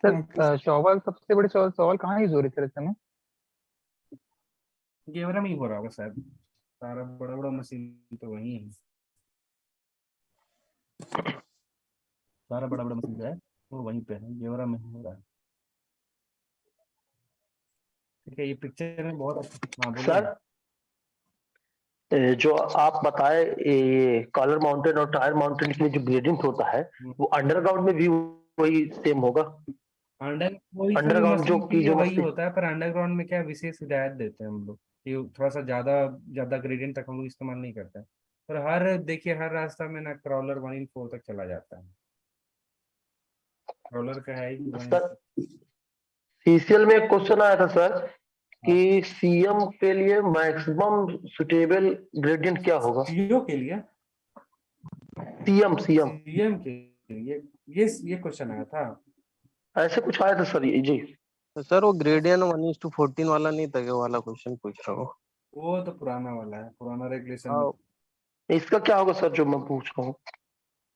सर शॉवल सबसे बड़ी सवाल कहाँ यूज हो रही है सर इस समय? गेवरा में ही हो रहा होगा शायद, सारा बड़ा बड़ा मशीन तो वही है, सारा बड़ा बड़ा मशीन जो है वो वहीं पे है, गेवरा में ही हो रहा है। ठीक है, ये पिक्चर में बहुत अच्छा। हाँ बोलिए। सर जो आप बताए ये कॉलर माउंटेड और टायर माउंटेड के लिए जो ग्रेडियंट होता है वो अंडरग्राउंड में भी वही सेम होगा? वही सभी अंडरग्राउंड जो मशीन के की लिए जो वही मशीन। होता है, पर अंडरग्राउंड में क्या विशेष हिदायत देते हैं हम लोग कि थोड़ा सा ज्यादा ज्यादा ग्रेडियंट तक हम लोग इस्तेमाल नहीं करते हैं। पर हर देखिए हर रास्ता में ना क्रॉलर 1/4 तक चला जाता है, क्रॉलर का है ही सर 1/4। सीसीएल में एक क्वेश्चन आया था सर कि सीएम के लिए मैक्सिमम सुटेबल ग्रेडियंट क्या होगा? सीईओ के लिए, सीएम सीएम सीएम के लिए ये क्वेश्चन आया था। ऐसे कुछ आया था सर ये जी। तो सर वो ग्रेडियंट 1:14 वाला नहीं था, वो वाला क्वेश्चन पूछ रहा हूँ। वो तो पुराना वाला है, पुराना रेगुलेशन में। हाँ, इसका क्या होगा सर जो मैं पूछ रहा हूँ?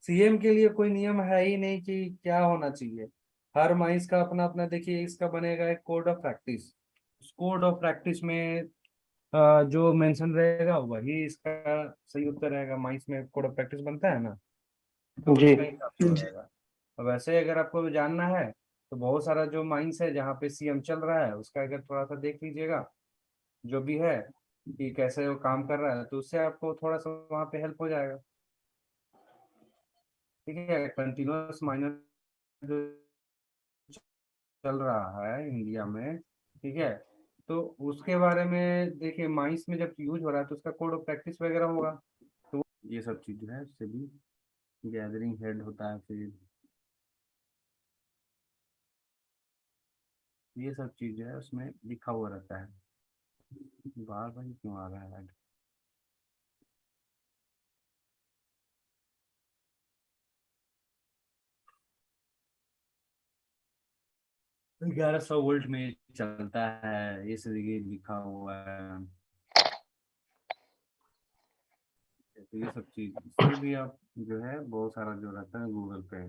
सीएम के लिए कोई नियम है ही नहीं कि क्या होना चाहिए। हर माइंस का अपना अपना, देखिए इसका बनेगा एक कोड ऑफ प्रैक्टिस। उस कोड ऑफ प्रैक्टिस में जो मेंशन रहेगा वही इसका सही उत्तर रहेगा। माइंस में कोड ऑफ प्रैक्टिस बनता है ना, तो जी उसका हिसाब से रहेगा। और वैसे अगर आपको जानना है तो बहुत सारा जो माइंस है जहाँ पे सीएम चल रहा है उसका अगर थोड़ा सा देख लीजिएगा जो भी है कि कैसे वो काम कर रहा है, तो उससे आपको थोड़ा सा वहाँ पे हेल्प हो जाएगा। ठीक है, कंटिन्यूअस माइनर जो चल रहा है इंडिया में, ठीक है, तो उसके बारे में देखिए माइंस में जब यूज हो रहा है तो उसका कोड ऑफ प्रैक्टिस वगैरह होगा। तो ये सब चीज है, उससे भी गैदरिंग हेड होता है, फिर ये सब चीज है उसमें लिखा हुआ रहता है। बार बार क्यों आ रहा है? 1100 वोल्ट में चलता है, ये सब ये लिखा हुआ है। तो ये सब चीज इससे भी आप जो है बहुत सारा जो रहता है गूगल पे